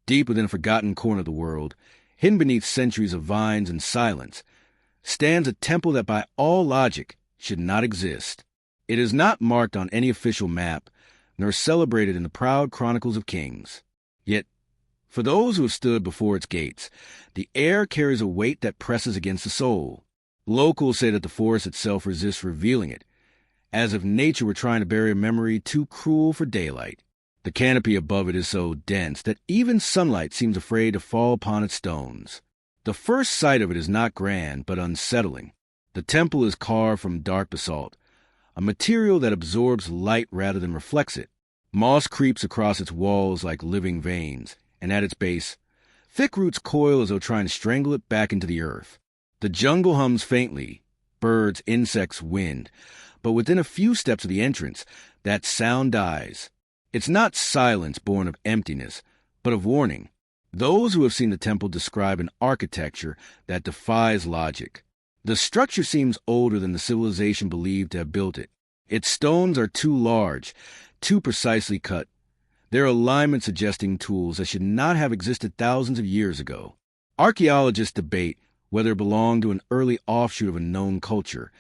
Deep within a forgotten corner of the world, hidden beneath centuries of vines and silence, stands a temple that by all logic should not exist. It is not marked on any official map, nor celebrated in the proud chronicles of kings. Yet, for those who have stood before its gates, the air carries a weight that presses against the soul. Locals say that the forest itself resists revealing it, as if nature were trying to bury a memory too cruel for daylight. The canopy above it is so dense that even sunlight seems afraid to fall upon its stones. The first sight of it is not grand, but unsettling. The temple is carved from dark basalt, a material that absorbs light rather than reflects it. Moss creeps across its walls like living veins, and at its base, thick roots coil as though trying to strangle it back into the earth. The jungle hums faintly, birds, insects, wind, but within a few steps of the entrance, that sound dies. It's not silence born of emptiness, but of warning. Those who have seen the temple describe an architecture that defies logic. The structure seems older than the civilization believed to have built it. Its stones are too large, too precisely cut, their alignment suggesting tools that should not have existed thousands of years ago. Archaeologists debate whether it belonged to an early offshoot of a known culture,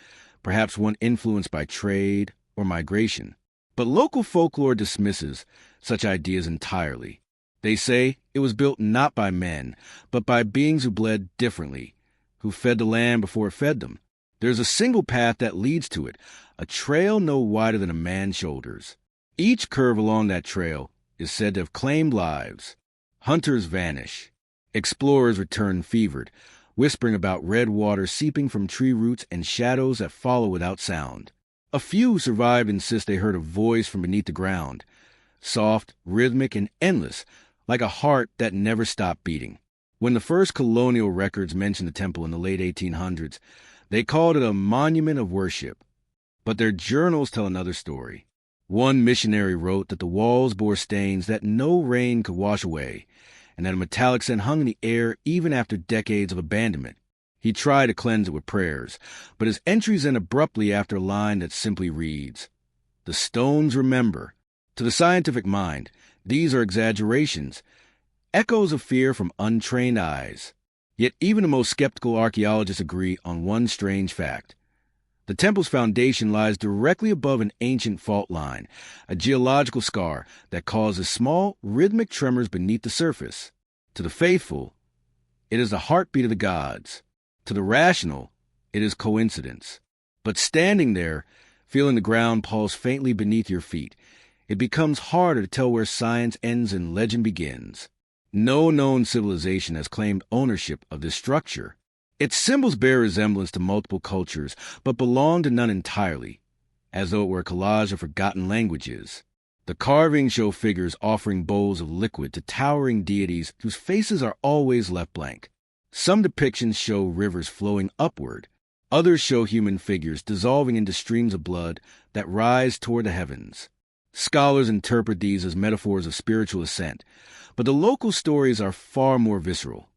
perhaps one influenced by trade or migration. But local folklore dismisses such ideas entirely. They say it was built not by men, but by beings who bled differently, who fed the land before it fed them. There's a single path that leads to it, a trail no wider than a man's shoulders. Each curve along that trail is said to have claimed lives. Hunters vanish. Explorers return fevered, whispering about red water seeping from tree roots and shadows that follow without sound. A few who survived insist they heard a voice from beneath the ground, soft, rhythmic, and endless, like a heart that never stopped beating. When the first colonial records mentioned the temple in the late 1800s, they called it a monument of worship. But their journals tell another story. One missionary wrote that the walls bore stains that no rain could wash away, and that a metallic scent hung in the air even after decades of abandonment. He tried to cleanse it with prayers, but his entries end abruptly after a line that simply reads, "The stones remember." To the scientific mind, these are exaggerations, echoes of fear from untrained eyes. Yet even the most skeptical archaeologists agree on one strange fact. The temple's foundation lies directly above an ancient fault line, a geological scar that causes small, rhythmic tremors beneath the surface. To the faithful, it is the heartbeat of the gods. To the rational, it is coincidence. But standing there, feeling the ground pulse faintly beneath your feet, it becomes harder to tell where science ends and legend begins. No known civilization has claimed ownership of this structure. Its symbols bear resemblance to multiple cultures, but belong to none entirely, as though it were a collage of forgotten languages. The carvings show figures offering bowls of liquid to towering deities whose faces are always left blank. Some depictions show rivers flowing upward. Others show human figures dissolving into streams of blood that rise toward the heavens. Scholars interpret these as metaphors of spiritual ascent, but the local stories are far more visceral.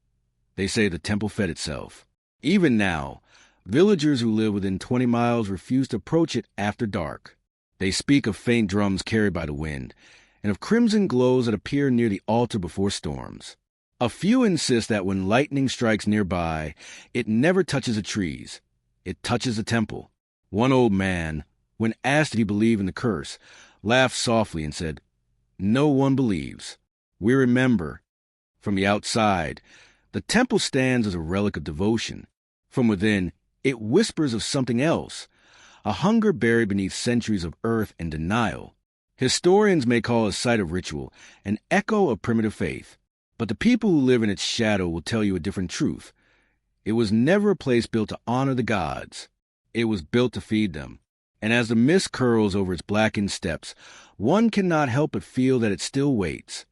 They say the temple fed itself. Even now, villagers who live within 20 miles refuse to approach it after dark. They speak of faint drums carried by the wind, and of crimson glows that appear near the altar before storms. A few insist that when lightning strikes nearby, it never touches the trees. It touches the temple. One old man, when asked if he believed in the curse, laughed softly and said, "No one believes. We remember." From the outside, the temple stands as a relic of devotion. From within, it whispers of something else, a hunger buried beneath centuries of earth and denial. Historians may call it a site of ritual, an echo of primitive faith. But the people who live in its shadow will tell you a different truth. It was never a place built to honor the gods. It was built to feed them. And as the mist curls over its blackened steps, one cannot help but feel that it still waits,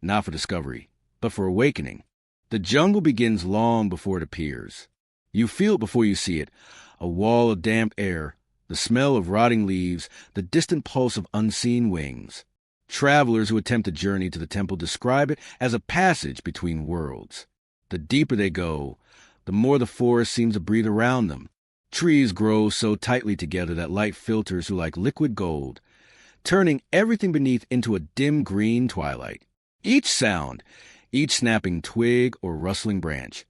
not for discovery, but for awakening. The jungle begins long before it appears. You feel it before you see it, a wall of damp air, the smell of rotting leaves, the distant pulse of unseen wings. Travelers who attempt a journey to the temple describe it as a passage between worlds. The deeper they go, the more the forest seems to breathe around them. Trees grow so tightly together that light filters through like liquid gold, turning everything beneath into a dim green twilight. Each sound, each snapping twig or rustling branch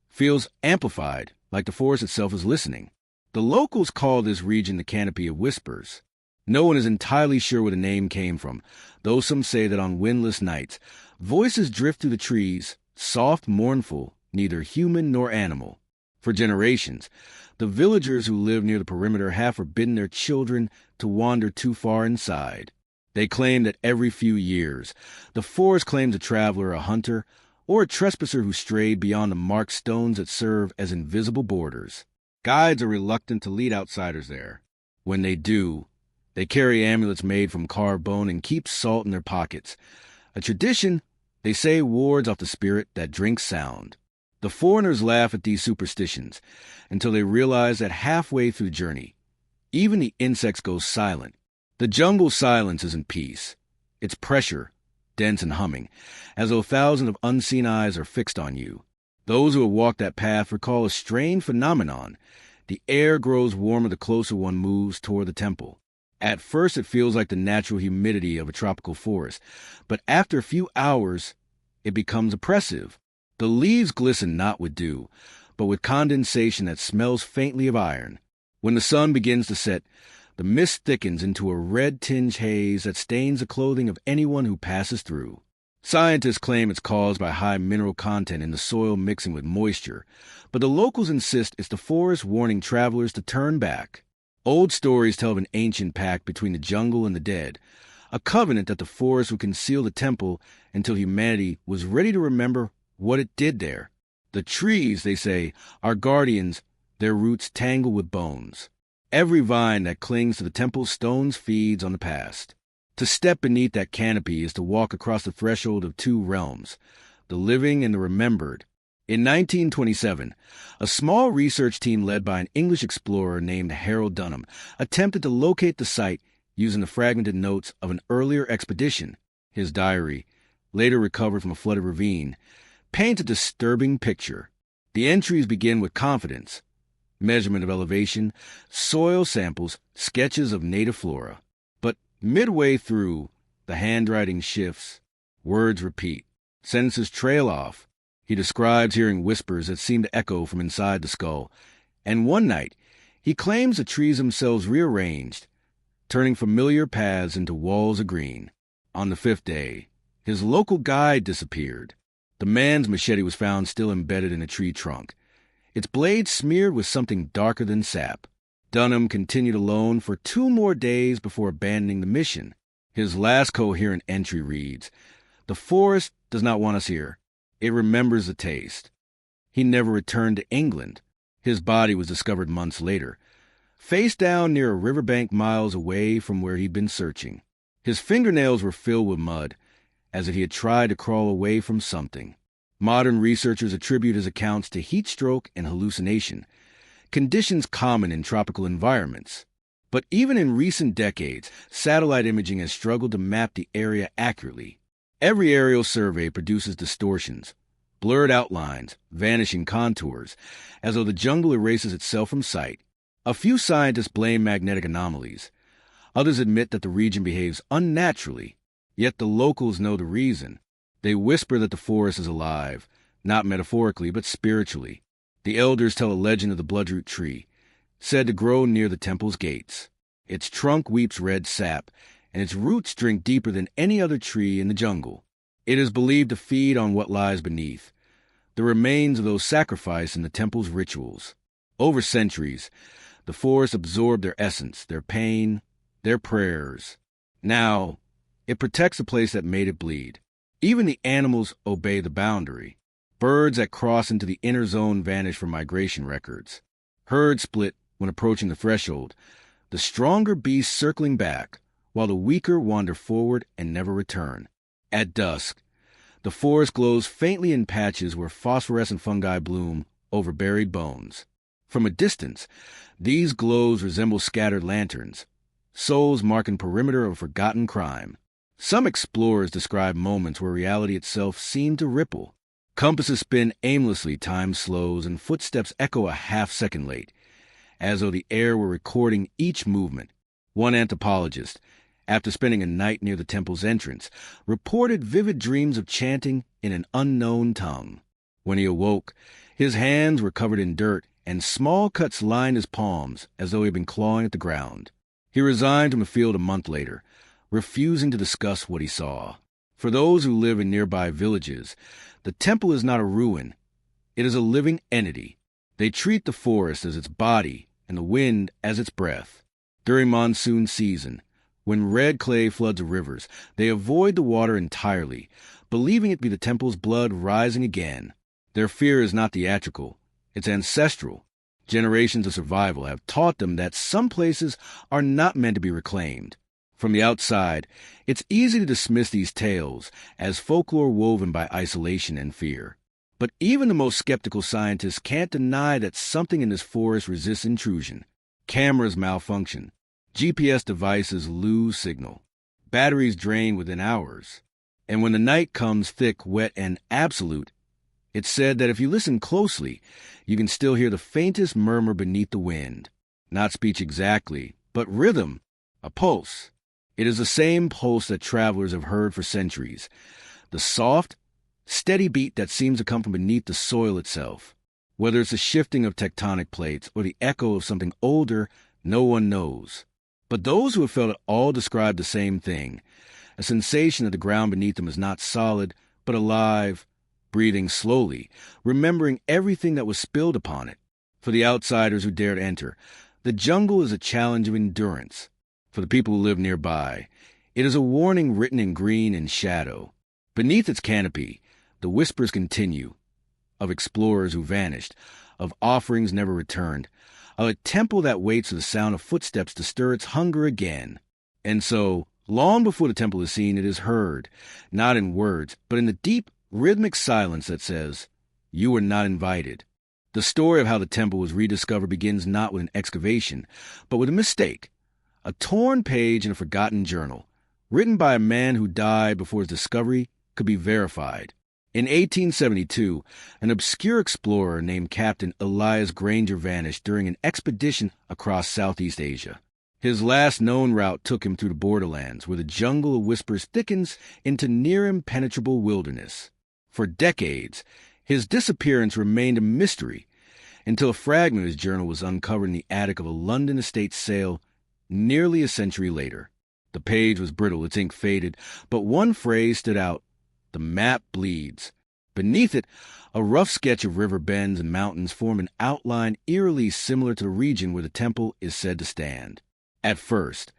feels amplified, like the forest itself is listening. The locals call this region the Canopy of Whispers. No one is entirely sure where the name came from, though some say that on windless nights, voices drift through the trees, soft, mournful, neither human nor animal. For generations, the villagers who live near the perimeter have forbidden their children to wander too far inside. They claim that every few years, the forest claims a traveler, a hunter, or a trespasser who strayed beyond the marked stones that serve as invisible borders. Guides are reluctant to lead outsiders there. When they do, they carry amulets made from carved bone and keep salt in their pockets. A tradition, they say, wards off the spirit that drinks sound. The foreigners laugh at these superstitions until they realize that halfway through the journey, even the insects go silent. The jungle silence isn't peace. It's pressure, dense and humming, as though thousands of unseen eyes are fixed on you. Those who have walked that path recall a strange phenomenon. The air grows warmer the closer one moves toward the temple. At first, it feels like the natural humidity of a tropical forest, but after a few hours, it becomes oppressive. The leaves glisten not with dew, but with condensation that smells faintly of iron. When the sun begins to set, the mist thickens into a red-tinged haze that stains the clothing of anyone who passes through. Scientists claim it's caused by high mineral content in the soil mixing with moisture, but the locals insist it's the forest warning travelers to turn back. Old stories tell of an ancient pact between the jungle and the dead, a covenant that the forest would conceal the temple until humanity was ready to remember what it did there. The trees, they say, are guardians, their roots tangled with bones. Every vine that clings to the temple's stones feeds on the past. To step beneath that canopy is to walk across the threshold of two realms, the living and the remembered. In 1927, a small research team led by an English explorer named Harold Dunham attempted to locate the site using the fragmented notes of an earlier expedition. His diary, later recovered from a flooded ravine, paints a disturbing picture. The entries begin with confidence, measurement of elevation, soil samples, sketches of native flora. But midway through, the handwriting shifts, words repeat, sentences trail off. He describes hearing whispers that seem to echo from inside the skull, and one night, he claims the trees themselves rearranged, turning familiar paths into walls of green. On the fifth day, his local guide disappeared. The man's machete was found still embedded in a tree trunk, its blade smeared with something darker than sap. Dunham continued alone for 2 more days before abandoning the mission. His last coherent entry reads, "The forest does not want us here. It remembers the taste." He never returned to England. His body was discovered months later, face down near a riverbank miles away from where he'd been searching. His fingernails were filled with mud, as if he had tried to crawl away from something. Modern researchers attribute his accounts to heat stroke and hallucination, conditions common in tropical environments. But even in recent decades, satellite imaging has struggled to map the area accurately. Every aerial survey produces distortions, blurred outlines, vanishing contours, as though the jungle erases itself from sight. A few scientists blame magnetic anomalies. Others admit that the region behaves unnaturally, yet the locals know the reason. They whisper that the forest is alive, not metaphorically, but spiritually. The elders tell a legend of the bloodroot tree, said to grow near the temple's gates. Its trunk weeps red sap, and its roots drink deeper than any other tree in the jungle. It is believed to feed on what lies beneath, the remains of those sacrificed in the temple's rituals. Over centuries, the forest absorbed their essence, their pain, their prayers. Now, it protects the place that made it bleed. Even the animals obey the boundary. Birds that cross into the inner zone vanish from migration records. Herds split when approaching the threshold, the stronger beasts circling back, while the weaker wander forward and never return. At dusk, the forest glows faintly in patches where phosphorescent fungi bloom over buried bones. From a distance, these glows resemble scattered lanterns, souls marking perimeter of forgotten crime. Some explorers describe moments where reality itself seemed to ripple. Compasses spin aimlessly, time slows, and footsteps echo a half-second late, as though the air were recording each movement. One anthropologist, after spending a night near the temple's entrance, reported vivid dreams of chanting in an unknown tongue. When he awoke, his hands were covered in dirt and small cuts lined his palms as though he had been clawing at the ground. He resigned from the field a month later, refusing to discuss what he saw. For those who live in nearby villages, the temple is not a ruin. It is a living entity. They treat the forest as its body and the wind as its breath. During monsoon season, when red clay floods the rivers, they avoid the water entirely, believing it to be the temple's blood rising again. Their fear is not theatrical, it's ancestral. Generations of survival have taught them that some places are not meant to be reclaimed. From the outside, it's easy to dismiss these tales as folklore woven by isolation and fear. But even the most skeptical scientists can't deny that something in this forest resists intrusion. Cameras malfunction. GPS devices lose signal. Batteries drain within hours. And when the night comes thick, wet, and absolute, it's said that if you listen closely, you can still hear the faintest murmur beneath the wind. Not speech exactly, but rhythm, a pulse. It is the same pulse that travelers have heard for centuries. The soft, steady beat that seems to come from beneath the soil itself. Whether it's the shifting of tectonic plates or the echo of something older, no one knows. But those who have felt it all describe the same thing, a sensation that the ground beneath them is not solid, but alive, breathing slowly, remembering everything that was spilled upon it. For the outsiders who dared enter, the jungle is a challenge of endurance. For the people who live nearby, it is a warning written in green and shadow. Beneath its canopy, the whispers continue, of explorers who vanished, of offerings never returned, of a temple that waits for the sound of footsteps to stir its hunger again. And so, long before the temple is seen, it is heard, not in words, but in the deep, rhythmic silence that says, "You were not invited." The story of how the temple was rediscovered begins not with an excavation, but with a mistake, a torn page in a forgotten journal, written by a man who died before his discovery could be verified. In 1872, an obscure explorer named Captain Elias Granger vanished during an expedition across Southeast Asia. His last known route took him through the borderlands, where the jungle of whispers thickens into near impenetrable wilderness. For decades, his disappearance remained a mystery, until a fragment of his journal was uncovered in the attic of a London estate sale nearly a century later. The page was brittle, its ink faded, but one phrase stood out: "The map bleeds." Beneath it, a rough sketch of river bends and mountains form an outline eerily similar to the region where the temple is said to stand. At first,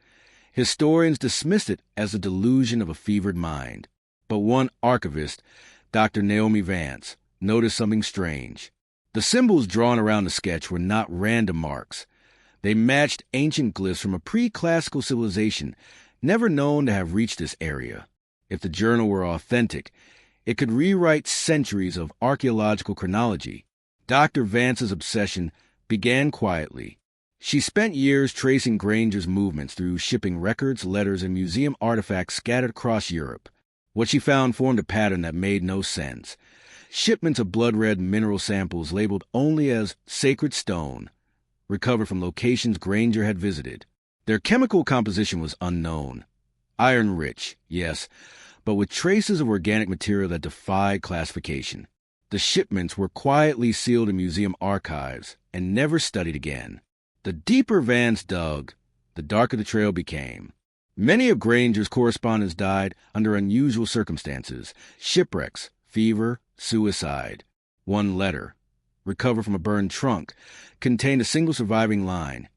historians dismissed it as the delusion of a fevered mind. But one archivist, Dr. Naomi Vance, noticed something strange. The symbols drawn around the sketch were not random marks. They matched ancient glyphs from a pre-classical civilization never known to have reached this area. If the journal were authentic, it could rewrite centuries of archaeological chronology. Dr. Vance's obsession began quietly. She spent years tracing Granger's movements through shipping records, letters, and museum artifacts scattered across Europe. What she found formed a pattern that made no sense. Shipments of blood-red mineral samples labeled only as sacred stone, recovered from locations Granger had visited. Their chemical composition was unknown. Iron-rich, yes, but with traces of organic material that defied classification. The shipments were quietly sealed in museum archives and never studied again. The deeper Vance dug, the darker the trail became. Many of Granger's correspondents died under unusual circumstances: shipwrecks, fever, suicide. One letter, recovered from a burned trunk, contained a single surviving line: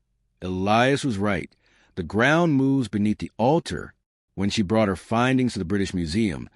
"Elias was right. The ground moves beneath the altar." When she brought her findings to the British Museum,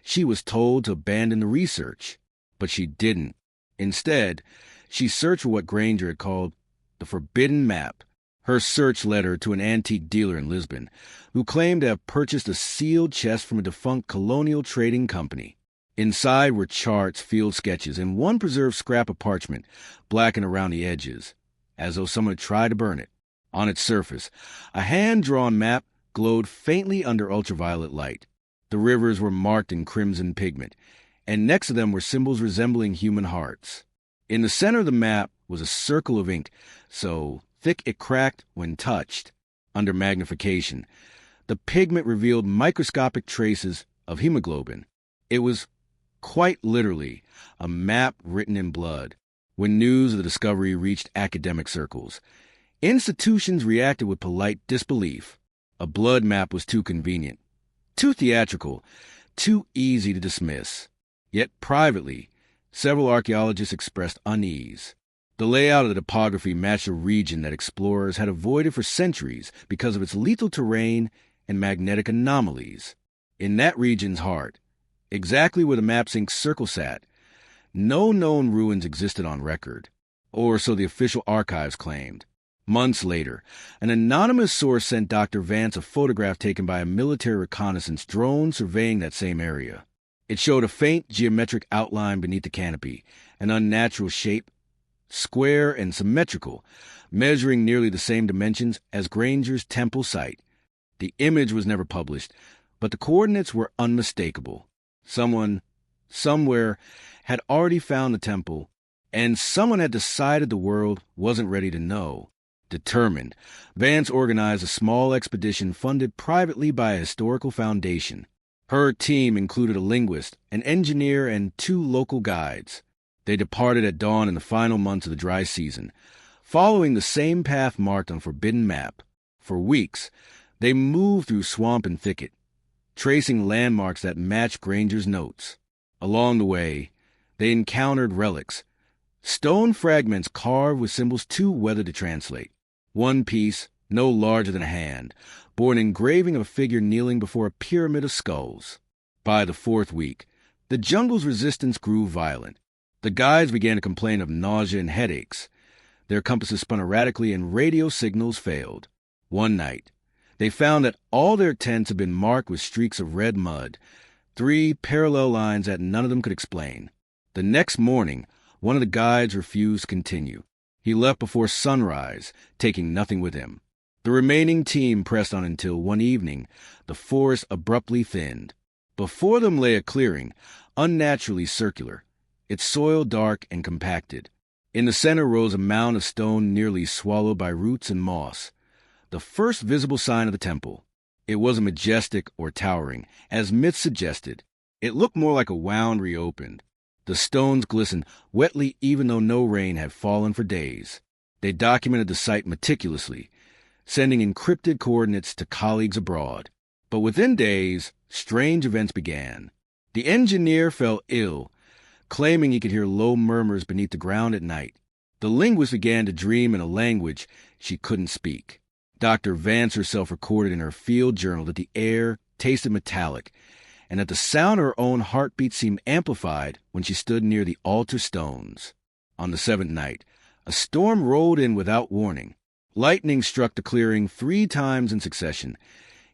she was told to abandon the research. But she didn't. Instead, she searched for what Granger had called the forbidden map. Her search led her to an antique dealer in Lisbon, who claimed to have purchased a sealed chest from a defunct colonial trading company. Inside were charts, field sketches, and one preserved scrap of parchment, blackened around the edges, as though someone had tried to burn it. On its surface, a hand-drawn map glowed faintly under ultraviolet light. The rivers were marked in crimson pigment, and next to them were symbols resembling human hearts. In the center of the map was a circle of ink, so thick it cracked when touched. Under magnification, The pigment revealed microscopic traces of hemoglobin. It was, quite literally, a map written in blood. When news of the discovery reached academic circles, institutions reacted with polite disbelief. A blood map was too convenient, too theatrical, too easy to dismiss. Yet privately, several archaeologists expressed unease. The layout of the topography matched a region that explorers had avoided for centuries because of its lethal terrain and magnetic anomalies. In that region's heart, exactly where the map's ink circle sat, no known ruins existed on record, or so the official archives claimed. Months later, an anonymous source sent Dr. Vance a photograph taken by a military reconnaissance drone surveying that same area. It showed a faint geometric outline beneath the canopy, an unnatural shape, square and symmetrical, measuring nearly the same dimensions as Granger's temple site. The image was never published, but the coordinates were unmistakable. Someone, somewhere, had already found the temple, and someone had decided the world wasn't ready to know. Determined, Vance organized a small expedition funded privately by a historical foundation. Her team included a linguist, an engineer, and 2 local guides. They departed at dawn in the final months of the dry season, following the same path marked on Forbidden Map. For weeks, they moved through swamp and thicket, tracing landmarks that matched Granger's notes. Along the way, they encountered relics, stone fragments carved with symbols too weathered to translate. One piece, no larger than a hand, bore an engraving of a figure kneeling before a pyramid of skulls. By the 4th week, the jungle's resistance grew violent. The guides began to complain of nausea and headaches. Their compasses spun erratically and radio signals failed. One night, they found that all their tents had been marked with streaks of red mud, 3 parallel lines that none of them could explain. The next morning, one of the guides refused to continue. He left before sunrise, taking nothing with him. The remaining team pressed on until one evening, the forest abruptly thinned. Before them lay a clearing, unnaturally circular, its soil dark and compacted. In the center rose a mound of stone nearly swallowed by roots and moss, the first visible sign of the temple. It wasn't majestic or towering, as myth suggested. It looked more like a wound reopened. The stones glistened wetly even though no rain had fallen for days. They documented the site meticulously, sending encrypted coordinates to colleagues abroad. But within days, strange events began. The engineer fell ill, claiming he could hear low murmurs beneath the ground at night. The linguist began to dream in a language she couldn't speak. Dr. Vance herself recorded in her field journal that the air tasted metallic, and that the sound of her own heartbeat seemed amplified when she stood near the altar stones. On the 7th night, a storm rolled in without warning. Lightning struck the clearing 3 times in succession,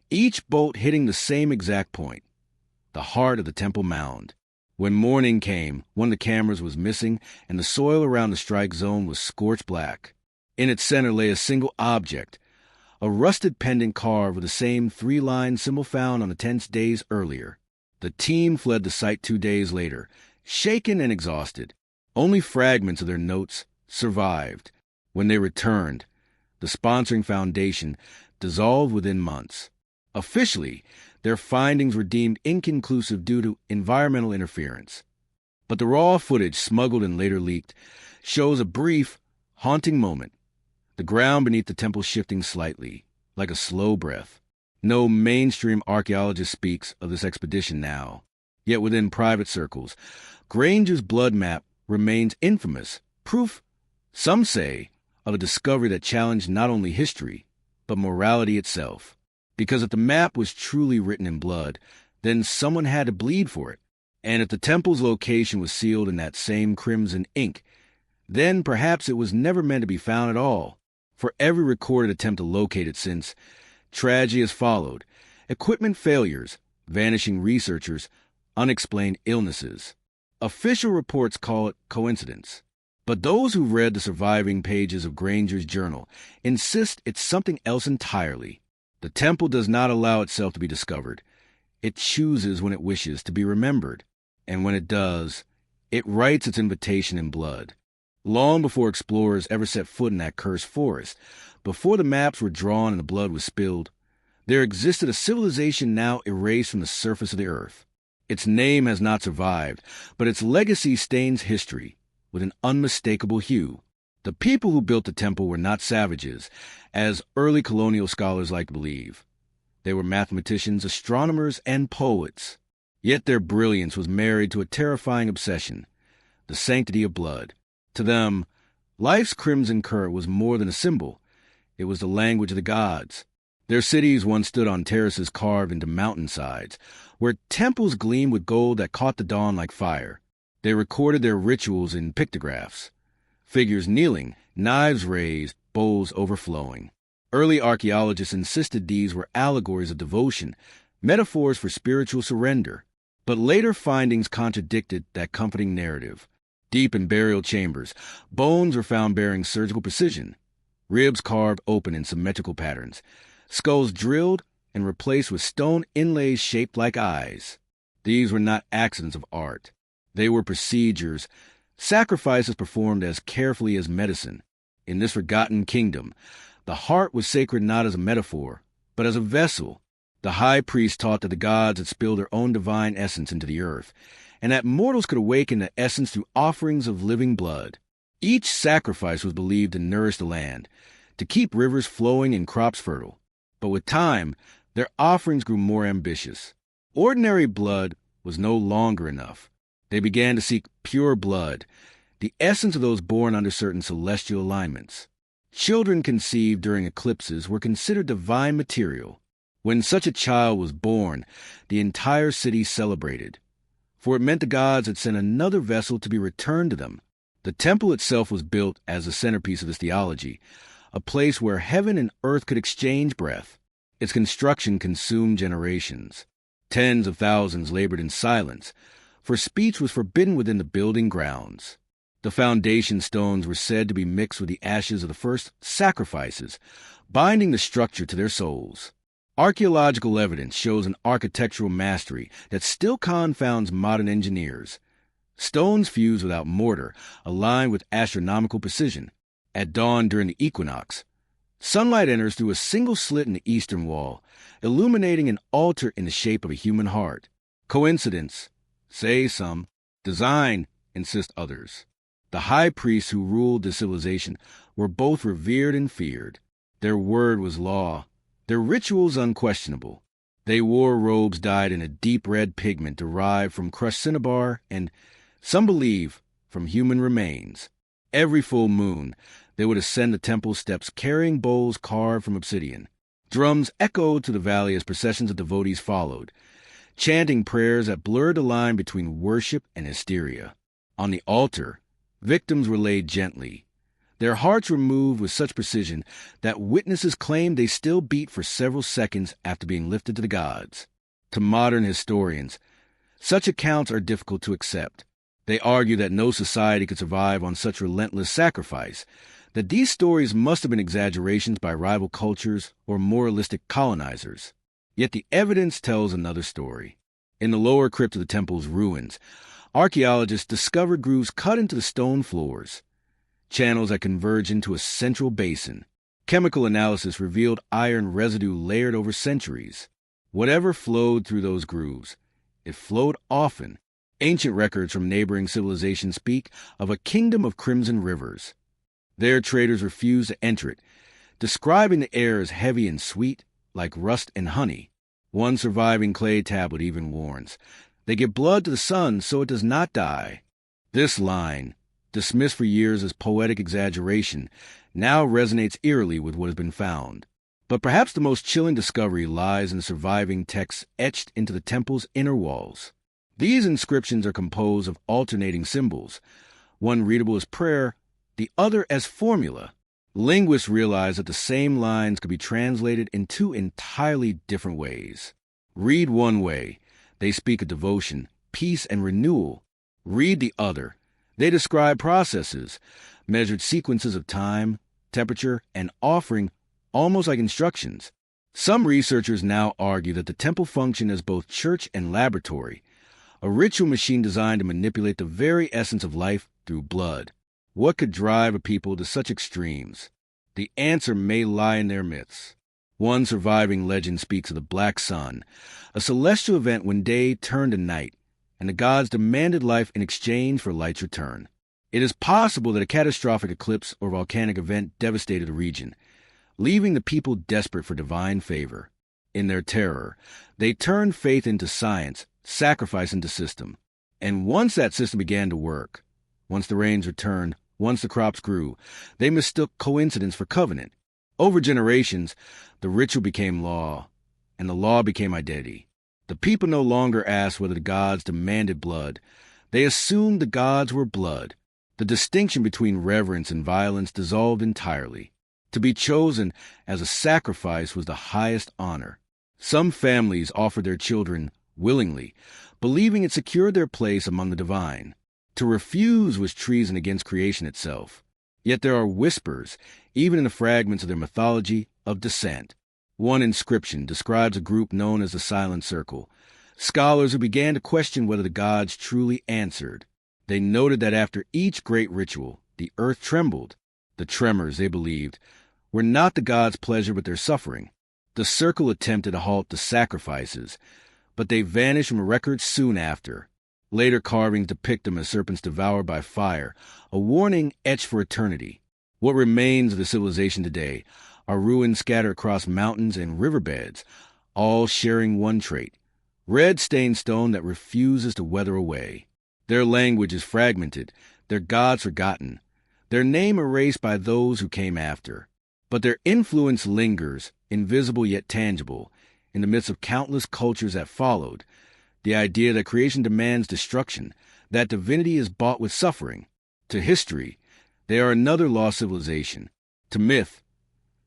each bolt hitting the same exact point, the heart of the temple mound. When morning came, one of the cameras was missing, and the soil around the strike zone was scorched black. In its center lay a single object, a rusted pendant carved with the same 3-line symbol found on the tents days earlier. The team fled the site 2 days later, shaken and exhausted. Only fragments of their notes survived. When they returned, the sponsoring foundation dissolved within months. Officially, their findings were deemed inconclusive due to environmental interference. But the raw footage, smuggled and later leaked, shows a brief, haunting moment. The ground beneath the temple shifting slightly, like a slow breath. No mainstream archaeologist speaks of this expedition now. Yet within private circles, Granger's blood map remains infamous, proof, some say, of a discovery that challenged not only history, but morality itself. Because if the map was truly written in blood, then someone had to bleed for it. And if the temple's location was sealed in that same crimson ink, then perhaps it was never meant to be found at all. For every recorded attempt to locate it since, tragedy has followed. Equipment failures, vanishing researchers, unexplained illnesses. Official reports call it coincidence. But those who read the surviving pages of Granger's journal insist it's something else entirely. The temple does not allow itself to be discovered. It chooses when it wishes to be remembered. And when it does, it writes its invitation in blood. Long before explorers ever set foot in that cursed forest, before the maps were drawn and the blood was spilled, There existed a civilization now erased from the surface of the earth. Its name has not survived, but its legacy stains history with an unmistakable hue. The people who built the temple were not savages, as early colonial scholars like to believe. They were mathematicians, astronomers, and poets. Yet their brilliance was married to a terrifying obsession, the sanctity of blood. To them, life's crimson current was more than a symbol. It was the language of the gods. Their cities once stood on terraces carved into mountainsides, where temples gleamed with gold that caught the dawn like fire. They recorded their rituals in pictographs, figures kneeling, knives raised, bowls overflowing. Early archaeologists insisted these were allegories of devotion, metaphors for spiritual surrender. But later findings contradicted that comforting narrative. Deep in burial chambers, bones were found bearing surgical precision, ribs carved open in symmetrical patterns, skulls drilled and replaced with stone inlays shaped like eyes. These were not accidents of art. They were procedures, sacrifices performed as carefully as medicine. In this forgotten kingdom, the heart was sacred not as a metaphor, but as a vessel. The high priest taught that the gods had spilled their own divine essence into the earth, and that mortals could awaken the essence through offerings of living blood. Each sacrifice was believed to nourish the land, to keep rivers flowing and crops fertile. But with time, their offerings grew more ambitious. Ordinary blood was no longer enough. They began to seek pure blood, the essence of those born under certain celestial alignments. Children conceived during eclipses were considered divine material. When such a child was born, the entire city celebrated, for it meant the gods had sent another vessel to be returned to them. The temple itself was built as the centerpiece of this theology, a place where heaven and earth could exchange breath. Its construction consumed generations. Tens of thousands labored in silence, for speech was forbidden within the building grounds. The foundation stones were said to be mixed with the ashes of the first sacrifices, binding the structure to their souls. Archaeological evidence shows an architectural mastery that still confounds modern engineers. Stones fused without mortar, aligned with astronomical precision. At dawn during the equinox, sunlight enters through a single slit in the eastern wall, illuminating an altar in the shape of a human heart. Coincidence? Say some. Design? Insist others. The high priests who ruled the civilization were both revered and feared. Their word was law, their rituals unquestionable. They wore robes dyed in a deep red pigment derived from crushed cinnabar and, some believe, from human remains. Every full moon, they would ascend the temple steps carrying bowls carved from obsidian. Drums echoed through the valley as processions of devotees followed, chanting prayers that blurred the line between worship and hysteria. On the altar, victims were laid gently, their hearts removed with such precision that witnesses claimed they still beat for several seconds after being lifted to the gods. To modern historians, such accounts are difficult to accept. They argue that no society could survive on such relentless sacrifice, that these stories must have been exaggerations by rival cultures or moralistic colonizers. Yet the evidence tells another story. In the lower crypt of the temple's ruins, archaeologists discovered grooves cut into the stone floors, channels that converge into a central basin. Chemical analysis revealed iron residue layered over centuries. Whatever flowed through those grooves, it flowed often. Ancient records from neighboring civilizations speak of a kingdom of crimson rivers. Their traders refused to enter it, describing the air as heavy and sweet, like rust and honey. One surviving clay tablet even warns, "They give blood to the sun so it does not die." This line, dismissed for years as poetic exaggeration, now resonates eerily with what has been found. But perhaps the most chilling discovery lies in the surviving texts etched into the temple's inner walls. These inscriptions are composed of alternating symbols, one readable as prayer, the other as formula. Linguists realize that the same lines could be translated in two entirely different ways. Read one way, they speak of devotion, peace, and renewal. Read the other. They describe processes, measured sequences of time, temperature, and offering, almost like instructions. Some researchers now argue that the temple functioned as both church and laboratory, a ritual machine designed to manipulate the very essence of life through blood. What could drive a people to such extremes? The answer may lie in their myths. One surviving legend speaks of the Black Sun, a celestial event when day turned to night, and the gods demanded life in exchange for light's return. It is possible that a catastrophic eclipse or volcanic event devastated the region, leaving the people desperate for divine favor. In their terror, they turned faith into science, sacrifice into system. And once that system began to work, once the rains returned, once the crops grew, they mistook coincidence for covenant. Over generations, the ritual became law, and the law became identity. The people no longer asked whether the gods demanded blood. They assumed the gods were blood. The distinction between reverence and violence dissolved entirely. To be chosen as a sacrifice was the highest honor. Some families offered their children willingly, believing it secured their place among the divine. To refuse was treason against creation itself. Yet there are whispers, even in the fragments of their mythology, of dissent. One inscription describes a group known as the Silent Circle, scholars who began to question whether the gods truly answered. They noted that after each great ritual, the earth trembled. The tremors, they believed, were not the gods' pleasure but their suffering. The circle attempted to halt the sacrifices, but they vanished from records soon after. Later carvings depict them as serpents devoured by fire, a warning etched for eternity. What remains of the civilization today are ruins scattered across mountains and riverbeds, all sharing one trait: red-stained stone that refuses to weather away. Their language is fragmented, their gods forgotten, their name erased by those who came after. But their influence lingers, invisible yet tangible, in the midst of countless cultures that followed. The idea that creation demands destruction, that divinity is bought with suffering. To history, they are another lost civilization. To myth,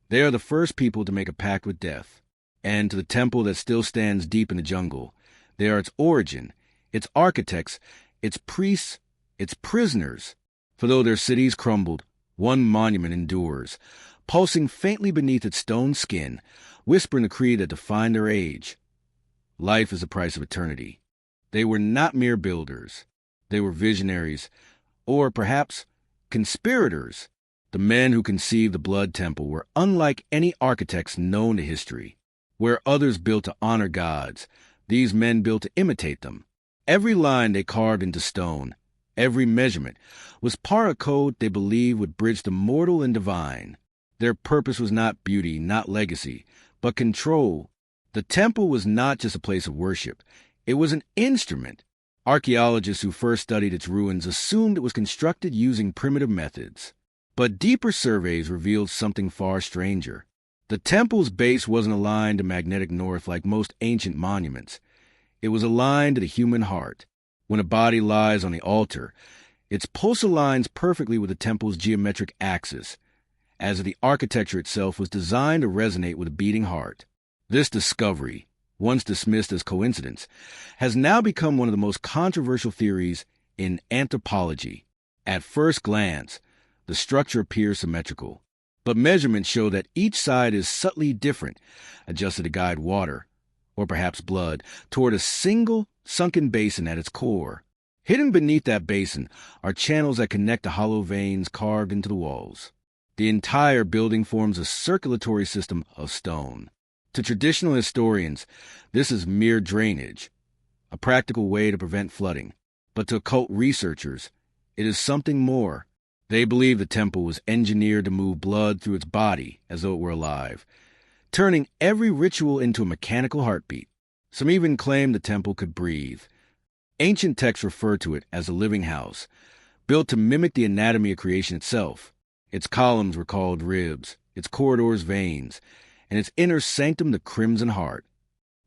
they are the first people to make a pact with death. And to the temple that still stands deep in the jungle, they are its origin, its architects, its priests, its prisoners. For though their cities crumbled, one monument endures, pulsing faintly beneath its stone skin, whispering the creed that defined their age. Life is the price of eternity. They were not mere builders. They were visionaries, or perhaps conspirators. The men who conceived the Blood Temple were unlike any architects known to history. Where others built to honor gods, these men built to imitate them. Every line they carved into stone, every measurement, was part of code they believed would bridge the mortal and divine. Their purpose was not beauty, not legacy, but control. The temple was not just a place of worship. It was an instrument. Archaeologists who first studied its ruins assumed it was constructed using primitive methods. But deeper surveys revealed something far stranger. The temple's base wasn't aligned to magnetic north like most ancient monuments. It was aligned to the human heart. When a body lies on the altar, its pulse aligns perfectly with the temple's geometric axis, as if the architecture itself was designed to resonate with a beating heart. This discovery, once dismissed as coincidence, has now become one of the most controversial theories in anthropology. At first glance, the structure appears symmetrical, but measurements show that each side is subtly different, adjusted to guide water, or perhaps blood, toward a single sunken basin at its core. Hidden beneath that basin are channels that connect to hollow veins carved into the walls. The entire building forms a circulatory system of stone. To traditional historians, this is mere drainage, a practical way to prevent flooding. But to occult researchers, it is something more. They believe the temple was engineered to move blood through its body as though it were alive, turning every ritual into a mechanical heartbeat. Some even claim the temple could breathe. Ancient texts refer to it as a living house, built to mimic the anatomy of creation itself. Its columns were called ribs, its corridors veins, and its inner sanctum the crimson heart.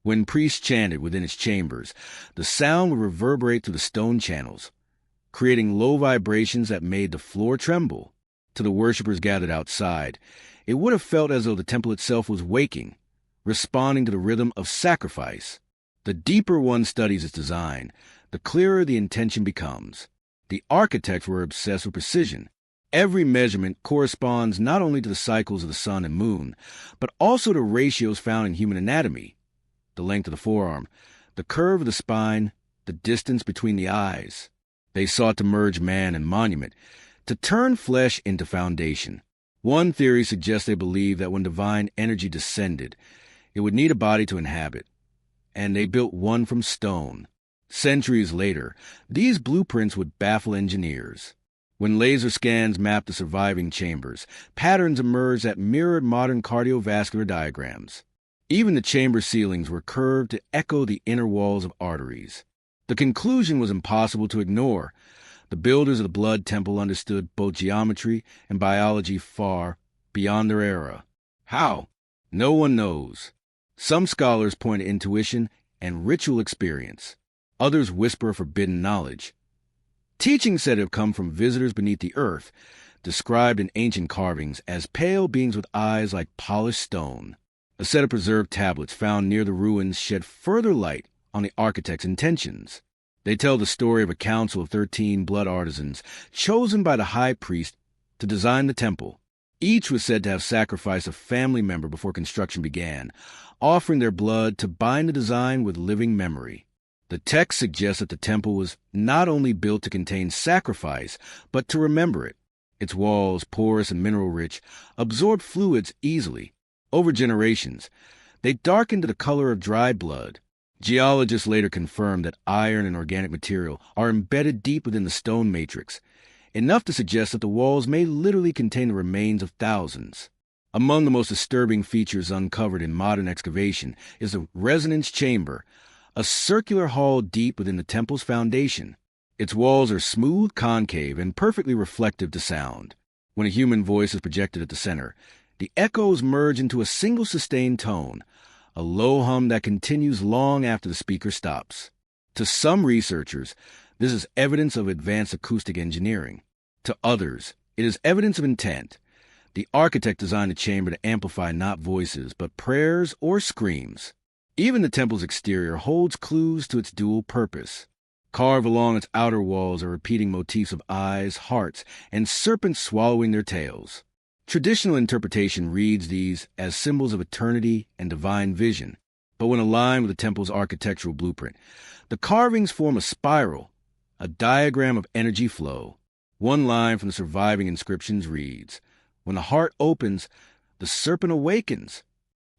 When priests chanted within its chambers, the sound would reverberate through the stone channels, creating low vibrations that made the floor tremble. To the worshippers gathered outside, it would have felt as though the temple itself was waking, responding to the rhythm of sacrifice. The deeper one studies its design, the clearer the intention becomes. The architects were obsessed with precision. Every measurement corresponds not only to the cycles of the sun and moon, but also to ratios found in human anatomy: the length of the forearm, the curve of the spine, the distance between the eyes. They sought to merge man and monument, to turn flesh into foundation. One theory suggests they believed that when divine energy descended, it would need a body to inhabit, and they built one from stone. Centuries later, these blueprints would baffle engineers. When laser scans mapped the surviving chambers, patterns emerged that mirrored modern cardiovascular diagrams. Even the chamber ceilings were curved to echo the inner walls of arteries. The conclusion was impossible to ignore. The builders of the Blood Temple understood both geometry and biology far beyond their era. How? No one knows. Some scholars point to intuition and ritual experience. Others whisper forbidden knowledge. Teachings said to have come from visitors beneath the earth, described in ancient carvings as pale beings with eyes like polished stone. A set of preserved tablets found near the ruins shed further light on the architect's intentions. They tell the story of a council of 13 blood artisans chosen by the high priest to design the temple. Each was said to have sacrificed a family member before construction began, offering their blood to bind the design with living memory. The text suggests that the temple was not only built to contain sacrifice, but to remember it. Its walls, porous and mineral-rich, absorbed fluids easily. Over generations, they darkened to the color of dried blood. Geologists later confirmed that iron and organic material are embedded deep within the stone matrix, enough to suggest that the walls may literally contain the remains of thousands. Among the most disturbing features uncovered in modern excavation is the resonance chamber, a circular hall deep within the temple's foundation. Its walls are smooth, concave, and perfectly reflective to sound. When a human voice is projected at the center, the echoes merge into a single sustained tone, a low hum that continues long after the speaker stops. To some researchers, this is evidence of advanced acoustic engineering. To others, it is evidence of intent. The architect designed the chamber to amplify not voices, but prayers or screams. Even the temple's exterior holds clues to its dual purpose. Carved along its outer walls are repeating motifs of eyes, hearts, and serpents swallowing their tails. Traditional interpretation reads these as symbols of eternity and divine vision, but when aligned with the temple's architectural blueprint, the carvings form a spiral, a diagram of energy flow. One line from the surviving inscriptions reads, "When the heart opens, the serpent awakens."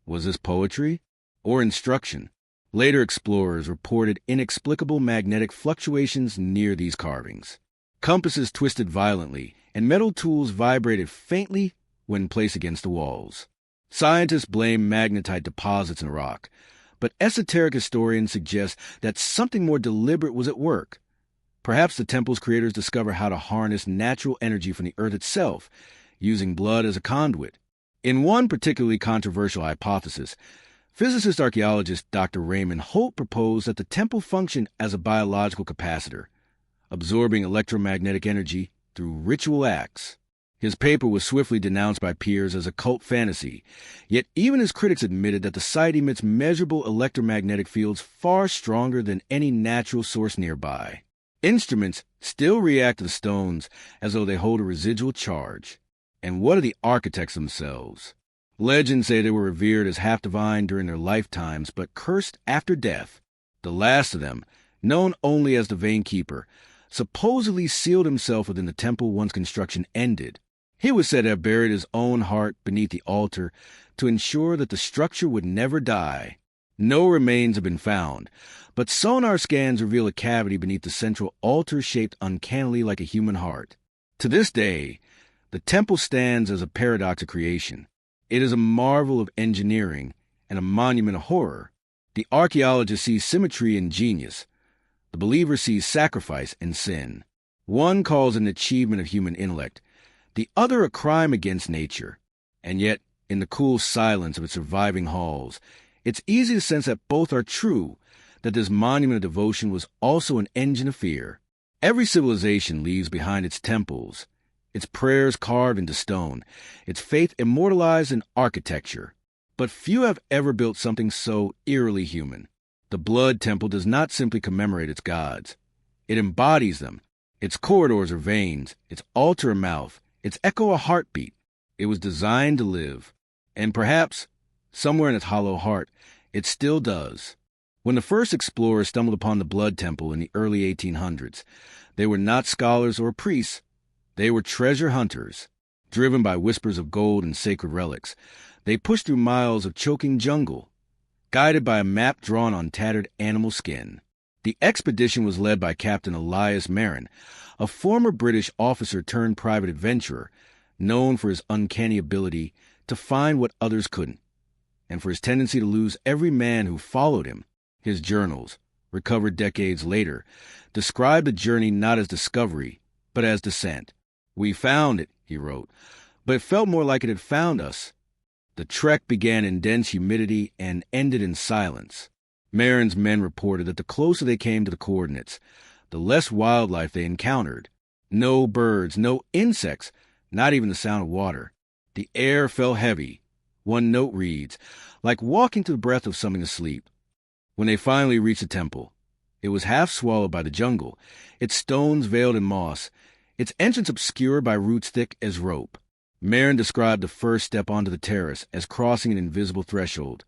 Was this poetry or instruction? Later explorers reported inexplicable magnetic fluctuations near these carvings. Compasses twisted violently, and metal tools vibrated faintly when placed against the walls. Scientists blame magnetite deposits in the rock, but esoteric historians suggest that something more deliberate was at work. Perhaps the temple's creators discovered how to harness natural energy from the earth itself, using blood as a conduit. In one particularly controversial hypothesis, physicist archaeologist Dr. Raymond Holt proposed that the temple functioned as a biological capacitor, absorbing electromagnetic energy through ritual acts. His paper was swiftly denounced by peers as a cult fantasy, yet even his critics admitted that the site emits measurable electromagnetic fields far stronger than any natural source nearby. Instruments still react to the stones as though they hold a residual charge. And what of the architects themselves? Legends say they were revered as half-divine during their lifetimes, but cursed after death. The last of them, known only as the Vanekeeper, supposedly sealed himself within the temple once construction ended. He was said to have buried his own heart beneath the altar to ensure that the structure would never die. No remains have been found, but sonar scans reveal a cavity beneath the central altar shaped uncannily like a human heart. To this day, the temple stands as a paradox of creation. It is a marvel of engineering and a monument of horror. The archaeologist sees symmetry and genius. The believer sees sacrifice and sin. One calls it an achievement of human intellect, the other a crime against nature. And yet, in the cool silence of its surviving halls, it's easy to sense that both are true, that this monument of devotion was also an engine of fear. Every civilization leaves behind its temples, its prayers carved into stone, its faith immortalized in architecture. But few have ever built something so eerily human. The Blood Temple does not simply commemorate its gods. It embodies them. Its corridors are veins, its altar a mouth, its echo a heartbeat. It was designed to live. And perhaps, somewhere in its hollow heart, it still does. When the first explorers stumbled upon the Blood Temple in the early 1800s, they were not scholars or priests. They were treasure hunters. Driven by whispers of gold and sacred relics, they pushed through miles of choking jungle, guided by a map drawn on tattered animal skin. The expedition was led by Captain Elias Marin, a former British officer turned private adventurer, known for his uncanny ability to find what others couldn't, and for his tendency to lose every man who followed him. His journals, recovered decades later, described the journey not as discovery, but as descent. "We found it," he wrote, "but it felt more like it had found us." The trek began in dense humidity and ended in silence. Marin's men reported that the closer they came to the coordinates, the less wildlife they encountered. No birds, no insects, not even the sound of water. The air felt heavy. One note reads, like walking to the breath of something asleep. When they finally reached the temple, it was half swallowed by the jungle, its stones veiled in moss, its entrance obscured by roots thick as rope. Marin described the first step onto the terrace as crossing an invisible threshold.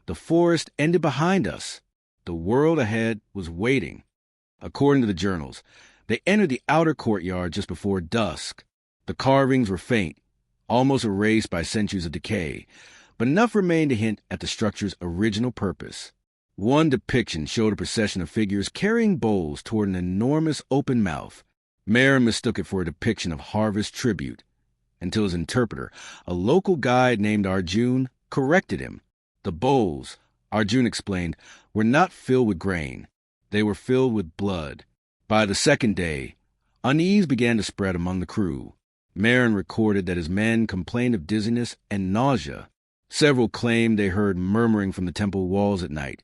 The forest ended behind us. The world ahead was waiting. According to the journals, they entered the outer courtyard just before dusk. The carvings were faint, almost erased by centuries of decay, but enough remained to hint at the structure's original purpose. One depiction showed a procession of figures carrying bowls toward an enormous open mouth. Marin mistook it for a depiction of harvest tribute, until his interpreter, a local guide named Arjun, corrected him. The bowls, Arjun explained, were not filled with grain. They were filled with blood. By the second day, unease began to spread among the crew. Marin recorded that his men complained of dizziness and nausea. Several claimed they heard murmuring from the temple walls at night,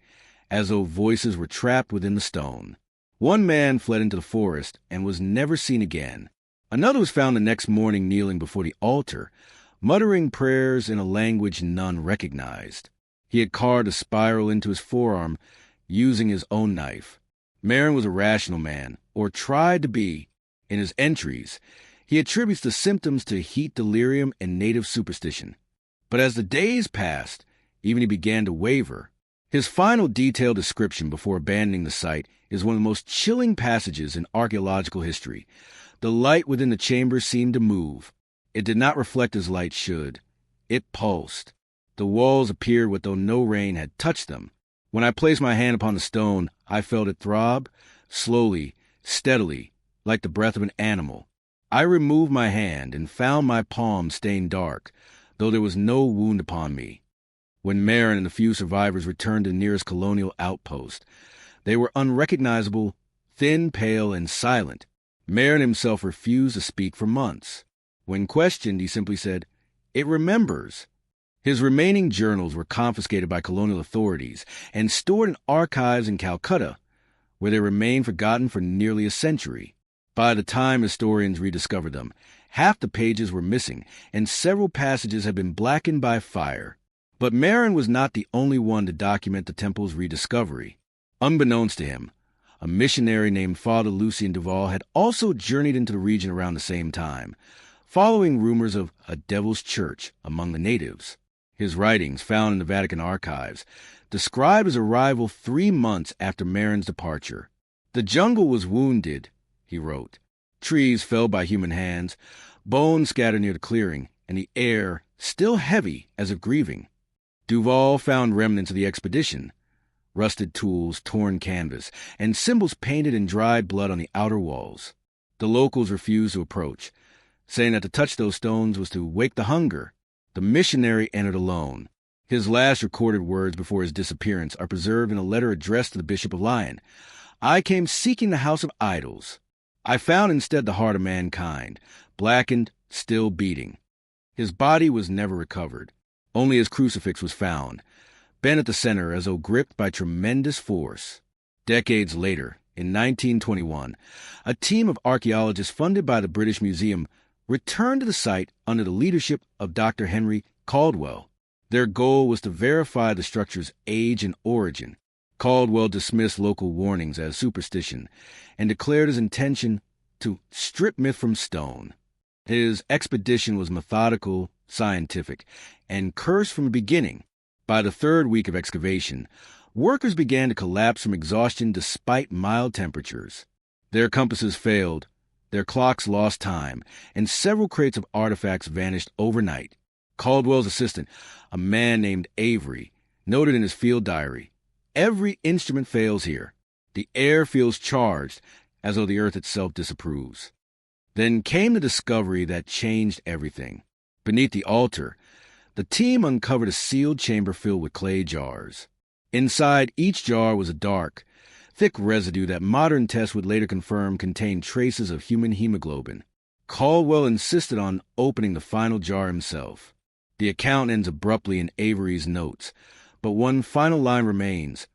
as though voices were trapped within the stone. One man fled into the forest and was never seen again. Another was found the next morning kneeling before the altar, muttering prayers in a language none recognized. He had carved a spiral into his forearm using his own knife. Marin was a rational man, or tried to be. In his entries, he attributes the symptoms to heat delirium and native superstition. But as the days passed, even he began to waver. His final detailed description before abandoning the site is one of the most chilling passages in archaeological history. The light within the chamber seemed to move. It did not reflect as light should. It pulsed. The walls appeared as though no rain had touched them. When I placed my hand upon the stone, I felt it throb, slowly, steadily, like the breath of an animal. I removed my hand and found my palm stained dark, though there was no wound upon me. When Marin and the few survivors returned to the nearest colonial outpost, they were unrecognizable, thin, pale, and silent. Marin himself refused to speak for months. When questioned, he simply said, "It remembers." His remaining journals were confiscated by colonial authorities and stored in archives in Calcutta, where they remained forgotten for nearly a century. By the time historians rediscovered them, half the pages were missing, and several passages had been blackened by fire. But Marin was not the only one to document the temple's rediscovery. Unbeknownst to him, a missionary named Father Lucien Duval had also journeyed into the region around the same time, following rumors of a devil's church among the natives. His writings, found in the Vatican archives, describe his arrival 3 months after Marin's departure. "The jungle was wounded," he wrote. "Trees felled by human hands, bones scattered near the clearing, and the air still heavy as if grieving." Duval found remnants of the expedition, rusted tools, torn canvas, and symbols painted in dried blood on the outer walls. The locals refused to approach, saying that to touch those stones was to wake the hunger. The missionary entered alone. His last recorded words before his disappearance are preserved in a letter addressed to the Bishop of Lyon. "I came seeking the house of idols. I found instead the heart of mankind, blackened, still beating." His body was never recovered. Only his crucifix was found, bent at the center as though gripped by tremendous force. Decades later, in 1921, a team of archaeologists funded by the British Museum returned to the site under the leadership of Dr. Henry Caldwell. Their goal was to verify the structure's age and origin. Caldwell dismissed local warnings as superstition and declared his intention to strip myth from stone. His expedition was methodical, scientific, and cursed from the beginning. By the 3rd week of excavation, workers began to collapse from exhaustion despite mild temperatures. Their compasses failed, Their clocks lost time, and several crates of artifacts vanished overnight. Caldwell's assistant, a man named Avery, noted in his field diary, "Every instrument fails here. The air feels charged, as though the earth itself disapproves." Then came the discovery that changed everything. Beneath the altar, the team uncovered a sealed chamber filled with clay jars. Inside each jar was a dark, thick residue that modern tests would later confirm contained traces of human hemoglobin. Caldwell insisted on opening the final jar himself. The account ends abruptly in Avery's notes, but one final line remains.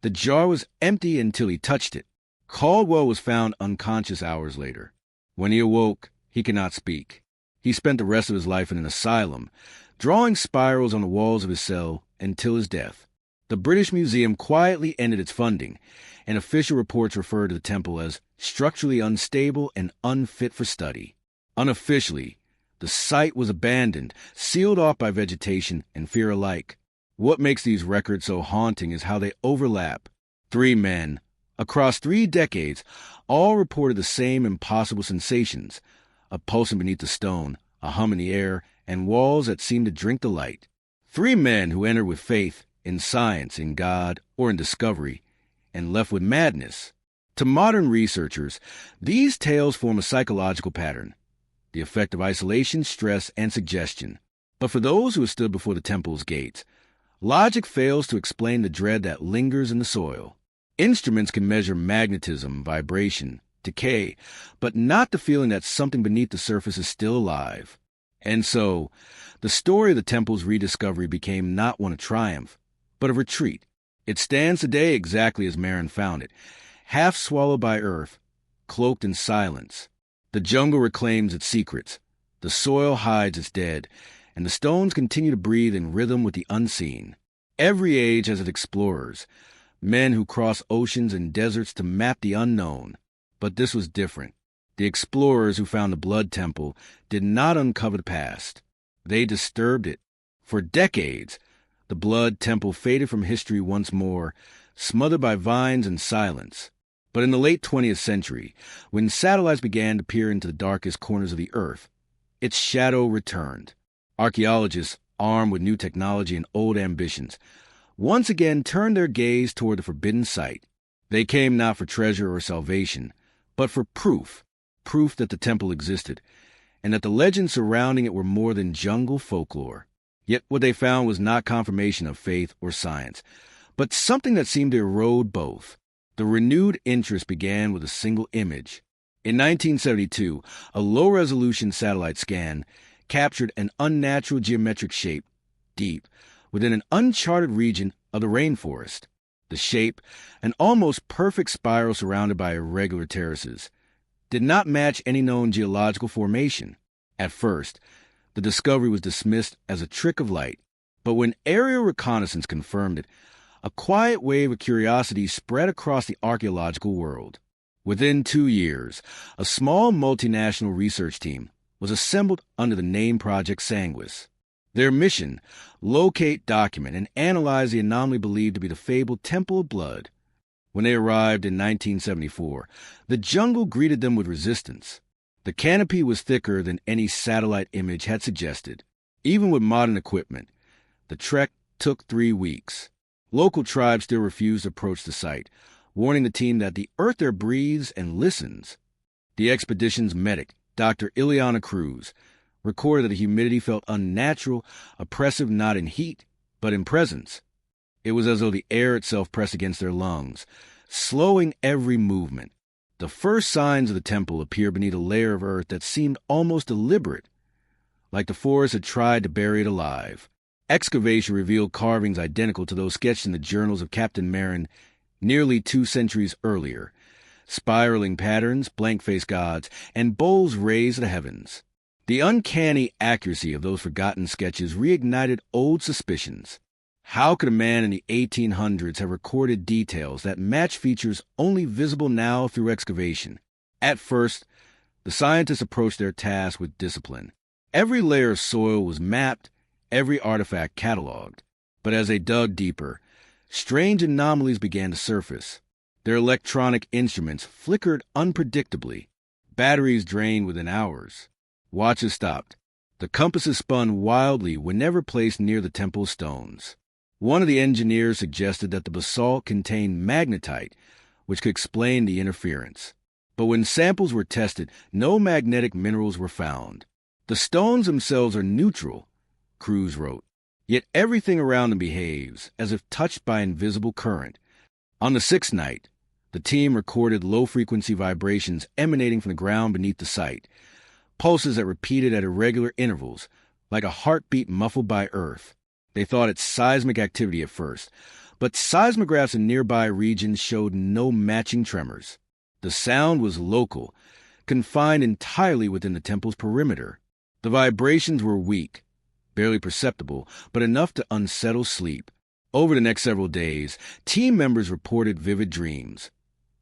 The jar was empty until he touched it. Caldwell was found unconscious hours later. When he awoke, he could not speak. He spent the rest of his life in an asylum, drawing spirals on the walls of his cell until his death. The British Museum quietly ended its funding, and official reports refer to the temple as structurally unstable and unfit for study. Unofficially, the site was abandoned, sealed off by vegetation and fear alike. What makes these records so haunting is how they overlap. 3 men, across 3 decades, all reported the same impossible sensations: a pulsing beneath the stone, a hum in the air, and walls that seemed to drink the light. 3 men who entered with faith in science, in God, or in discovery, and left with madness. To modern researchers, these tales form a psychological pattern, the effect of isolation, stress, and suggestion. But for those who have stood before the temple's gates, logic fails to explain the dread that lingers in the soil. Instruments can measure magnetism, vibration, decay, but not the feeling that something beneath the surface is still alive. And so, the story of the temple's rediscovery became not one of triumph, but of retreat. It stands today exactly as Marin found it, half swallowed by earth, cloaked in silence. The jungle reclaims its secrets, the soil hides its dead, and the stones continue to breathe in rhythm with the unseen. Every age has its explorers, men who cross oceans and deserts to map the unknown. But this was different. The explorers who found the Blood Temple did not uncover the past. They disturbed it. For decades, the Blood Temple faded from history once more, smothered by vines and silence. But in the late 20th century, when satellites began to peer into the darkest corners of the earth, its shadow returned. Archaeologists, armed with new technology and old ambitions, once again turned their gaze toward the forbidden site. They came not for treasure or salvation, but for proof that the temple existed, and that the legends surrounding it were more than jungle folklore. Yet what they found was not confirmation of faith or science, but something that seemed to erode both. The renewed interest began with a single image. In 1972, a low-resolution satellite scan captured an unnatural geometric shape, deep, within an uncharted region of the rainforest. The shape, an almost perfect spiral surrounded by irregular terraces, did not match any known geological formation. At first, the discovery was dismissed as a trick of light, but when aerial reconnaissance confirmed it, a quiet wave of curiosity spread across the archaeological world. Within 2 years, a small multinational research team was assembled under the name Project Sanguis. Their mission: locate, document, and analyze the anomaly believed to be the fabled Temple of Blood. When they arrived in 1974, the jungle greeted them with resistance. The canopy was thicker than any satellite image had suggested. Even with modern equipment, the trek took 3 weeks. Local tribes still refused to approach the site, warning the team that the earth there breathes and listens. The expedition's medic, Dr. Ileana Cruz, recorded that the humidity felt unnatural, oppressive not in heat, but in presence. It was as though the air itself pressed against their lungs, slowing every movement. The first signs of the temple appeared beneath a layer of earth that seemed almost deliberate, like the forest had tried to bury it alive. Excavation revealed carvings identical to those sketched in the journals of Captain Marin nearly 2 centuries earlier: spiraling patterns, blank-faced gods, and bowls raised to the heavens. The uncanny accuracy of those forgotten sketches reignited old suspicions. How could a man in the 1800s have recorded details that match features only visible now through excavation? At first, the scientists approached their task with discipline. Every layer of soil was mapped, every artifact cataloged. But as they dug deeper, strange anomalies began to surface. Their electronic instruments flickered unpredictably. Batteries drained within hours. Watches stopped. The compasses spun wildly whenever placed near the temple stones. One of the engineers suggested that the basalt contained magnetite, which could explain the interference. But when samples were tested, no magnetic minerals were found. The stones themselves are neutral, Cruz wrote, yet everything around them behaves as if touched by invisible current. On the sixth night, the team recorded low-frequency vibrations emanating from the ground beneath the site, pulses that repeated at irregular intervals, like a heartbeat muffled by earth. They thought it seismic activity at first, but seismographs in nearby regions showed no matching tremors. The sound was local, confined entirely within the temple's perimeter. The vibrations were weak, barely perceptible, but enough to unsettle sleep. Over the next several days, team members reported vivid dreams.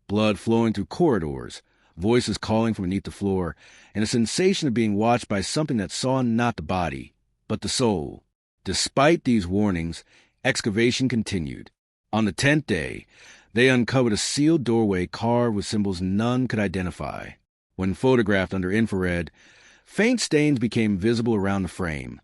Blood flowing through corridors, voices calling from beneath the floor, and a sensation of being watched by something that saw not the body, but the soul. Despite these warnings, excavation continued. On the 10th day, they uncovered a sealed doorway carved with symbols none could identify. When photographed under infrared, faint stains became visible around the frame.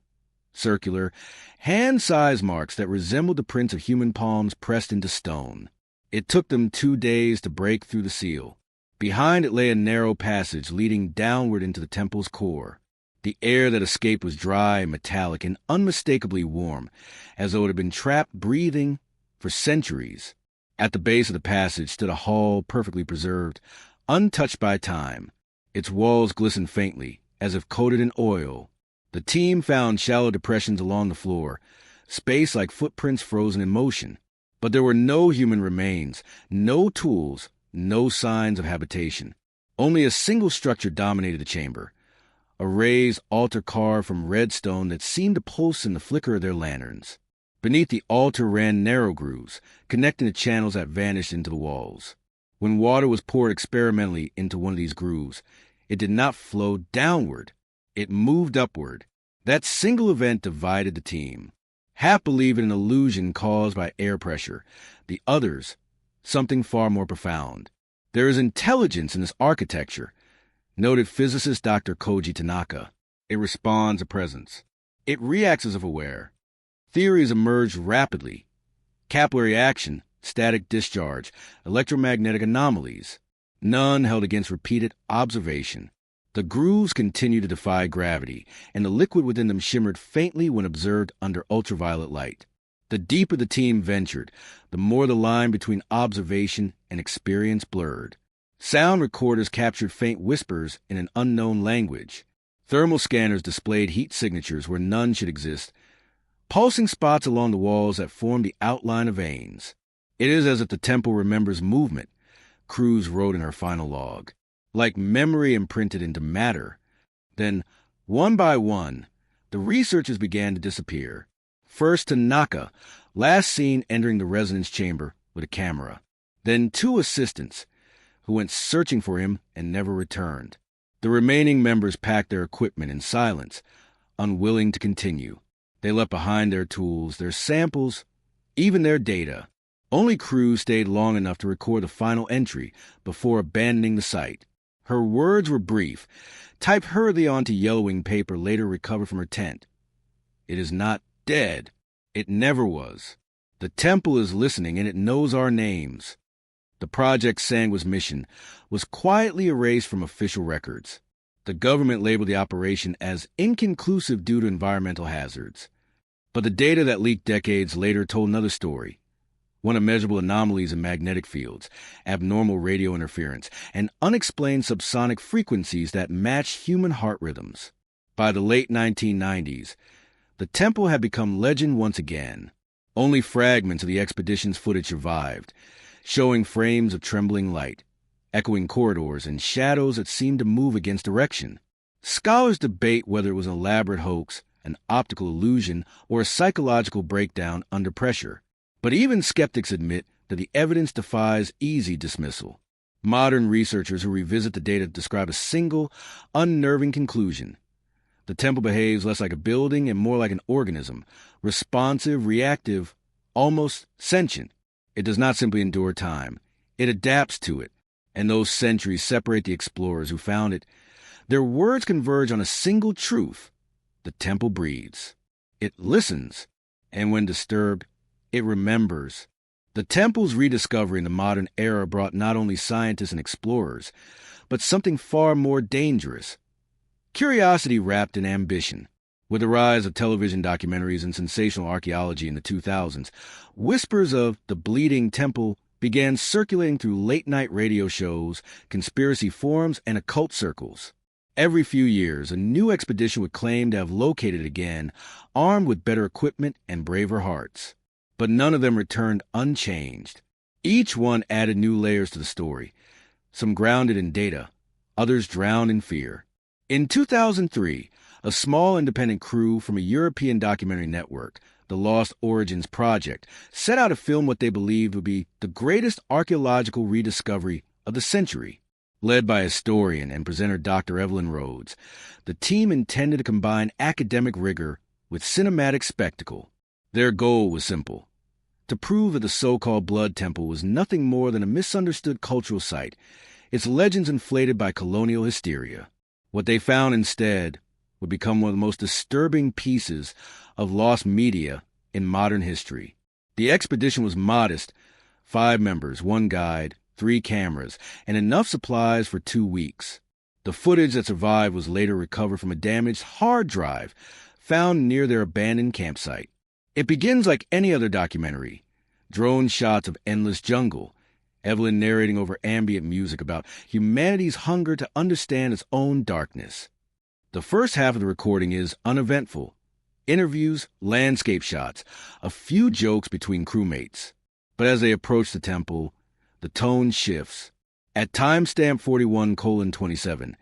Circular, hand-sized marks that resembled the prints of human palms pressed into stone. It took them 2 days to break through the seal. Behind it lay a narrow passage leading downward into the temple's core. The air that escaped was dry, metallic, and unmistakably warm, as though it had been trapped breathing for centuries. At the base of the passage stood a hall perfectly preserved, untouched by time. Its walls glistened faintly, as if coated in oil. The team found shallow depressions along the floor, space like footprints frozen in motion. But there were no human remains, no tools, no signs of habitation. Only a single structure dominated the chamber, a raised altar carved from red stone that seemed to pulse in the flicker of their lanterns. Beneath the altar ran narrow grooves, connecting the channels that vanished into the walls. When water was poured experimentally into one of these grooves, it did not flow downward. It moved upward. That single event divided the team. Half believed in an illusion caused by air pressure. The others, something far more profound. There is intelligence in this architecture, noted physicist Dr. Koji Tanaka. It responds to presence. It reacts as if aware. Theories emerged rapidly. Capillary action, static discharge, electromagnetic anomalies. None held against repeated observation. The grooves continued to defy gravity, and the liquid within them shimmered faintly when observed under ultraviolet light. The deeper the team ventured, the more the line between observation and experience blurred. Sound recorders captured faint whispers in an unknown language. Thermal scanners displayed heat signatures where none should exist, pulsing spots along the walls that formed the outline of veins. It is as if the temple remembers movement, Cruz wrote in her final log, like memory imprinted into matter. Then, one by one, the researchers began to disappear. First Tanaka, last seen entering the resonance chamber with a camera. Then 2 assistants, who went searching for him and never returned. The remaining members packed their equipment in silence, unwilling to continue. They left behind their tools, their samples, even their data. Only Cruz stayed long enough to record the final entry before abandoning the site. Her words were brief, typed hurriedly onto yellowing paper later recovered from her tent. It is not dead. It never was. The temple is listening, and it knows our names. The Project Sangua's mission was quietly erased from official records. The government labeled the operation as inconclusive due to environmental hazards. But the data that leaked decades later told another story. One of measurable anomalies in magnetic fields, abnormal radio interference, and unexplained subsonic frequencies that matched human heart rhythms. By the late 1990s, the temple had become legend once again. Only fragments of the expedition's footage survived, showing frames of trembling light, echoing corridors, and shadows that seemed to move against direction. Scholars debate whether it was an elaborate hoax, an optical illusion, or a psychological breakdown under pressure. But even skeptics admit that the evidence defies easy dismissal. Modern researchers who revisit the data describe a single, unnerving conclusion. The temple behaves less like a building and more like an organism, responsive, reactive, almost sentient. It does not simply endure time. It adapts to it, and those centuries separate the explorers who found it. Their words converge on a single truth. The temple breathes. It listens, and when disturbed, it remembers. The temple's rediscovery in the modern era brought not only scientists and explorers, but something far more dangerous. Curiosity wrapped in ambition. With the rise of television documentaries and sensational archaeology in the 2000s, whispers of the Bleeding Temple began circulating through late-night radio shows, conspiracy forums, and occult circles. Every few years, a new expedition would claim to have located it again, armed with better equipment and braver hearts. But none of them returned unchanged. Each one added new layers to the story, some grounded in data, others drowned in fear. In 2003, a small independent crew from a European documentary network, the Lost Origins Project, set out to film what they believed would be the greatest archaeological rediscovery of the century. Led by historian and presenter Dr. Evelyn Rhodes, the team intended to combine academic rigor with cinematic spectacle. Their goal was simple: to prove that the so-called Blood Temple was nothing more than a misunderstood cultural site, its legends inflated by colonial hysteria. What they found instead would become one of the most disturbing pieces of lost media in modern history. The expedition was modest: 5 members, 1 guide, 3 cameras, and enough supplies for 2 weeks. The footage that survived was later recovered from a damaged hard drive found near their abandoned campsite. It begins like any other documentary: drone shots of endless jungle, Evelyn narrating over ambient music about humanity's hunger to understand its own darkness. The first half of the recording is uneventful: interviews, landscape shots, a few jokes between crewmates. But as they approach the temple, the tone shifts. At timestamp 41:27,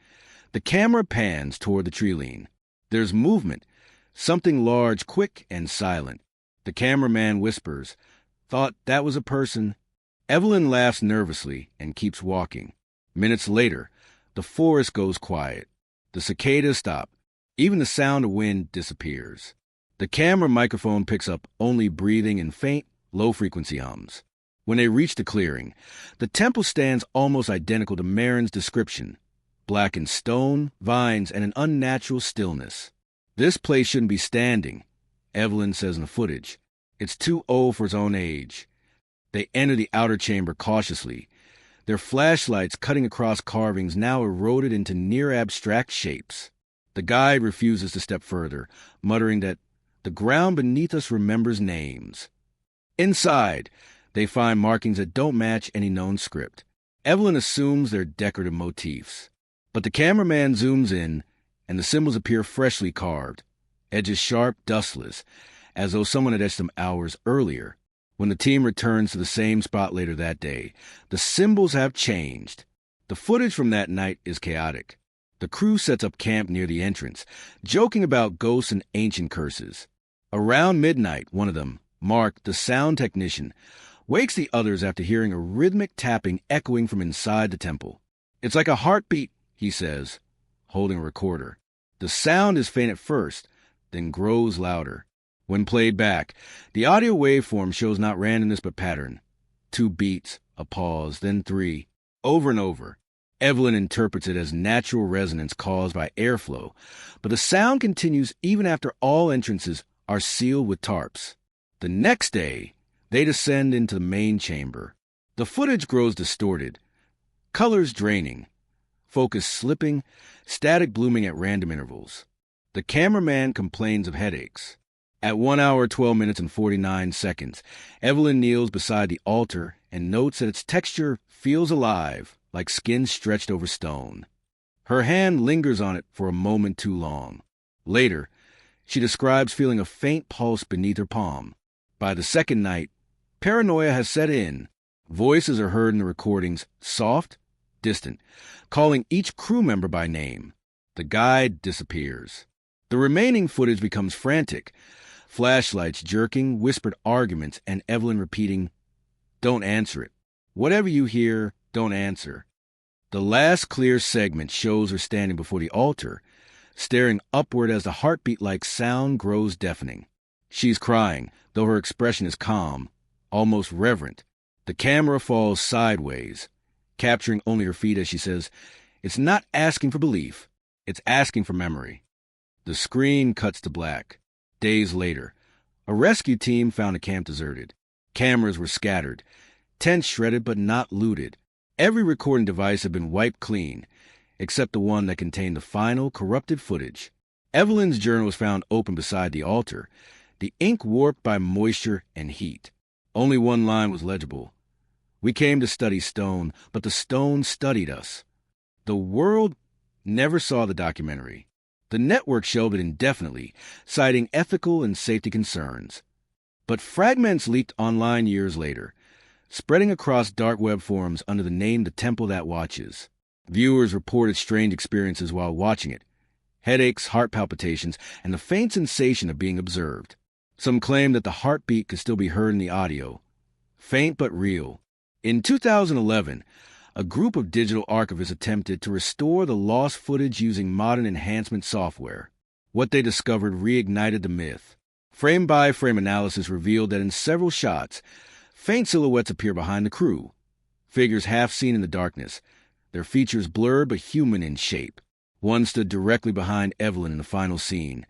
the camera pans toward the treeline. There's movement, something large, quick, and silent. The cameraman whispers, "Thought that was a person." Evelyn laughs nervously and keeps walking. Minutes later, the forest goes quiet. The cicadas stop. Even the sound of wind disappears. The camera microphone picks up only breathing and faint, low-frequency hums. When they reach the clearing, the temple stands almost identical to Marin's description: blackened stone, vines, and an unnatural stillness. "This place shouldn't be standing," Evelyn says in the footage. "It's too old for its own age." They enter the outer chamber cautiously, their flashlights cutting across carvings now eroded into near-abstract shapes. The guide refuses to step further, muttering that the ground beneath us remembers names. Inside, they find markings that don't match any known script. Evelyn assumes they're decorative motifs. But the cameraman zooms in, and the symbols appear freshly carved, edges sharp, dustless, as though someone had etched them hours earlier. When the team returns to the same spot later that day, the symbols have changed. The footage from that night is chaotic. The crew sets up camp near the entrance, joking about ghosts and ancient curses. Around midnight, one of them, Mark, the sound technician, wakes the others after hearing a rhythmic tapping echoing from inside the temple. "It's like a heartbeat," he says, holding a recorder. The sound is faint at first, then grows louder. When played back, the audio waveform shows not randomness but pattern. 2 beats, a pause, then 3, over and over. Evelyn interprets it as natural resonance caused by airflow, but the sound continues even after all entrances are sealed with tarps. The next day, they descend into the main chamber. The footage grows distorted, colors draining, focus slipping, static blooming at random intervals. The cameraman complains of headaches. At 1 hour, 12 minutes, and 49 seconds, Evelyn kneels beside the altar and notes that its texture feels alive, like skin stretched over stone. Her hand lingers on it for a moment too long. Later, she describes feeling a faint pulse beneath her palm. By the second night, paranoia has set in. Voices are heard in the recordings, soft, distant, calling each crew member by name. The guide disappears. The remaining footage becomes frantic. Flashlights jerking, whispered arguments, and Evelyn repeating, "Don't answer it. Whatever you hear, don't answer." The last clear segment shows her standing before the altar, staring upward as the heartbeat-like sound grows deafening. She's crying, though her expression is calm, almost reverent. The camera falls sideways. capturing only her feet as she says, "It's not asking for belief, it's asking for memory." The screen cuts to black. Days later, a rescue team found a camp deserted. Cameras were scattered, tents shredded but not looted. Every recording device had been wiped clean, except the one that contained the final, corrupted footage. Evelyn's journal was found open beside the altar, the ink warped by moisture and heat. Only one line was legible. "We came to study stone, but the stone studied us." The world never saw the documentary. The network shelved it indefinitely, citing ethical and safety concerns. But fragments leaked online years later, spreading across dark web forums under the name The Temple That Watches. Viewers reported strange experiences while watching it: headaches, heart palpitations, and the faint sensation of being observed. Some claimed that the heartbeat could still be heard in the audio. Faint but real. In 2011, a group of digital archivists attempted to restore the lost footage using modern enhancement software. What they discovered reignited the myth. Frame-by-frame analysis revealed that in several shots, faint silhouettes appear behind the crew, figures half seen in the darkness, their features blurred but human in shape. One stood directly behind Evelyn in the final scene,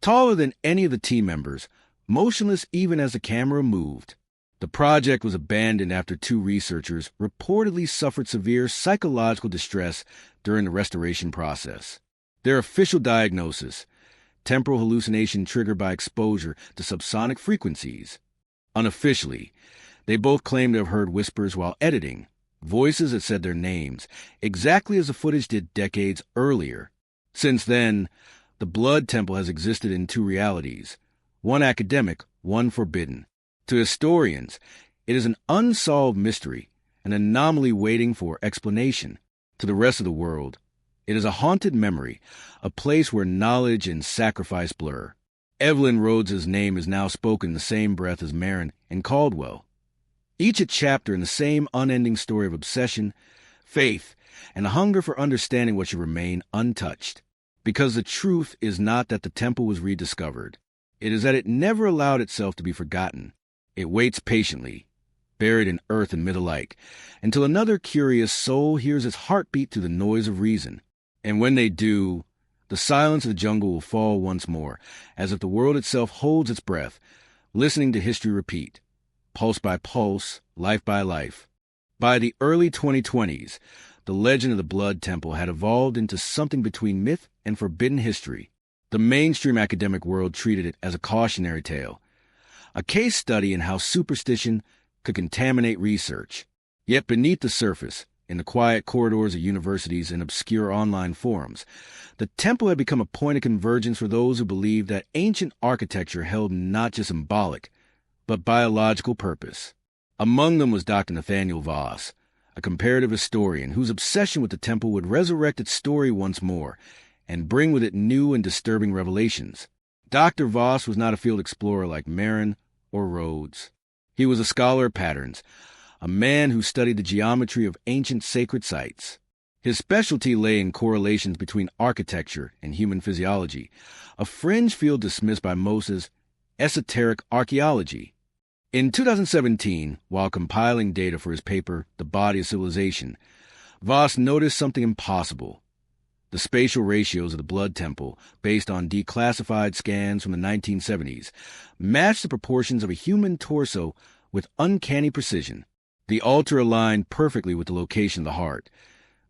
taller than any of the team members, motionless even as the camera moved. The project was abandoned after two researchers reportedly suffered severe psychological distress during the restoration process. Their official diagnosis: temporal hallucination triggered by exposure to subsonic frequencies. Unofficially, they both claimed to have heard whispers while editing, voices that said their names, exactly as the footage did decades earlier. Since then, the Blood Temple has existed in two realities, one academic, one forbidden. To historians, it is an unsolved mystery, an anomaly waiting for explanation. To the rest of the world, it is a haunted memory, a place where knowledge and sacrifice blur. Evelyn Rhodes's name is now spoken in the same breath as Marin and Caldwell, each a chapter in the same unending story of obsession, faith, and a hunger for understanding what should remain untouched. Because the truth is not that the temple was rediscovered. It is that it never allowed itself to be forgotten. It waits patiently, buried in earth and myth alike, until another curious soul hears its heartbeat through the noise of reason. And when they do, the silence of the jungle will fall once more, as if the world itself holds its breath, listening to history repeat, pulse by pulse, life by life. By the early 2020s, the legend of the Blood Temple had evolved into something between myth and forbidden history. The mainstream academic world treated it as a cautionary tale, a case study in how superstition could contaminate research. Yet beneath the surface, in the quiet corridors of universities and obscure online forums, the temple had become a point of convergence for those who believed that ancient architecture held not just symbolic, but biological purpose. Among them was Dr. Nathaniel Voss, a comparative historian whose obsession with the temple would resurrect its story once more and bring with it new and disturbing revelations. Dr. Voss was not a field explorer like Marin or Rhodes. He was a scholar of patterns, a man who studied the geometry of ancient sacred sites. His specialty lay in correlations between architecture and human physiology, a fringe field dismissed by most as esoteric archaeology. In 2017, while compiling data for his paper, The Body of Civilization, Voss noticed something impossible. The spatial ratios of the Blood Temple, based on declassified scans from the 1970s, matched the proportions of a human torso with uncanny precision. The altar aligned perfectly with the location of the heart,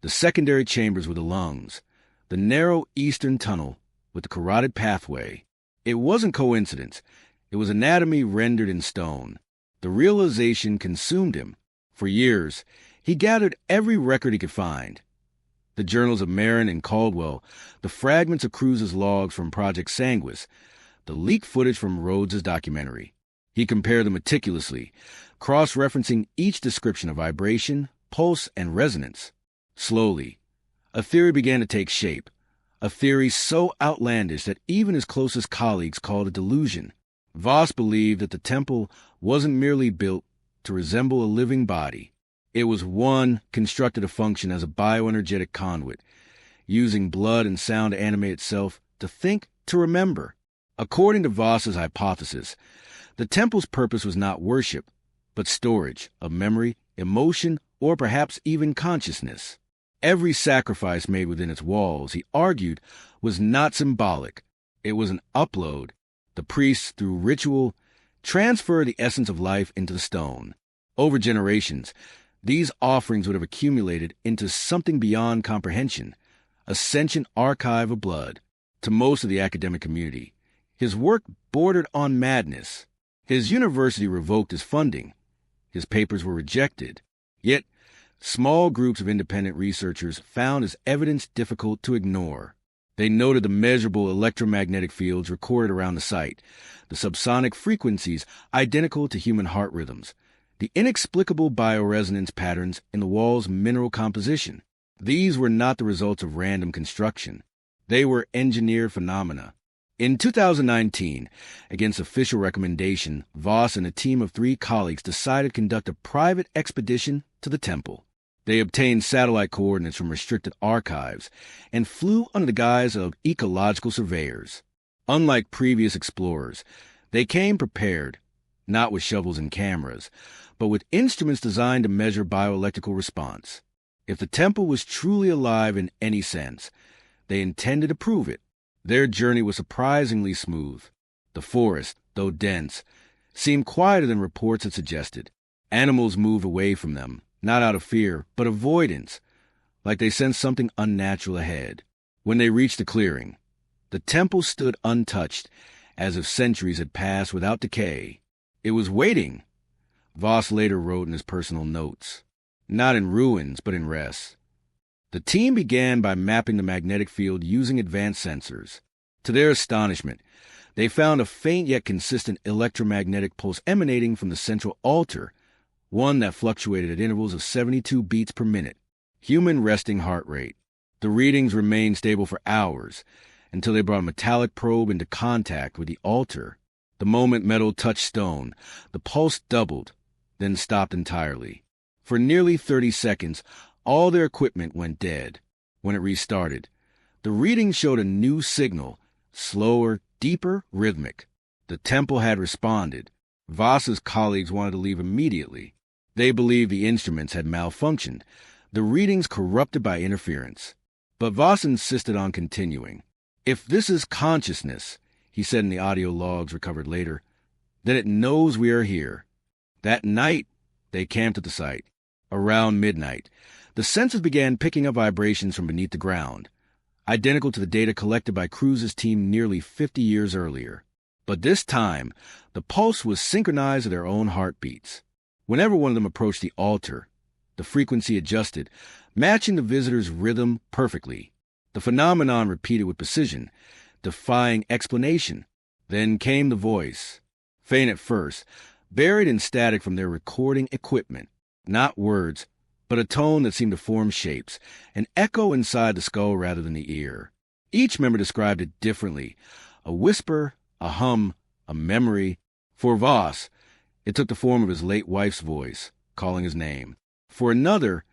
the secondary chambers with the lungs, the narrow eastern tunnel with the carotid pathway. It wasn't coincidence. It was anatomy rendered in stone. The realization consumed him. For years, he gathered every record he could find. The journals of Marin and Caldwell, the fragments of Cruz's logs from Project Sanguis, the leaked footage from Rhodes's documentary. He compared them meticulously, cross-referencing each description of vibration, pulse, and resonance. Slowly, a theory began to take shape, a theory so outlandish that even his closest colleagues called it delusion. Voss believed that the temple wasn't merely built to resemble a living body. It was one constructed to function as a bioenergetic conduit, using blood and sound to animate itself, to think, to remember. According to Voss's hypothesis, the temple's purpose was not worship, but storage of memory, emotion, or perhaps even consciousness. Every sacrifice made within its walls, he argued, was not symbolic. It was an upload. The priests, through ritual, transferred the essence of life into the stone. Over generations, these offerings would have accumulated into something beyond comprehension, a sentient archive of blood. To most of the academic community, his work bordered on madness. His university revoked his funding. His papers were rejected. Yet, small groups of independent researchers found his evidence difficult to ignore. They noted the measurable electromagnetic fields recorded around the site, the subsonic frequencies identical to human heart rhythms, the inexplicable bioresonance patterns in the wall's mineral composition. These were not the results of random construction. They were engineered phenomena. In 2019, against official recommendation, Voss and a team of 3 colleagues decided to conduct a private expedition to the temple. They obtained satellite coordinates from restricted archives and flew under the guise of ecological surveyors. Unlike previous explorers, they came prepared, not with shovels and cameras, but with instruments designed to measure bioelectrical response. If the temple was truly alive in any sense, they intended to prove it. Their journey was surprisingly smooth. The forest, though dense, seemed quieter than reports had suggested. Animals moved away from them, not out of fear, but avoidance, like they sensed something unnatural ahead. When they reached the clearing, the temple stood untouched, as if centuries had passed without decay. It was waiting, Voss later wrote in his personal notes. Not in ruins, but in rest. The team began by mapping the magnetic field using advanced sensors. To their astonishment, they found a faint yet consistent electromagnetic pulse emanating from the central altar, one that fluctuated at intervals of 72 beats per minute, human resting heart rate. The readings remained stable for hours, until they brought a metallic probe into contact with the altar. The moment metal touched stone, the pulse doubled, then stopped entirely. For nearly 30 seconds, all their equipment went dead. When it restarted, the reading showed a new signal, slower, deeper, rhythmic. The temple had responded. Voss's colleagues wanted to leave immediately. They believed the instruments had malfunctioned, the readings corrupted by interference. But Voss insisted on continuing. If this is consciousness, he said in the audio logs recovered later, then it knows we are here. That night, they camped at the site. Around midnight, the sensors began picking up vibrations from beneath the ground, identical to the data collected by Cruz's team nearly 50 years earlier. But this time, the pulse was synchronized to their own heartbeats. Whenever one of them approached the altar, the frequency adjusted, matching the visitor's rhythm perfectly. The phenomenon repeated with precision, defying explanation. Then came the voice, faint at first, buried in static from their recording equipment. Not words, but a tone that seemed to form shapes, an echo inside the skull rather than the ear. Each member described it differently, a whisper, a hum, a memory. For Voss, it took the form of his late wife's voice, calling his name. For another,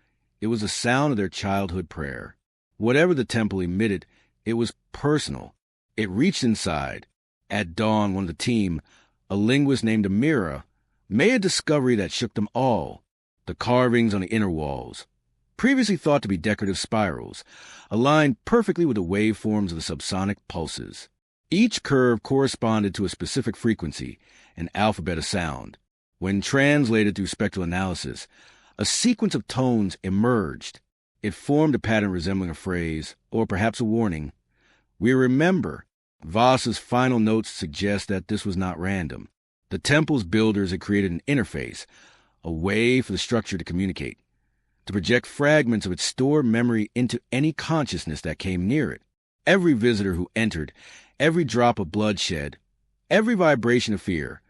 it was the sound of their childhood prayer. Whatever the temple emitted, it was personal. It reached inside. At dawn, one of the team, a linguist named Amira, made a discovery that shook them all. The carvings on the inner walls, previously thought to be decorative spirals, aligned perfectly with the waveforms of the subsonic pulses. Each curve corresponded to a specific frequency, an alphabet of sound. When translated through spectral analysis, a sequence of tones emerged. It formed a pattern resembling a phrase, or perhaps a warning. We remember. Voss's final notes suggest that this was not random. The temple's builders had created an interface, a way for the structure to communicate, to project fragments of its stored memory into any consciousness that came near it. Every visitor who entered, every drop of blood shed, every vibration of fear,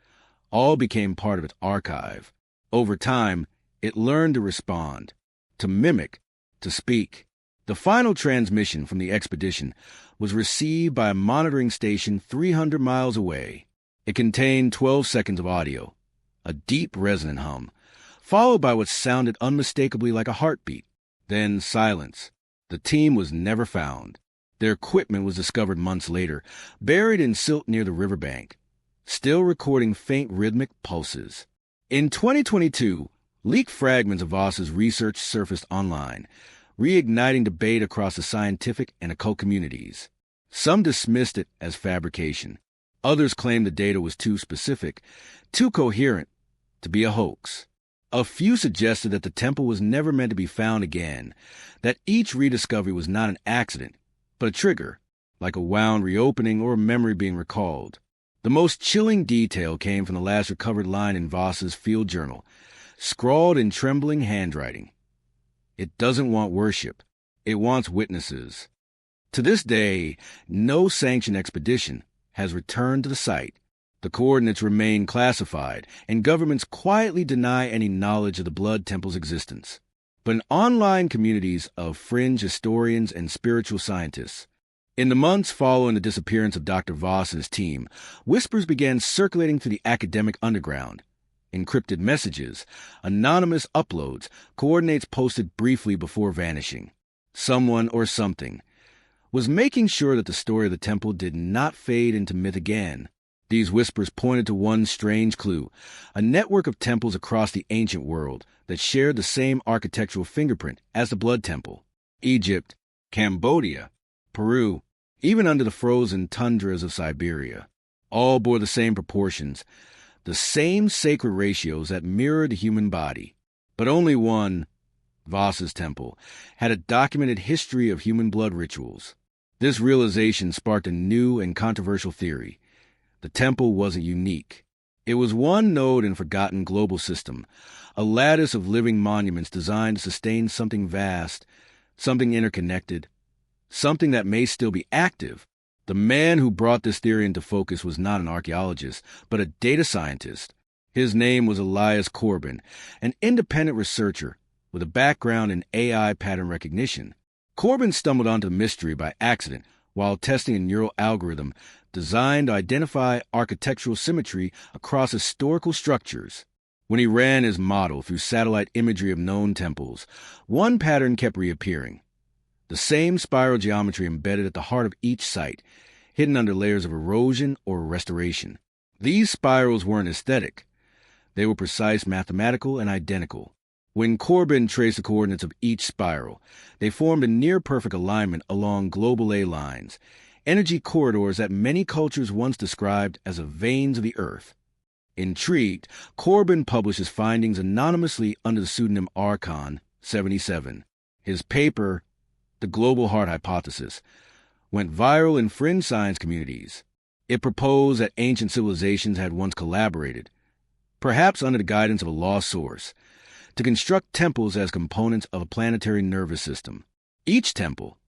all became part of its archive. Over time, it learned to respond, to mimic, to speak. The final transmission from the expedition was received by a monitoring station 300 miles away. It contained 12 seconds of audio, a deep resonant hum, followed by what sounded unmistakably like a heartbeat. Then silence. The team was never found. Their equipment was discovered months later, buried in silt near the riverbank, still recording faint rhythmic pulses. In 2022, Leaked fragments of Voss's research surfaced online, reigniting debate across the scientific and occult communities. Some dismissed it as fabrication. Others claimed the data was too specific, too coherent, to be a hoax. A few suggested that the temple was never meant to be found again, that each rediscovery was not an accident, but a trigger, like a wound reopening or a memory being recalled. The most chilling detail came from the last recovered line in Voss's field journal, scrawled in trembling handwriting. It doesn't want worship. It wants witnesses. To this day, no sanctioned expedition has returned to the site. The coordinates remain classified, and governments quietly deny any knowledge of the Blood Temple's existence. But in online communities of fringe historians and spiritual scientists, in the months following the disappearance of Dr. Voss's team, whispers began circulating through the academic underground. Encrypted messages, anonymous uploads, coordinates posted briefly before vanishing. Someone or something was making sure that the story of the temple did not fade into myth again. These whispers pointed to one strange clue, a network of temples across the ancient world that shared the same architectural fingerprint as the Blood Temple. Egypt, Cambodia, Peru, even under the frozen tundras of Siberia, all bore the same proportions, the same sacred ratios that mirrored the human body. But only one, Voss's temple, had a documented history of human blood rituals. This realization sparked a new and controversial theory. The temple wasn't unique. It was one node in a forgotten global system, a lattice of living monuments designed to sustain something vast, something interconnected, something that may still be active. The man who brought this theory into focus was not an archaeologist, but a data scientist. His name was Elias Corbin, an independent researcher with a background in AI pattern recognition. Corbin stumbled onto the mystery by accident while testing a neural algorithm designed to identify architectural symmetry across historical structures. When he ran his model through satellite imagery of known temples, one pattern kept reappearing. The same spiral geometry embedded at the heart of each site, hidden under layers of erosion or restoration. These spirals weren't aesthetic. They were precise, mathematical, and identical. When Corbin traced the coordinates of each spiral, they formed a near-perfect alignment along global ley lines, energy corridors that many cultures once described as the veins of the earth. Intrigued, Corbin published his findings anonymously under the pseudonym Archon 77. His paper, The Global Heart Hypothesis, went viral in fringe science communities. It proposed that ancient civilizations had once collaborated, perhaps under the guidance of a lost source, to construct temples as components of a planetary nervous system. Each temple,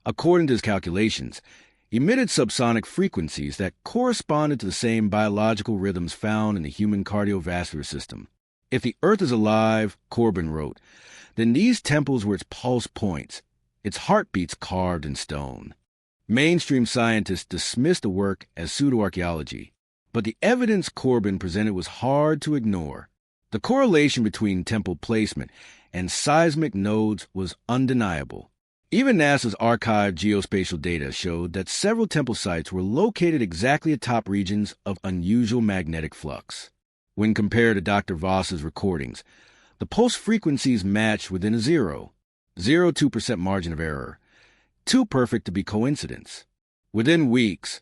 according to his calculations, emitted subsonic frequencies that corresponded to the same biological rhythms found in the human cardiovascular system. If the Earth is alive, Corbin wrote, then these temples were its pulse points, its heartbeats carved in stone. Mainstream scientists dismissed the work as pseudo-archaeology, but the evidence Corbin presented was hard to ignore. The correlation between temple placement and seismic nodes was undeniable. Even NASA's archived geospatial data showed that several temple sites were located exactly atop regions of unusual magnetic flux. When compared to Dr. Voss's recordings, the pulse frequencies matched within a 0.02% margin of error, too perfect to be coincidence. Within weeks,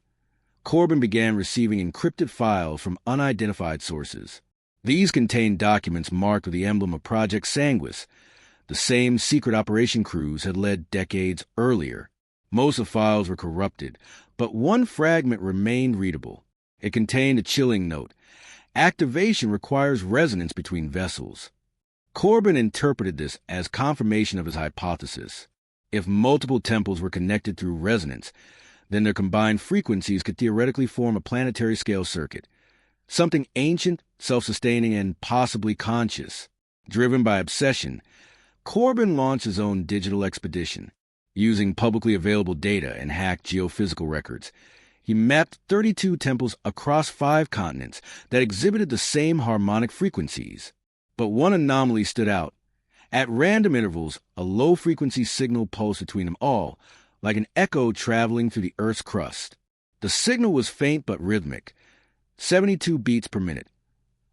Corbin began receiving encrypted files from unidentified sources. These contained documents marked with the emblem of Project Sanguis, the same secret operation crews had led decades earlier. Most of the files were corrupted, but one fragment remained readable. It contained a chilling note. Activation requires resonance between vessels. Corbin interpreted this as confirmation of his hypothesis. If multiple temples were connected through resonance, then their combined frequencies could theoretically form a planetary scale circuit. Something ancient, self-sustaining, and possibly conscious. Driven by obsession, Corbin launched his own digital expedition. Using publicly available data and hacked geophysical records, he mapped 32 temples across 5 continents that exhibited the same harmonic frequencies. But one anomaly stood out. At random intervals, a low-frequency signal pulsed between them all, like an echo traveling through the Earth's crust. The signal was faint but rhythmic, 72 beats per minute,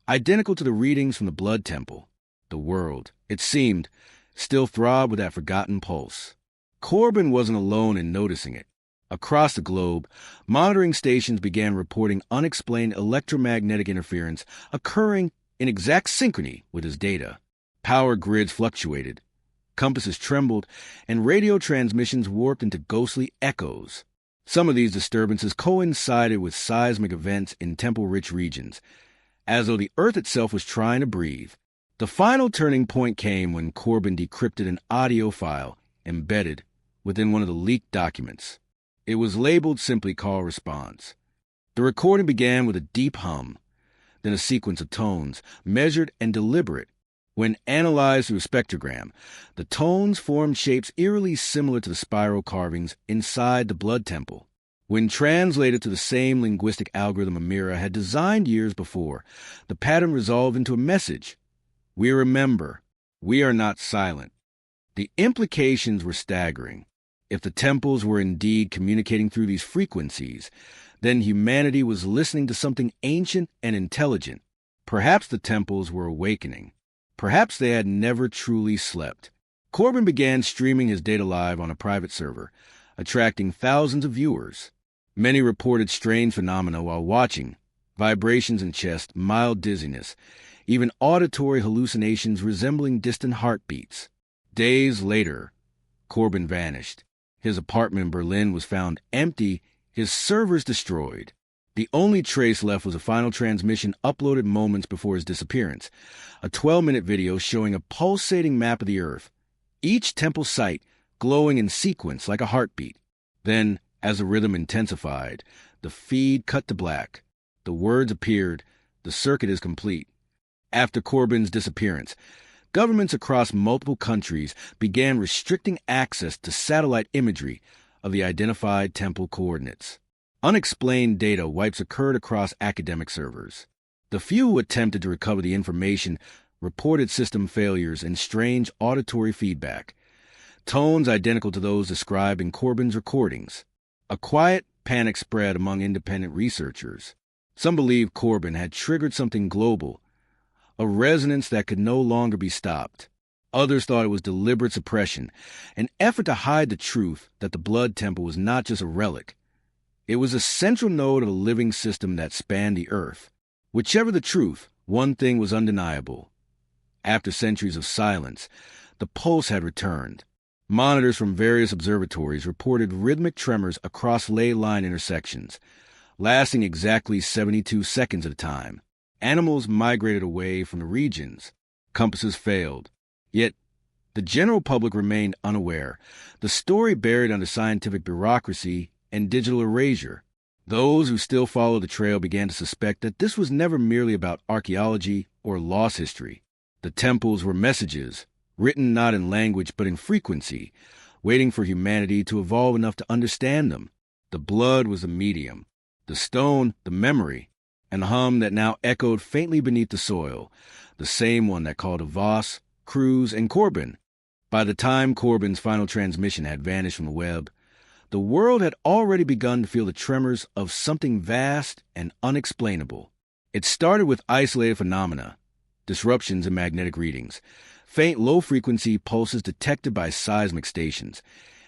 identical to the readings from the Blood Temple. The world, it seemed, still throbbed with that forgotten pulse. Corbin wasn't alone in noticing it. Across the globe, monitoring stations began reporting unexplained electromagnetic interference occurring in exact synchrony with his data. Power grids fluctuated, compasses trembled, and radio transmissions warped into ghostly echoes. Some of these disturbances coincided with seismic events in temple-rich regions, as though the Earth itself was trying to breathe. The final turning point came when Corbin decrypted an audio file embedded within one of the leaked documents. It was labeled simply Call Response. The recording began with a deep hum, then a sequence of tones, measured and deliberate. When analyzed through a spectrogram, the tones formed shapes eerily similar to the spiral carvings inside the blood temple. When translated to the same linguistic algorithm Amira had designed years before, the pattern resolved into a message. We remember. We are not silent. The implications were staggering. If the temples were indeed communicating through these frequencies, then humanity was listening to something ancient and intelligent. Perhaps the temples were awakening. Perhaps they had never truly slept. Corbin began streaming his data live on a private server, attracting thousands of viewers. Many reported strange phenomena while watching: vibrations in chest, mild dizziness, even auditory hallucinations resembling distant heartbeats. Days later, Corbin vanished. His apartment in Berlin was found empty, his servers destroyed. The only trace left was a final transmission uploaded moments before his disappearance, a 12-minute video showing a pulsating map of the Earth, each temple site glowing in sequence like a heartbeat. Then, as the rhythm intensified, the feed cut to black. The words appeared, "The circuit is complete." After Corbin's disappearance, governments across multiple countries began restricting access to satellite imagery of the identified temple coordinates. Unexplained data wipes occurred across academic servers. The few who attempted to recover the information reported system failures and strange auditory feedback, tones identical to those described in Corbin's recordings. A quiet panic spread among independent researchers. Some believed Corbin had triggered something global, a resonance that could no longer be stopped. Others thought it was deliberate suppression, an effort to hide the truth that the blood temple was not just a relic. It was a central node of a living system that spanned the Earth. Whichever the truth, one thing was undeniable. After centuries of silence, the pulse had returned. Monitors from various observatories reported rhythmic tremors across ley line intersections, lasting exactly 72 seconds at a time. Animals migrated away from the regions. Compasses failed. Yet, the general public remained unaware, the story buried under scientific bureaucracy and digital erasure. Those who still followed the trail began to suspect that this was never merely about archaeology or lost history. The temples were messages, written not in language but in frequency, waiting for humanity to evolve enough to understand them. The blood was the medium, the stone the memory, and the hum that now echoed faintly beneath the soil, the same one that called to Voss, Cruz, and Corbin. By the time Corbin's final transmission had vanished from the web, the world had already begun to feel the tremors of something vast and unexplainable. It started with isolated phenomena, disruptions in magnetic readings, faint low-frequency pulses detected by seismic stations,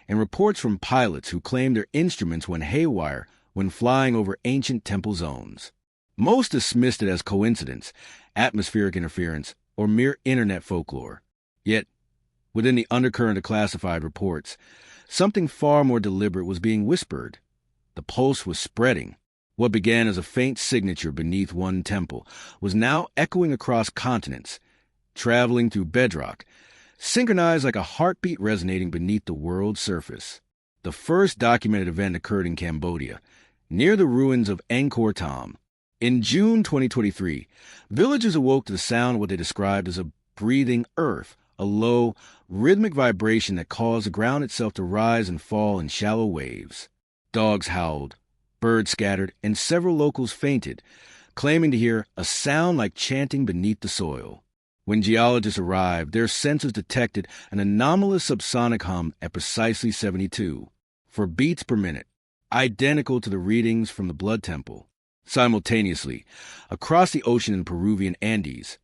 and reports from pilots who claimed their instruments went haywire when flying over ancient temple zones. Most dismissed it as coincidence, atmospheric interference, or mere internet folklore. Yet, within the undercurrent of classified reports, something far more deliberate was being whispered. The pulse was spreading. What began as a faint signature beneath one temple was now echoing across continents, traveling through bedrock, synchronized like a heartbeat resonating beneath the world's surface. The first documented event occurred in Cambodia, near the ruins of Angkor Thom. In June 2023, villagers awoke to the sound of what they described as a breathing earth, a low, rhythmic vibration that caused the ground itself to rise and fall in shallow waves. Dogs howled, birds scattered, and several locals fainted, claiming to hear a sound like chanting beneath the soil. When geologists arrived, their sensors detected an anomalous subsonic hum at precisely 72, for beats per minute, identical to the readings from the blood temple. Simultaneously, across the ocean in Peruvian Andes,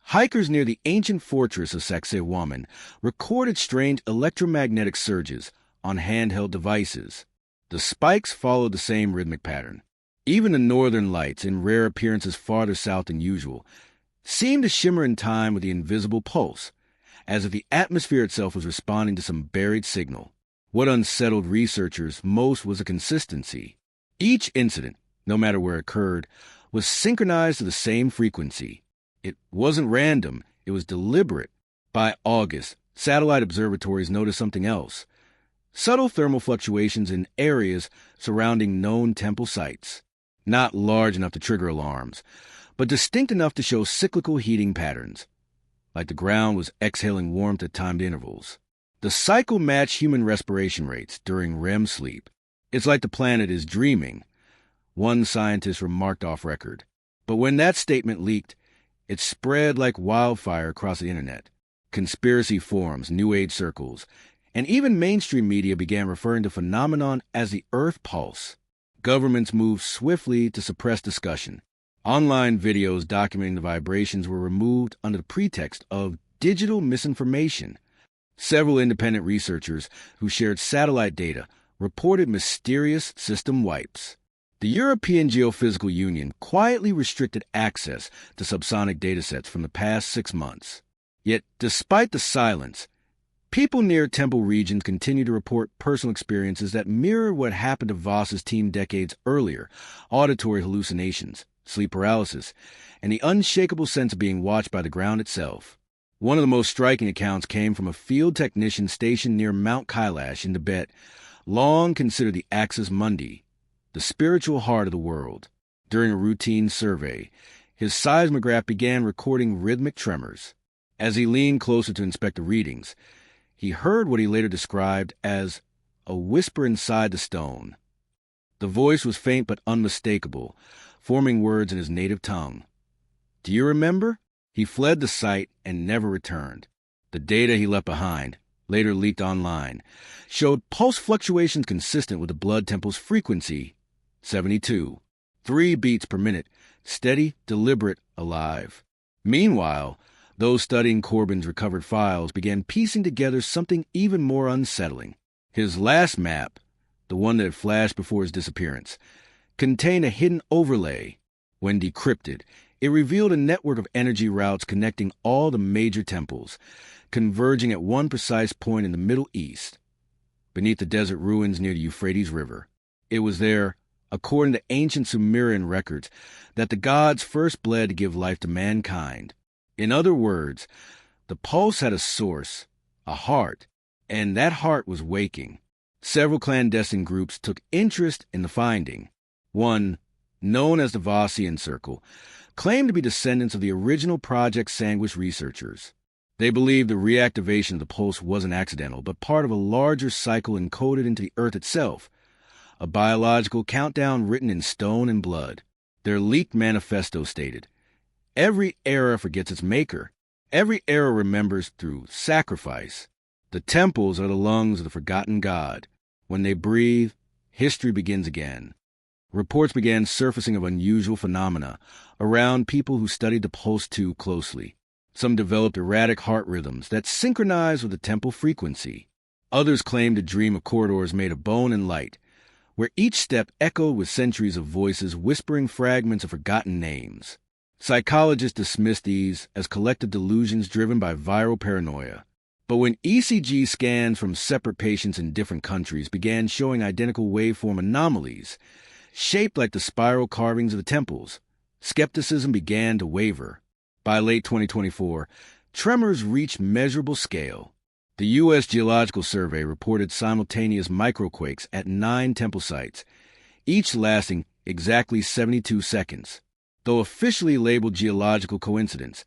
Hikers near the ancient fortress of Sacsayhuaman recorded strange electromagnetic surges on handheld devices. The spikes followed the same rhythmic pattern. Even the northern lights, in rare appearances farther south than usual, seemed to shimmer in time with the invisible pulse, as if the atmosphere itself was responding to some buried signal. What unsettled researchers most was the consistency. Each incident, no matter where it occurred, was synchronized to the same frequency. It wasn't random, it was deliberate. By August, satellite observatories noticed something else: subtle thermal fluctuations in areas surrounding known temple sites. Not large enough to trigger alarms, but distinct enough to show cyclical heating patterns, like the ground was exhaling warmth at timed intervals. The cycle matched human respiration rates during REM sleep. It's like the planet is dreaming, one scientist remarked off record. But when that statement leaked, it spread like wildfire across the internet. Conspiracy forums, New Age circles, and even mainstream media began referring to the phenomenon as the Earth Pulse. Governments moved swiftly to suppress discussion. Online videos documenting the vibrations were removed under the pretext of digital misinformation. Several independent researchers who shared satellite data reported mysterious system wipes. The European Geophysical Union quietly restricted access to subsonic datasets from the past 6 months. Yet, despite the silence, people near temple regions continue to report personal experiences that mirror what happened to Voss's team decades earlier: auditory hallucinations, sleep paralysis, and the unshakable sense of being watched by the ground itself. One of the most striking accounts came from a field technician stationed near Mount Kailash in Tibet, long considered the Axis Mundi, the spiritual heart of the world. During a routine survey, his seismograph began recording rhythmic tremors. As he leaned closer to inspect the readings, he heard what he later described as a whisper inside the stone. The voice was faint but unmistakable, forming words in his native tongue. "Do you remember?" He fled the site and never returned. The data he left behind, later leaked online, showed pulse fluctuations consistent with the blood temple's frequency: 72. 3 beats per minute, steady, deliberate, alive. Meanwhile, those studying Corbin's recovered files began piecing together something even more unsettling. His last map, the one that had flashed before his disappearance, contained a hidden overlay. When decrypted, it revealed a network of energy routes connecting all the major temples, converging at one precise point in the Middle East, beneath the desert ruins near the Euphrates River. It was there, according to ancient Sumerian records, that the gods first bled to give life to mankind. In other words, the pulse had a source, a heart, and that heart was waking. Several clandestine groups took interest in the finding. One, known as the Vossian Circle, claimed to be descendants of the original Project Sandwich researchers. They believed the reactivation of the pulse wasn't accidental, but part of a larger cycle encoded into the Earth itself, a biological countdown written in stone and blood. Their leaked manifesto stated, "Every era forgets its maker. Every era remembers through sacrifice. The temples are the lungs of the forgotten god. When they breathe, history begins again." Reports began surfacing of unusual phenomena around people who studied the pulse too closely. Some developed erratic heart rhythms that synchronized with the temple frequency. Others claimed to dream of corridors made of bone and light, where each step echoed with centuries of voices whispering fragments of forgotten names. Psychologists dismissed these as collective delusions driven by viral paranoia. But when ECG scans from separate patients in different countries began showing identical waveform anomalies, shaped like the spiral carvings of the temples, skepticism began to waver. By late 2024, tremors reached measurable scale. The U.S. Geological Survey reported simultaneous microquakes at 9 temple sites, each lasting exactly 72 seconds. Though officially labeled geological coincidence,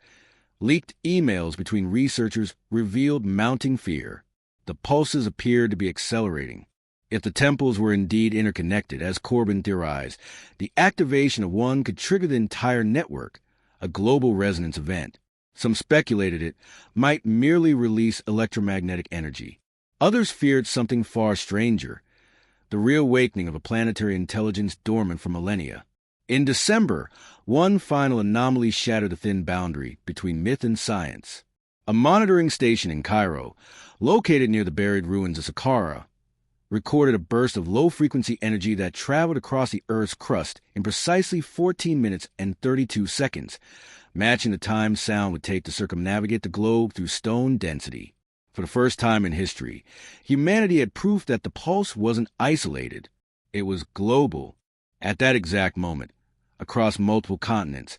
leaked emails between researchers revealed mounting fear. The pulses appeared to be accelerating. If the temples were indeed interconnected, as Corbin theorized, the activation of one could trigger the entire network, a global resonance event. Some speculated it might merely release electromagnetic energy. Others feared something far stranger, the reawakening of a planetary intelligence dormant for millennia. In December, one final anomaly shattered the thin boundary between myth and science. A monitoring station in Cairo, located near the buried ruins of Saqqara, recorded a burst of low-frequency energy that traveled across the Earth's crust in precisely 14 minutes and 32 seconds, matching the time sound would take to circumnavigate the globe through stone density. For the first time in history, humanity had proof that the pulse wasn't isolated. It was global. At that exact moment, across multiple continents,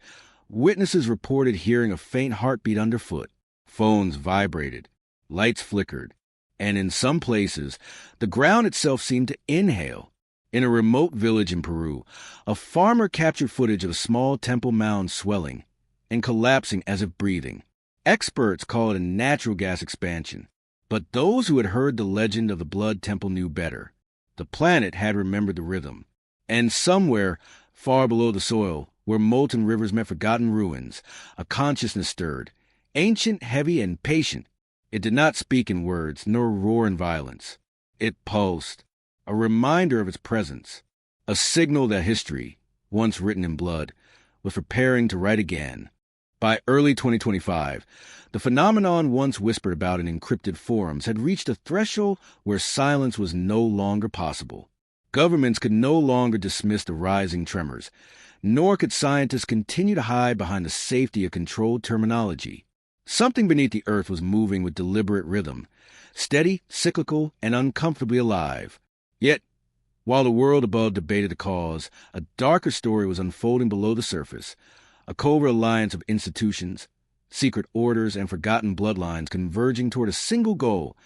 witnesses reported hearing a faint heartbeat underfoot. Phones vibrated, lights flickered, and in some places, the ground itself seemed to inhale. In a remote village in Peru, a farmer captured footage of a small temple mound swelling and collapsing as if breathing. Experts call it a natural gas expansion, but those who had heard the legend of the blood temple knew better. The planet had remembered the rhythm, and somewhere, far below the soil, where molten rivers met forgotten ruins, a consciousness stirred, ancient, heavy, and patient. It did not speak in words, nor roar in violence. It pulsed, a reminder of its presence, a signal that history, once written in blood, was preparing to write again. By early 2025, the phenomenon once whispered about in encrypted forums had reached a threshold where silence was no longer possible. Governments could no longer dismiss the rising tremors, nor could scientists continue to hide behind the safety of controlled terminology. Something beneath the earth was moving with deliberate rhythm, steady, cyclical, and uncomfortably alive. Yet, while the world above debated the cause, a darker story was unfolding below the surface, a covert alliance of institutions, secret orders, and forgotten bloodlines converging toward a single goal,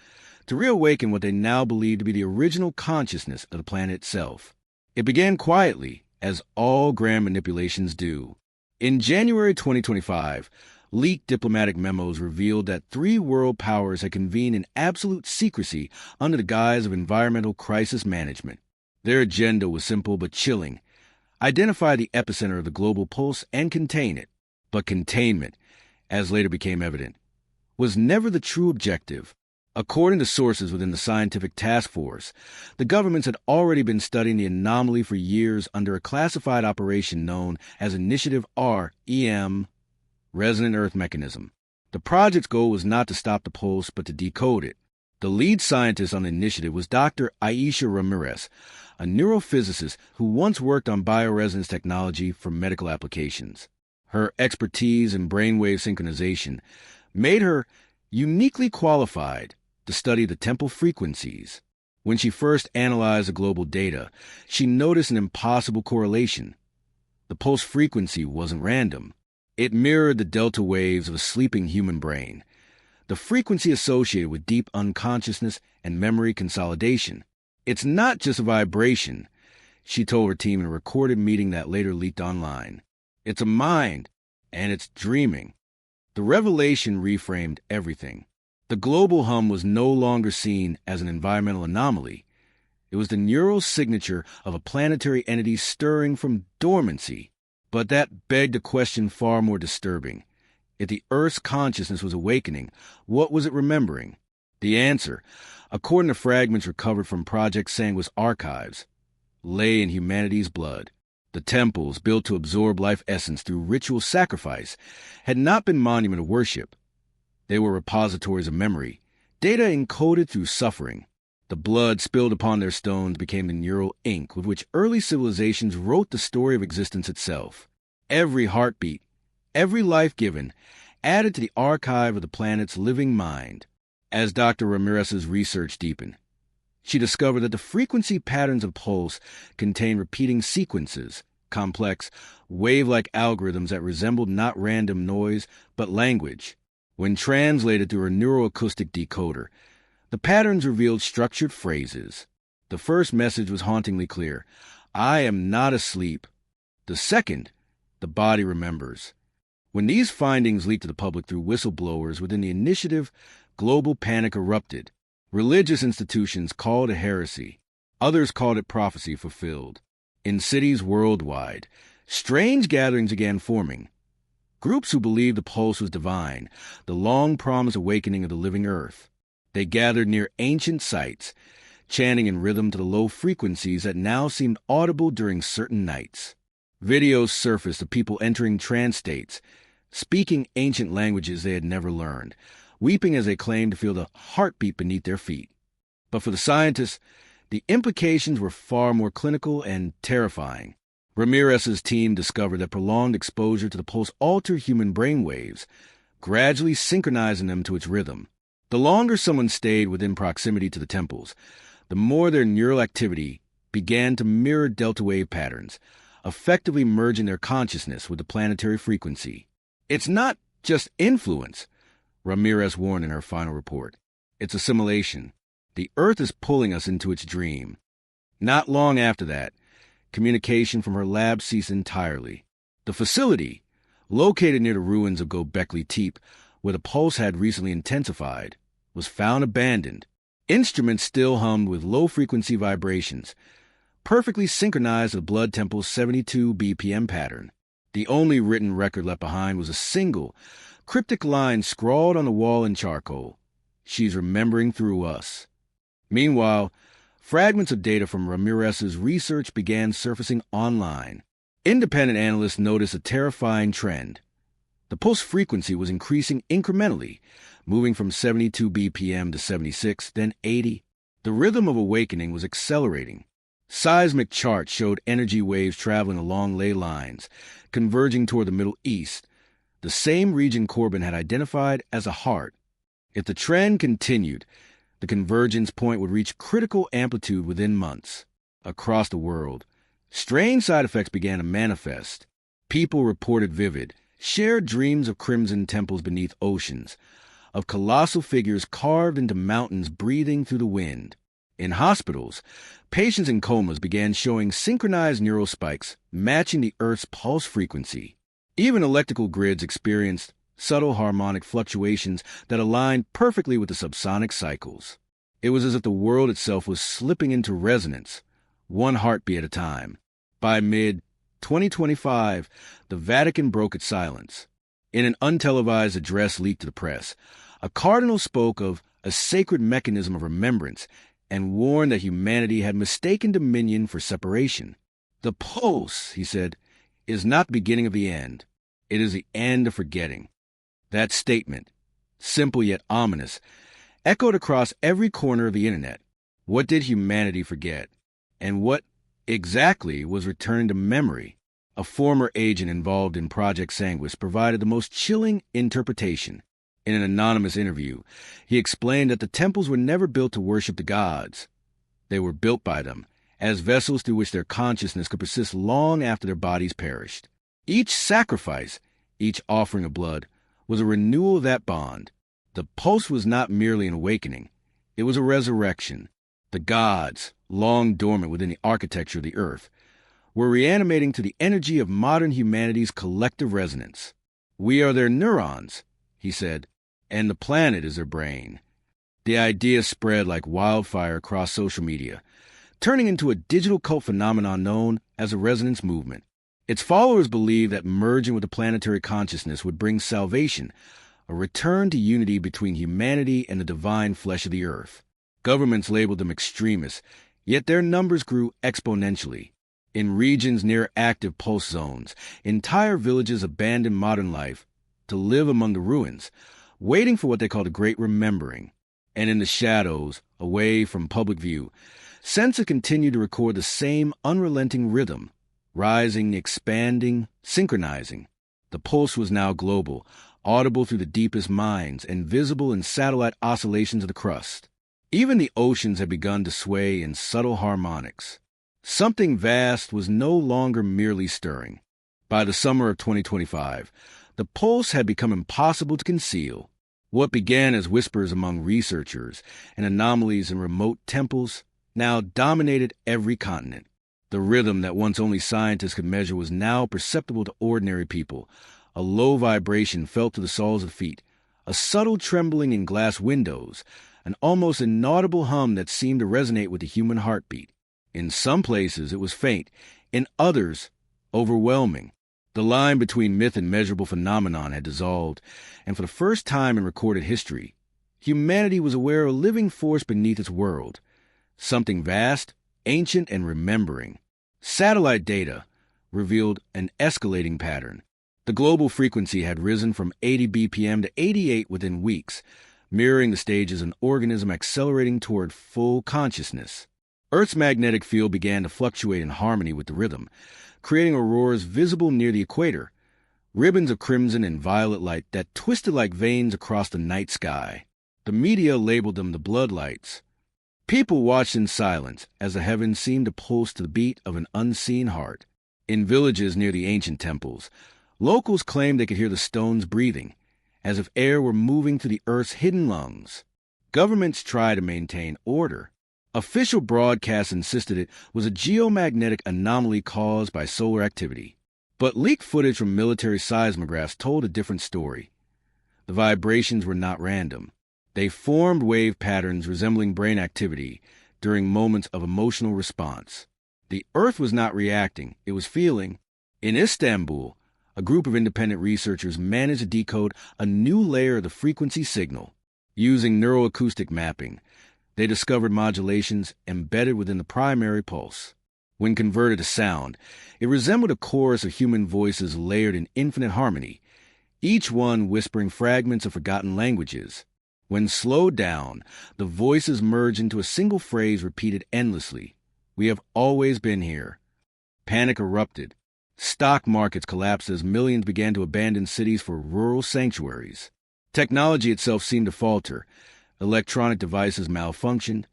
to reawaken what they now believed to be the original consciousness of the planet itself. It began quietly, as all grand manipulations do. In January 2025, leaked diplomatic memos revealed that 3 world powers had convened in absolute secrecy under the guise of environmental crisis management. Their agenda was simple but chilling: identify the epicenter of the global pulse and contain it. But containment, as later became evident, was never the true objective. According to sources within the scientific task force, the governments had already been studying the anomaly for years under a classified operation known as Initiative REM, Resonant Earth Mechanism. The project's goal was not to stop the pulse, but to decode it. The lead scientist on the initiative was Dr. Aisha Ramirez, a neurophysicist who once worked on bioresonance technology for medical applications. Her expertise in brainwave synchronization made her uniquely qualified to study the temple frequencies. When she first analyzed the global data, she noticed an impossible correlation. The pulse frequency wasn't random. It mirrored the delta waves of a sleeping human brain, the frequency associated with deep unconsciousness and memory consolidation. It's not just a vibration, she told her team in a recorded meeting that later leaked online. It's a mind, and it's dreaming. The revelation reframed everything. The global hum was no longer seen as an environmental anomaly. It was the neural signature of a planetary entity stirring from dormancy. But that begged a question far more disturbing. If the Earth's consciousness was awakening, what was it remembering? The answer, according to fragments recovered from Project Sanguis archives, lay in humanity's blood. The temples, built to absorb life essence through ritual sacrifice, had not been monuments of worship. They were repositories of memory, data encoded through suffering. The blood spilled upon their stones became the neural ink with which early civilizations wrote the story of existence itself. Every heartbeat, every life given, added to the archive of the planet's living mind. As Dr. Ramirez's research deepened, she discovered that the frequency patterns of pulse contained repeating sequences, complex, wave-like algorithms that resembled not random noise, but language. When translated through a neuroacoustic decoder, the patterns revealed structured phrases. The first message was hauntingly clear: I am not asleep. The second, the body remembers. When these findings leaked to the public through whistleblowers within the initiative, global panic erupted. Religious institutions called it heresy. Others called it prophecy fulfilled. In cities worldwide, strange gatherings began forming. Groups who believed the pulse was divine, the long-promised awakening of the living earth. They gathered near ancient sites, chanting in rhythm to the low frequencies that now seemed audible during certain nights. Videos surfaced of people entering trance states, speaking ancient languages they had never learned, weeping as they claimed to feel the heartbeat beneath their feet. But for the scientists, the implications were far more clinical and terrifying. Ramirez's team discovered that prolonged exposure to the pulse altered human brain waves, gradually synchronizing them to its rhythm. The longer someone stayed within proximity to the temples, the more their neural activity began to mirror delta wave patterns, effectively merging their consciousness with the planetary frequency. It's not just influence, Ramirez warned in her final report. It's assimilation. The Earth is pulling us into its dream. Not long after that, communication from her lab ceased entirely. The facility, located near the ruins of Göbekli Tepe, where the pulse had recently intensified, was found abandoned. Instruments still hummed with low-frequency vibrations, perfectly synchronized with Blood Temple's 72 BPM pattern. The only written record left behind was a single, cryptic line scrawled on the wall in charcoal. "She's remembering through us." Meanwhile, fragments of data from Ramirez's research began surfacing online. Independent analysts noticed a terrifying trend. The pulse frequency was increasing incrementally, moving from 72 BPM to 76, then 80. The rhythm of awakening was accelerating. Seismic charts showed energy waves traveling along ley lines, converging toward the Middle East, the same region Corbin had identified as a heart. If the trend continued, the convergence point would reach critical amplitude within months. Across the world, strange side effects began to manifest. People reported vivid, shared dreams of crimson temples beneath oceans, of colossal figures carved into mountains breathing through the wind. In hospitals, patients in comas began showing synchronized neural spikes matching the Earth's pulse frequency. Even electrical grids experienced subtle harmonic fluctuations that aligned perfectly with the subsonic cycles. It was as if the world itself was slipping into resonance, one heartbeat at a time. By mid-2025, the Vatican broke its silence. In an untelevised address leaked to the press, a cardinal spoke of a sacred mechanism of remembrance and warned that humanity had mistaken dominion for separation. "The pulse," he said, "is not the beginning of the end. It is the end of forgetting." That statement, simple yet ominous, echoed across every corner of the internet. What did humanity forget? And what exactly was returned to memory? A former agent involved in Project Sanguis provided the most chilling interpretation. In an anonymous interview, he explained that the temples were never built to worship the gods. They were built by them, as vessels through which their consciousness could persist long after their bodies perished. Each sacrifice, each offering of blood, was a renewal of that bond. The pulse was not merely an awakening, it was a resurrection. The gods, long dormant within the architecture of the earth, were reanimating to the energy of modern humanity's collective resonance. "We are their neurons," he said, "and the planet is their brain." The idea spread like wildfire across social media, turning into a digital cult phenomenon known as the resonance movement. Its followers believed that merging with the planetary consciousness would bring salvation, a return to unity between humanity and the divine flesh of the earth. Governments labeled them extremists, yet their numbers grew exponentially. In regions near active pulse zones, entire villages abandoned modern life to live among the ruins, waiting for what they called a great remembering. And in the shadows, away from public view, Sensa continued to record the same unrelenting rhythm, rising, expanding, synchronizing. The pulse was now global, audible through the deepest mines, and visible in satellite oscillations of the crust. Even the oceans had begun to sway in subtle harmonics. Something vast was no longer merely stirring. By the summer of 2025, the pulse had become impossible to conceal. What began as whispers among researchers and anomalies in remote temples now dominated every continent. The rhythm that once only scientists could measure was now perceptible to ordinary people. A low vibration felt to the soles of feet, a subtle trembling in glass windows, an almost inaudible hum that seemed to resonate with the human heartbeat. In some places it was faint, in others overwhelming. The line between myth and measurable phenomenon had dissolved, and for the first time in recorded history, humanity was aware of a living force beneath its world, something vast, ancient, and remembering. Satellite data, revealed an escalating pattern. The global frequency had risen from 80 BPM to 88 within weeks, mirroring the stages of an organism accelerating toward full consciousness. Earth's magnetic field began to fluctuate in harmony with the rhythm, creating auroras visible near the equator, ribbons of crimson and violet light that twisted like veins across the night sky. The media labeled them the blood lights. People watched in silence as the heavens seemed to pulse to the beat of an unseen heart. In villages near the ancient temples, locals claimed they could hear the stones breathing, as if air were moving through the earth's hidden lungs. Governments tried to maintain order. Official broadcasts insisted it was a geomagnetic anomaly caused by solar activity. But leaked footage from military seismographs told a different story. The vibrations were not random. They formed wave patterns resembling brain activity during moments of emotional response. The Earth was not reacting, it was feeling. In Istanbul, a group of independent researchers managed to decode a new layer of the frequency signal. Using neuroacoustic mapping, they discovered modulations embedded within the primary pulse. When converted to sound, it resembled a chorus of human voices layered in infinite harmony, each one whispering fragments of forgotten languages. When slowed down, the voices merged into a single phrase repeated endlessly. "We have always been here." Panic erupted. Stock markets collapsed as millions began to abandon cities for rural sanctuaries. Technology itself seemed to falter. Electronic devices malfunctioned,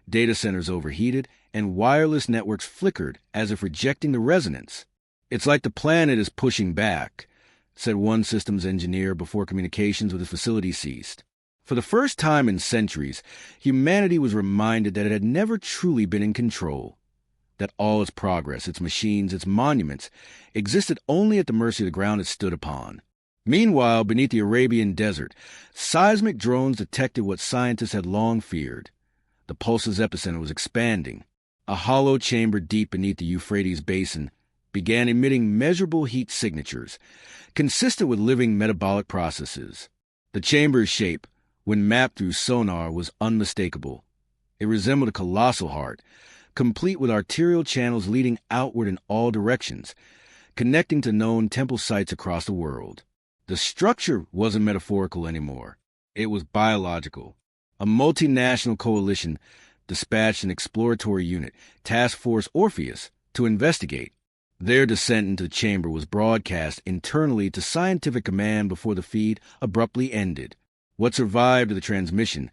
data centers overheated, and wireless networks flickered as if rejecting the resonance. "It's like the planet is pushing back," said one systems engineer before communications with his facility ceased. For the first time in centuries, humanity was reminded that it had never truly been in control, that all its progress, its machines, its monuments, existed only at the mercy of the ground it stood upon. Meanwhile, beneath the Arabian desert, seismic drones detected what scientists had long feared. The pulse's epicenter was expanding. A hollow chamber deep beneath the Euphrates basin began emitting measurable heat signatures, consistent with living metabolic processes. The chamber's shape, when mapped through sonar, was unmistakable. It resembled a colossal heart, complete with arterial channels leading outward in all directions, connecting to known temple sites across the world. The structure wasn't metaphorical anymore. It was biological. A multinational coalition dispatched an exploratory unit, Task Force Orpheus, to investigate. Their descent into the chamber was broadcast internally to scientific command before the feed abruptly ended. What survived of the transmission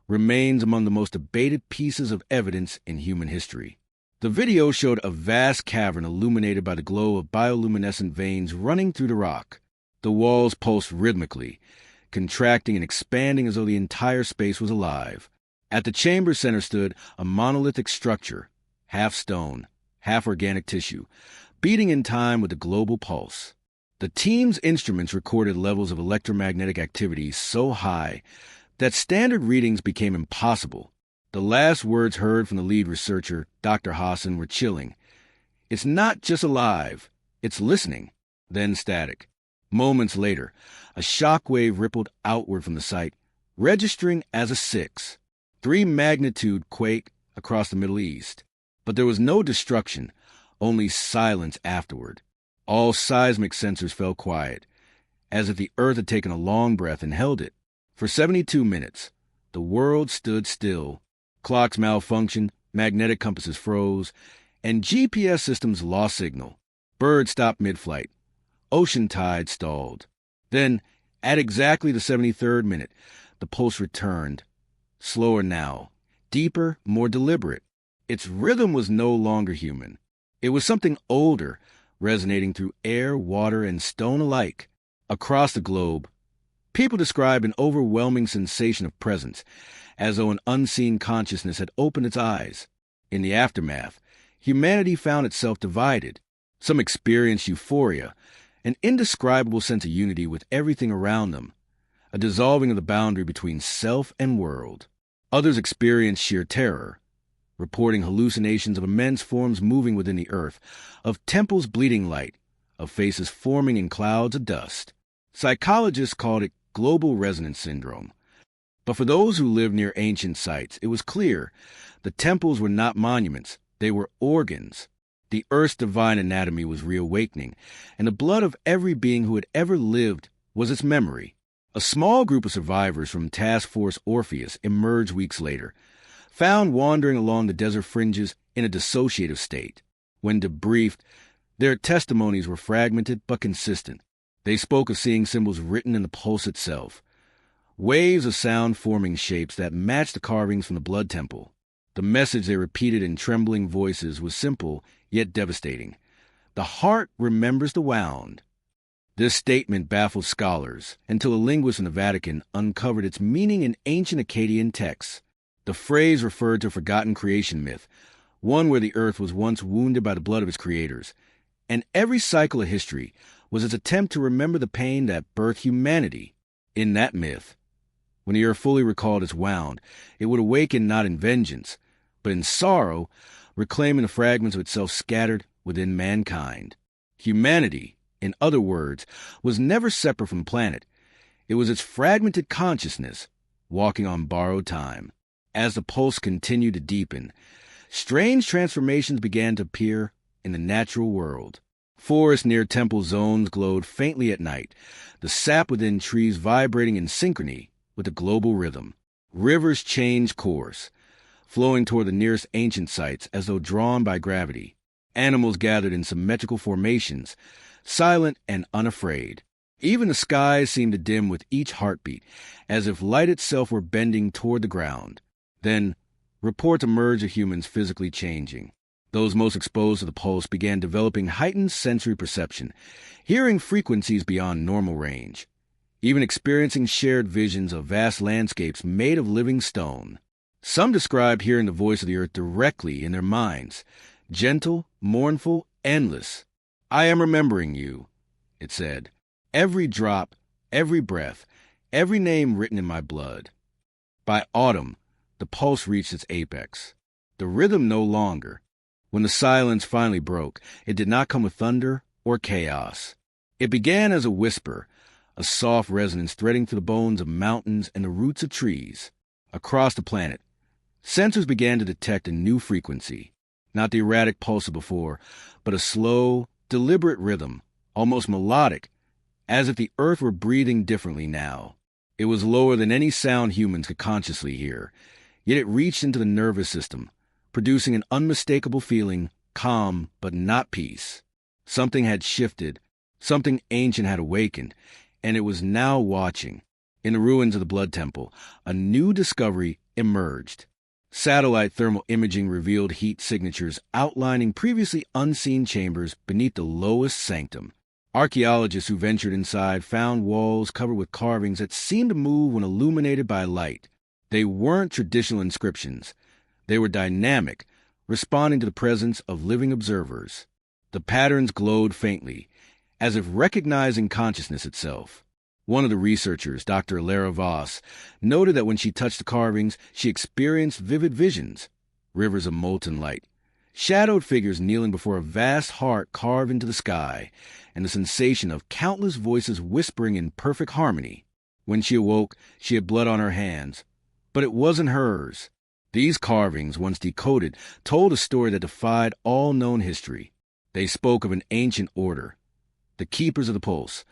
remains among the most debated pieces of evidence in human history. The video showed a vast cavern illuminated by the glow of bioluminescent veins running through the rock. The walls pulsed rhythmically, contracting and expanding as though the entire space was alive. At the chamber's center stood a monolithic structure, half stone, half organic tissue, beating in time with the global pulse. The team's instruments recorded levels of electromagnetic activity so high that standard readings became impossible. The last words heard from the lead researcher, Dr. Hassan, were chilling. "It's not just alive, it's listening." Then static. Moments later, a shockwave rippled outward from the site, registering as a 6, 3 magnitude quake across the Middle East. But there was no destruction, only silence afterward. All seismic sensors fell quiet, as if the earth had taken a long breath and held it. For 72 minutes, the world stood still. Clocks malfunctioned, magnetic compasses froze, and GPS systems lost signal. Birds stopped mid-flight. Ocean tides stalled. Then, at exactly the 73rd minute, the pulse returned. Slower now, deeper, more deliberate. Its rhythm was no longer human. It was something older, resonating through air, water, and stone alike. Across the globe, people described an overwhelming sensation of presence, as though an unseen consciousness had opened its eyes. In the aftermath, humanity found itself divided. Some experienced euphoria, an indescribable sense of unity with everything around them, a dissolving of the boundary between self and world. Others experienced sheer terror, reporting hallucinations of immense forms moving within the earth, of temples bleeding light, of faces forming in clouds of dust. Psychologists called it global resonance syndrome. But for those who lived near ancient sites, it was clear the temples were not monuments, they were organs. The Earth's divine anatomy was reawakening, and the blood of every being who had ever lived was its memory. A small group of survivors from Task Force Orpheus emerged weeks later, found wandering along the desert fringes in a dissociative state. When debriefed, their testimonies were fragmented but consistent. They spoke of seeing symbols written in the pulse itself, waves of sound forming shapes that matched the carvings from the blood temple. The message they repeated in trembling voices was simple, yet devastating. The heart remembers the wound. This statement baffled scholars until a linguist in the Vatican uncovered its meaning in ancient Akkadian texts. The phrase referred to a forgotten creation myth, one where the earth was once wounded by the blood of its creators, and every cycle of history was its attempt to remember the pain that birthed humanity. In that myth, when the earth fully recalled its wound, it would awaken not in vengeance, but in sorrow, reclaiming the fragments of itself scattered within mankind. Humanity, in other words, was never separate from the planet. It was its fragmented consciousness, walking on borrowed time. As the pulse continued to deepen, strange transformations began to appear in the natural world. Forests near temple zones glowed faintly at night, the sap within trees vibrating in synchrony with the global rhythm. Rivers changed course, flowing toward the nearest ancient sites as though drawn by gravity. Animals gathered in symmetrical formations, silent and unafraid. Even the skies seemed to dim with each heartbeat, as if light itself were bending toward the ground. Then, reports emerged of humans physically changing. Those most exposed to the pulse began developing heightened sensory perception, hearing frequencies beyond normal range, even experiencing shared visions of vast landscapes made of living stone. Some described hearing the voice of the earth directly in their minds, gentle, mournful, endless. "I am remembering you," it said. "Every drop, every breath, every name written in my blood." By autumn, the pulse reached its apex. The rhythm no longer. When the silence finally broke, it did not come with thunder or chaos. It began as a whisper, a soft resonance threading through the bones of mountains and the roots of trees. Across the planet, sensors began to detect a new frequency, not the erratic pulse of before, but a slow, deliberate rhythm, almost melodic, as if the earth were breathing differently now. It was lower than any sound humans could consciously hear, yet it reached into the nervous system, producing an unmistakable feeling, calm but not peace. Something had shifted, something ancient had awakened, and it was now watching. In the ruins of the Blood Temple, a new discovery emerged. Satellite thermal imaging revealed heat signatures outlining previously unseen chambers beneath the lowest sanctum. Archaeologists who ventured inside found walls covered with carvings that seemed to move when illuminated by light. They weren't traditional inscriptions. They were dynamic, responding to the presence of living observers. The patterns glowed faintly, as if recognizing consciousness itself. One of the researchers, Dr. Lara Voss, noted that when she touched the carvings, she experienced vivid visions, rivers of molten light, shadowed figures kneeling before a vast heart carved into the sky, and the sensation of countless voices whispering in perfect harmony. When she awoke, she had blood on her hands, but it wasn't hers. These carvings, once decoded, told a story that defied all known history. They spoke of an ancient order, the Keepers of the Pulse,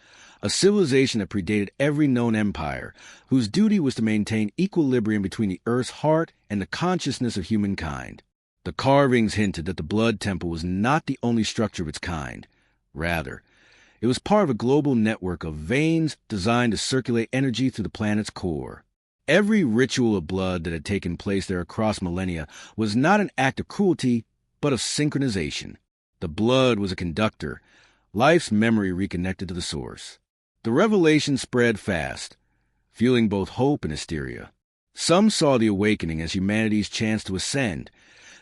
a civilization that predated every known empire, whose duty was to maintain equilibrium between the Earth's heart and the consciousness of humankind. The carvings hinted that the Blood Temple was not the only structure of its kind. Rather, it was part of a global network of veins designed to circulate energy through the planet's core. Every ritual of blood that had taken place there across millennia was not an act of cruelty, but of synchronization. The blood was a conductor, life's memory reconnected to the source. The revelation spread fast, fueling both hope and hysteria. Some saw the awakening as humanity's chance to ascend,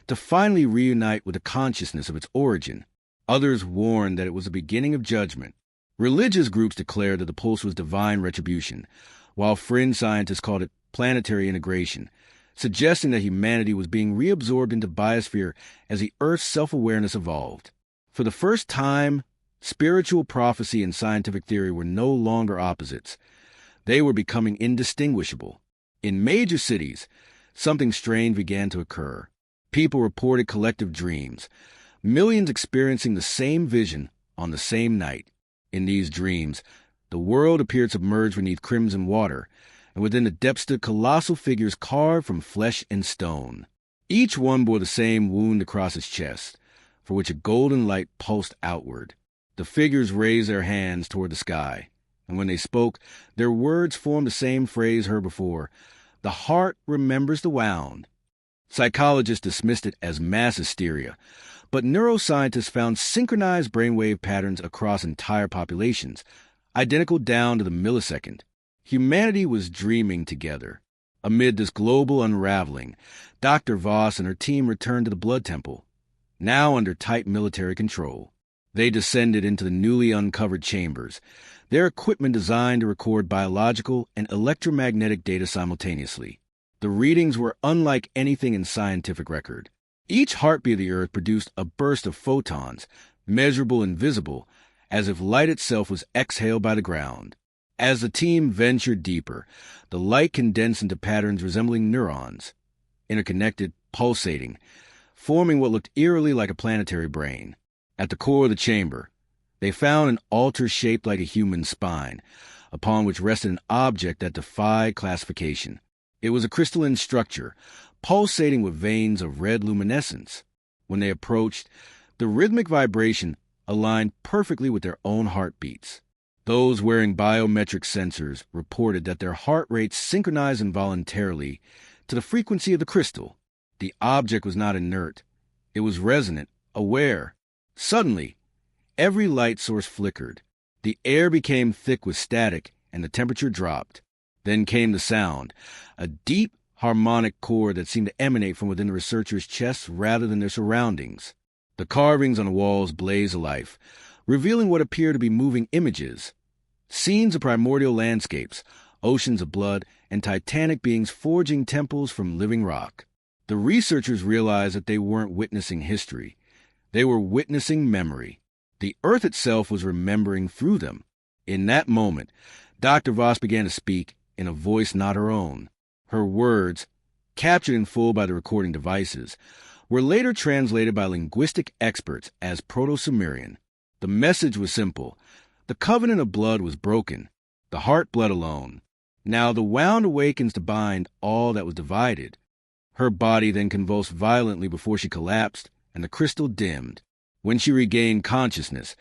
to finally reunite with the consciousness of its origin. Others warned that it was the beginning of judgment. Religious groups declared that the pulse was divine retribution, while fringe scientists called it planetary integration, suggesting that humanity was being reabsorbed into biosphere as the Earth's self-awareness evolved. For the first time, spiritual prophecy and scientific theory were no longer opposites. They were becoming indistinguishable. In major cities, something strange began to occur. People reported collective dreams, millions experiencing the same vision on the same night. In these dreams, the world appeared submerged beneath crimson water, and within the depths stood colossal figures carved from flesh and stone. Each one bore the same wound across its chest, for which a golden light pulsed outward. The figures raised their hands toward the sky, and when they spoke, their words formed the same phrase heard before: "The heart remembers the wound." Psychologists dismissed it as mass hysteria, but neuroscientists found synchronized brainwave patterns across entire populations, identical down to the millisecond. Humanity was dreaming together. Amid this global unraveling, Dr. Voss and her team returned to the Blood Temple, now under tight military control. They descended into the newly uncovered chambers, their equipment designed to record biological and electromagnetic data simultaneously. The readings were unlike anything in scientific record. Each heartbeat of the Earth produced a burst of photons, measurable and visible, as if light itself was exhaled by the ground. As the team ventured deeper, the light condensed into patterns resembling neurons, interconnected, pulsating, forming what looked eerily like a planetary brain. At the core of the chamber, they found an altar shaped like a human spine, upon which rested an object that defied classification. It was a crystalline structure, pulsating with veins of red luminescence. When they approached, the rhythmic vibration aligned perfectly with their own heartbeats. Those wearing biometric sensors reported that their heart rates synchronized involuntarily to the frequency of the crystal. The object was not inert. It was resonant, aware. Suddenly, every light source flickered. The air became thick with static, and the temperature dropped. Then came the sound, a deep, harmonic chord that seemed to emanate from within the researchers' chests rather than their surroundings. The carvings on the walls blazed alive, revealing what appeared to be moving images. Scenes of primordial landscapes, oceans of blood, and titanic beings forging temples from living rock. The researchers realized that they weren't witnessing history. They were witnessing memory. The Earth itself was remembering through them. In that moment, Dr. Voss began to speak in a voice not her own. Her words, captured in full by the recording devices, were later translated by linguistic experts as Proto-Sumerian. The message was simple. The covenant of blood was broken, the heart blood alone. Now the wound awakens to bind all that was divided. Her body then convulsed violently before she collapsed, and the crystal dimmed. When she regained consciousness,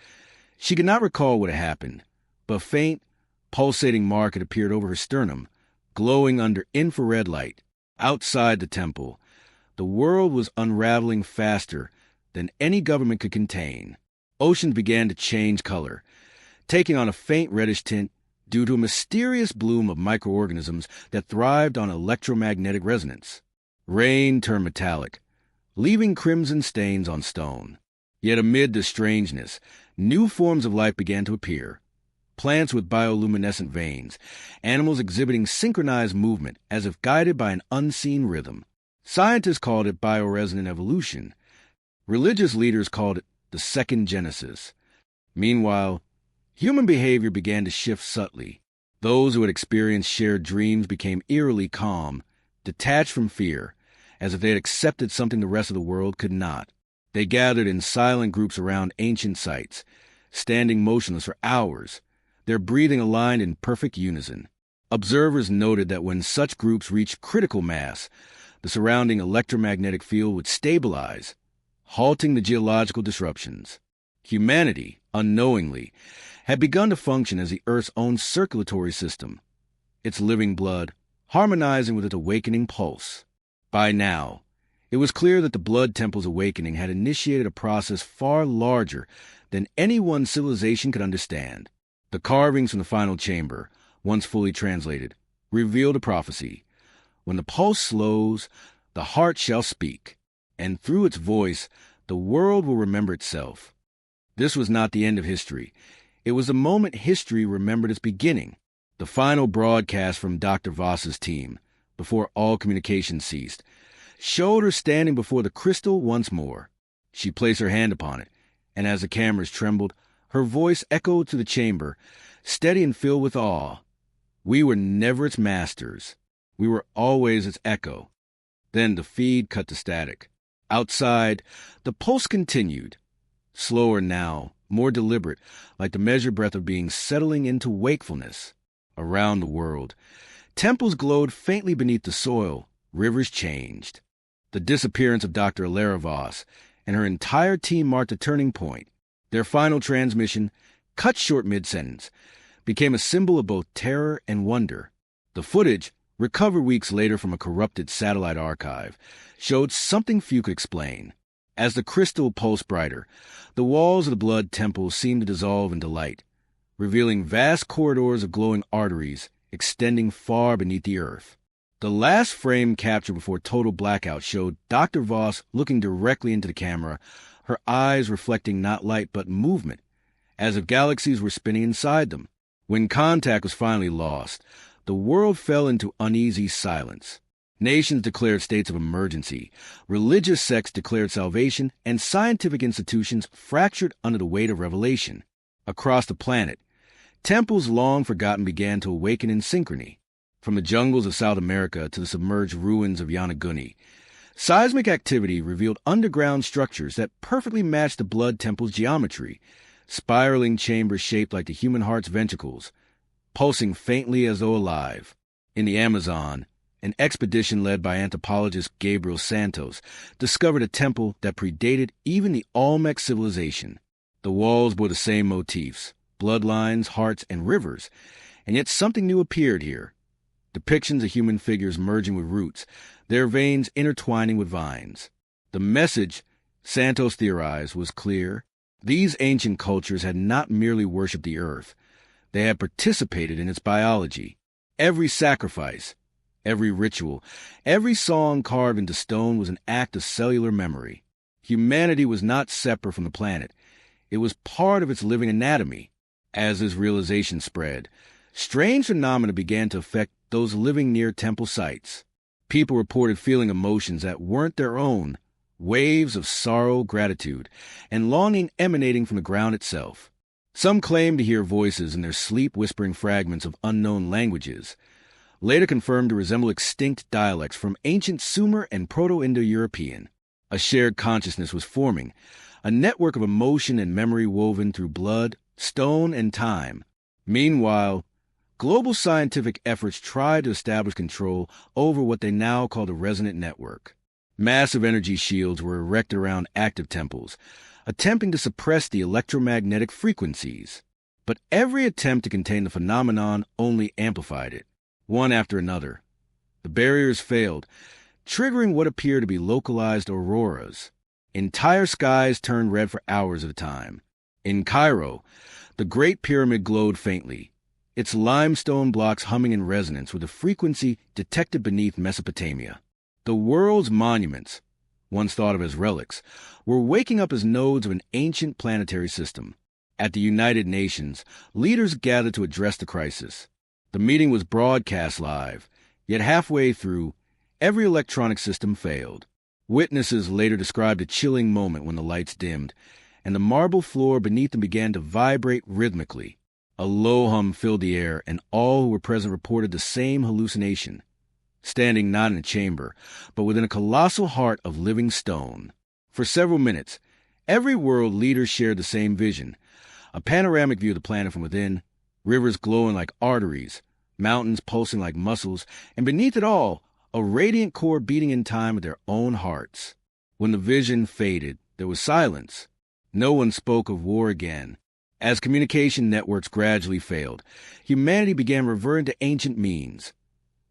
she could not recall what had happened, but a faint, pulsating mark had appeared over her sternum, glowing under infrared light. Outside the temple, the world was unraveling faster than any government could contain. Oceans began to change color, taking on a faint reddish tint due to a mysterious bloom of microorganisms that thrived on electromagnetic resonance. Rain turned metallic, leaving crimson stains on stone. Yet amid the strangeness, new forms of life began to appear. Plants with bioluminescent veins, animals exhibiting synchronized movement as if guided by an unseen rhythm. Scientists called it bioresonant evolution. Religious leaders called it the second Genesis. Meanwhile, human behavior began to shift subtly. Those who had experienced shared dreams became eerily calm, detached from fear, as if they had accepted something the rest of the world could not. They gathered in silent groups around ancient sites, standing motionless for hours, their breathing aligned in perfect unison. Observers noted that when such groups reached critical mass, the surrounding electromagnetic field would stabilize, halting the geological disruptions. Humanity, unknowingly, had begun to function as the Earth's own circulatory system, its living blood harmonizing with its awakening pulse. By now, it was clear that the Blood Temple's awakening had initiated a process far larger than any one civilization could understand. The carvings from the final chamber, once fully translated, revealed a prophecy. When the pulse slows, the heart shall speak, and through its voice, the world will remember itself. This was not the end of history. It was the moment history remembered its beginning. The final broadcast from Dr. Voss's team, before all communication ceased, showed her standing before the crystal once more. She placed her hand upon it, and as the cameras trembled, her voice echoed through the chamber, steady and filled with awe. We were never its masters. We were always its echo. Then the feed cut to static. Outside, the pulse continued, slower now, more deliberate, like the measured breath of being settling into wakefulness. Around the world, temples glowed faintly beneath the soil, rivers changed. The disappearance of Dr. Alara Voss and her entire team marked a turning point. Their final transmission, cut short mid-sentence, became a symbol of both terror and wonder. The footage, recovered weeks later from a corrupted satellite archive, showed something few could explain. As the crystal pulsed brighter, the walls of the blood temple seemed to dissolve into light, revealing vast corridors of glowing arteries extending far beneath the earth. The last frame captured before total blackout showed Dr. Voss looking directly into the camera, her eyes reflecting not light but movement, as if galaxies were spinning inside them. When contact was finally lost, the world fell into uneasy silence. Nations declared states of emergency, religious sects declared salvation, and scientific institutions fractured under the weight of revelation. Across the planet, temples long forgotten began to awaken in synchrony. From the jungles of South America to the submerged ruins of Yonaguni, seismic activity revealed underground structures that perfectly matched the blood temple's geometry, spiraling chambers shaped like the human heart's ventricles, pulsing faintly as though alive. In the Amazon, an expedition led by anthropologist Gabriel Santos discovered a temple that predated even the Olmec civilization. The walls bore the same motifs, bloodlines, hearts, and rivers, and yet something new appeared here. Depictions of human figures merging with roots, their veins intertwining with vines. The message, Santos theorized, was clear. These ancient cultures had not merely worshipped the earth. They had participated in its biology. Every sacrifice, every ritual, every song carved into stone was an act of cellular memory. Humanity was not separate from the planet. It was part of its living anatomy. As this realization spread, strange phenomena began to affect those living near temple sites. People reported feeling emotions that weren't their own, waves of sorrow, gratitude, and longing emanating from the ground itself. Some claimed to hear voices in their sleep whispering fragments of unknown languages, later confirmed to resemble extinct dialects from ancient Sumer and Proto-Indo-European. A shared consciousness was forming, a network of emotion and memory woven through blood, stone, and time. Meanwhile, global scientific efforts tried to establish control over what they now call the resonant network. Massive energy shields were erected around active temples, attempting to suppress the electromagnetic frequencies. But every attempt to contain the phenomenon only amplified it, one after another. The barriers failed, triggering what appeared to be localized auroras. Entire skies turned red for hours at a time. In Cairo, the Great Pyramid glowed faintly, its limestone blocks humming in resonance with the frequency detected beneath Mesopotamia. The world's monuments, once thought of as relics, were waking up as nodes of an ancient planetary system. At the United Nations, leaders gathered to address the crisis. The meeting was broadcast live, yet halfway through, every electronic system failed. Witnesses later described a chilling moment when the lights dimmed, and the marble floor beneath them began to vibrate rhythmically. A low hum filled the air, and all who were present reported the same hallucination, standing not in a chamber, but within a colossal heart of living stone. For several minutes, every world leader shared the same vision, a panoramic view of the planet from within, rivers glowing like arteries, mountains pulsing like muscles, and beneath it all, a radiant core beating in time with their own hearts. When the vision faded, there was silence. No one spoke of war again. As communication networks gradually failed, humanity began reverting to ancient means,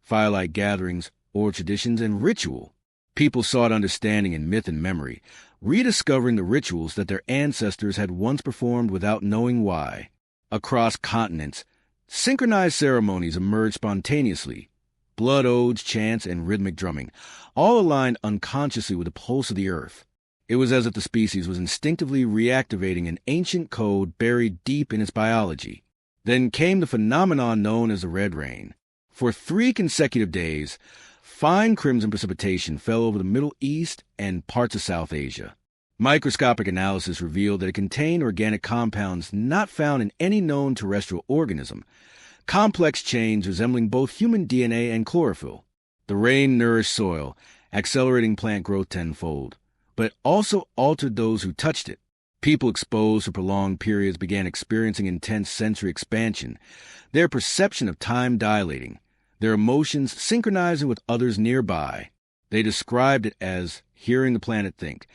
firelight gatherings, oral traditions, and ritual. People sought understanding in myth and memory, rediscovering the rituals that their ancestors had once performed without knowing why. Across continents, synchronized ceremonies emerged spontaneously. Blood odes, chants, and rhythmic drumming, all aligned unconsciously with the pulse of the earth. It was as if the species was instinctively reactivating an ancient code buried deep in its biology. Then came the phenomenon known as the red rain. For 3 consecutive days, fine crimson precipitation fell over the Middle East and parts of South Asia. Microscopic analysis revealed that it contained organic compounds not found in any known terrestrial organism, complex chains resembling both human DNA and chlorophyll. The rain nourished soil, accelerating plant growth tenfold, but it also altered those who touched it. People exposed for prolonged periods began experiencing intense sensory expansion, their perception of time dilating, their emotions synchronizing with others nearby. They described it as hearing the planet think,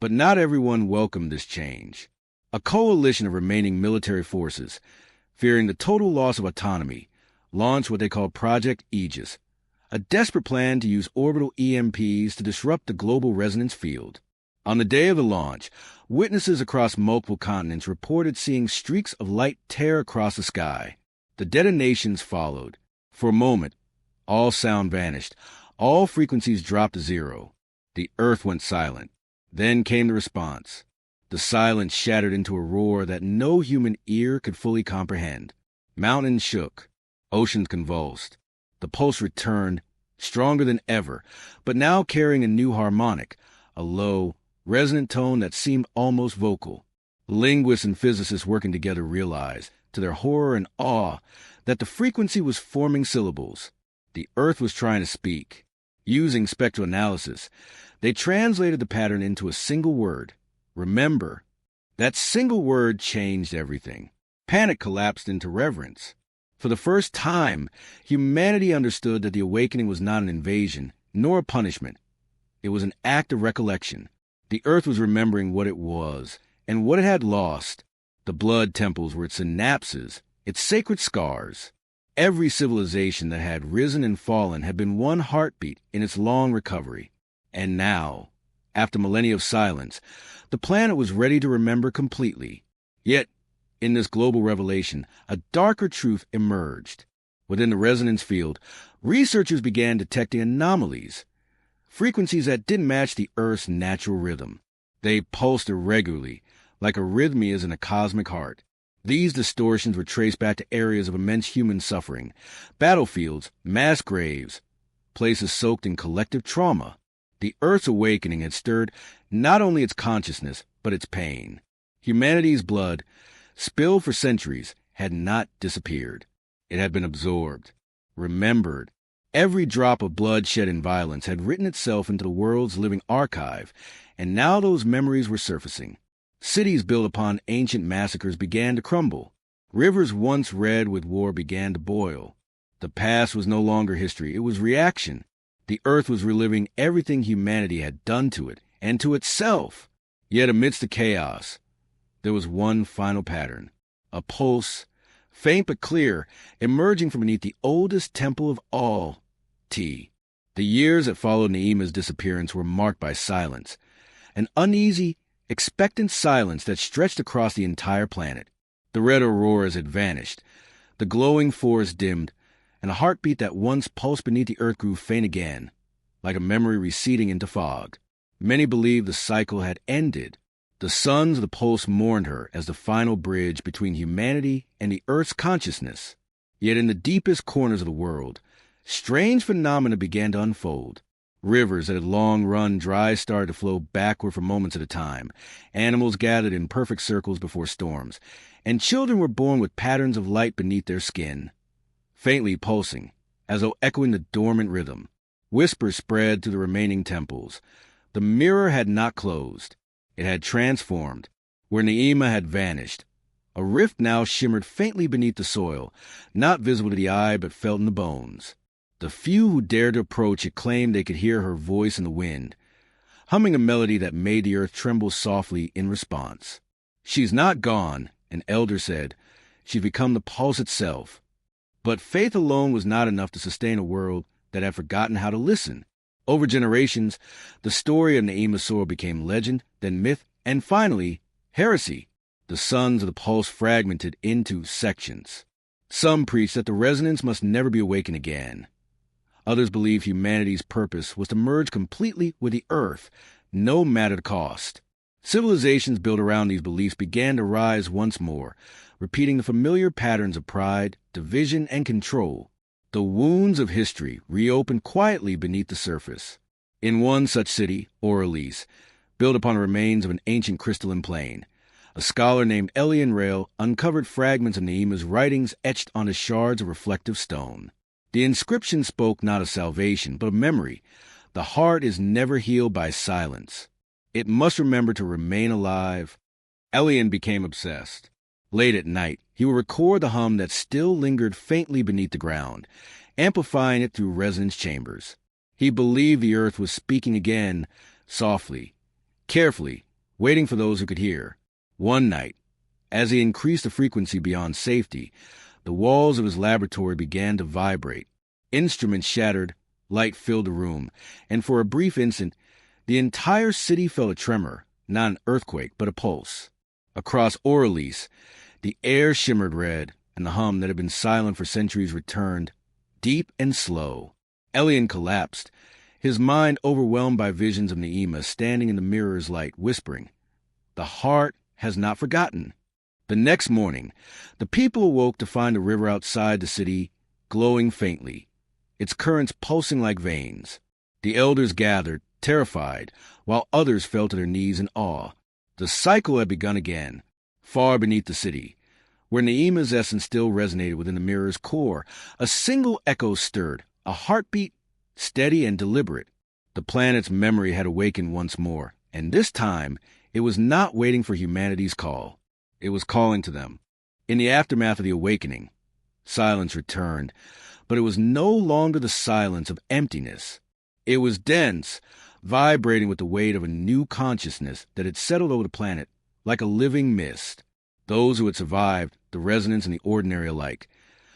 but not everyone welcomed this change. A coalition of remaining military forces, fearing the total loss of autonomy, launched what they called Project Aegis, a desperate plan to use orbital EMPs to disrupt the global resonance field. On the day of the launch, witnesses across multiple continents reported seeing streaks of light tear across the sky. The detonations followed. For a moment, all sound vanished. All frequencies dropped to zero. The earth went silent. Then came the response. The silence shattered into a roar that no human ear could fully comprehend. Mountains shook. Oceans convulsed. The pulse returned, stronger than ever, but now carrying a new harmonic, a low, resonant tone that seemed almost vocal. Linguists and physicists working together realized, to their horror and awe, that the frequency was forming syllables. The earth was trying to speak. Using spectral analysis, they translated the pattern into a single word, remember. That single word changed everything. Panic collapsed into reverence. For the first time, humanity understood that the awakening was not an invasion, nor a punishment. It was an act of recollection. The earth was remembering what it was, and what it had lost. The blood temples were its synapses, its sacred scars. Every civilization that had risen and fallen had been one heartbeat in its long recovery. And now, after millennia of silence, the planet was ready to remember completely. Yet, in this global revelation, a darker truth emerged. Within the resonance field, researchers began detecting anomalies, frequencies that didn't match the Earth's natural rhythm. They pulsed irregularly, like arrhythmias in a cosmic heart. These distortions were traced back to areas of immense human suffering, battlefields, mass graves, places soaked in collective trauma. The Earth's awakening had stirred not only its consciousness, but its pain. Humanity's blood, spilled for centuries, had not disappeared. It had been absorbed, remembered. Every drop of blood shed in violence had written itself into the world's living archive, and now those memories were surfacing. Cities built upon ancient massacres began to crumble. Rivers once red with war began to boil. The past was no longer history, it was reaction. The earth was reliving everything humanity had done to it, and to itself. Yet amidst the chaos, there was one final pattern. A pulse, faint but clear, emerging from beneath the oldest temple of all, T. The years that followed Neema's disappearance were marked by silence. An uneasy, expectant silence that stretched across the entire planet. The red auroras had vanished. The glowing forest dimmed, and a heartbeat that once pulsed beneath the earth grew faint again, like a memory receding into fog. Many believed the cycle had ended. The sons of the pulse mourned her as the final bridge between humanity and the earth's consciousness. Yet in the deepest corners of the world, strange phenomena began to unfold. Rivers that had long run dry started to flow backward for moments at a time. Animals gathered in perfect circles before storms, and children were born with patterns of light beneath their skin, faintly pulsing, as though echoing the dormant rhythm. Whispers spread through the remaining temples. The mirror had not closed. It had transformed. Where Neema had vanished, a rift now shimmered faintly beneath the soil, not visible to the eye but felt in the bones. The few who dared to approach it claimed they could hear her voice in the wind, humming a melody that made the earth tremble softly in response. "She's not gone," an elder said. "She's become the pulse itself." But faith alone was not enough to sustain a world that had forgotten how to listen. Over generations, the story of Neema Sor became legend, then myth, and finally, heresy. The sons of the pulse fragmented into sections. Some preached that the resonance must never be awakened again. Others believed humanity's purpose was to merge completely with the earth, no matter the cost. Civilizations built around these beliefs began to rise once more, repeating the familiar patterns of pride, division, and control. The wounds of history reopened quietly beneath the surface. In one such city, Orleans, built upon the remains of an ancient crystalline plain, a scholar named Elian Rail uncovered fragments of Neema's writings etched onto shards of reflective stone. The inscription spoke not of salvation, but of memory. The heart is never healed by silence. It must remember to remain alive. Elian became obsessed. Late at night, he would record the hum that still lingered faintly beneath the ground, amplifying it through resonance chambers. He believed the earth was speaking again, softly, carefully, waiting for those who could hear. One night, as he increased the frequency beyond safety, the walls of his laboratory began to vibrate. Instruments shattered, light filled the room, and for a brief instant, the entire city felt a tremor, not an earthquake, but a pulse. Across Orleans, the air shimmered red, and the hum that had been silent for centuries returned, deep and slow. Elian collapsed, his mind overwhelmed by visions of Neema standing in the mirror's light, whispering, "The heart has not forgotten." The next morning, the people awoke to find the river outside the city glowing faintly, its currents pulsing like veins. The elders gathered, terrified, while others fell to their knees in awe. The cycle had begun again, far beneath the city, where Neema's essence still resonated within the mirror's core. A single echo stirred, a heartbeat, steady and deliberate. The planet's memory had awakened once more, and this time it was not waiting for humanity's call. It was calling to them. In the aftermath of the awakening, silence returned, but it was no longer the silence of emptiness. It was dense, vibrating with the weight of a new consciousness that had settled over the planet like a living mist. Those who had survived, the resonance and the ordinary alike,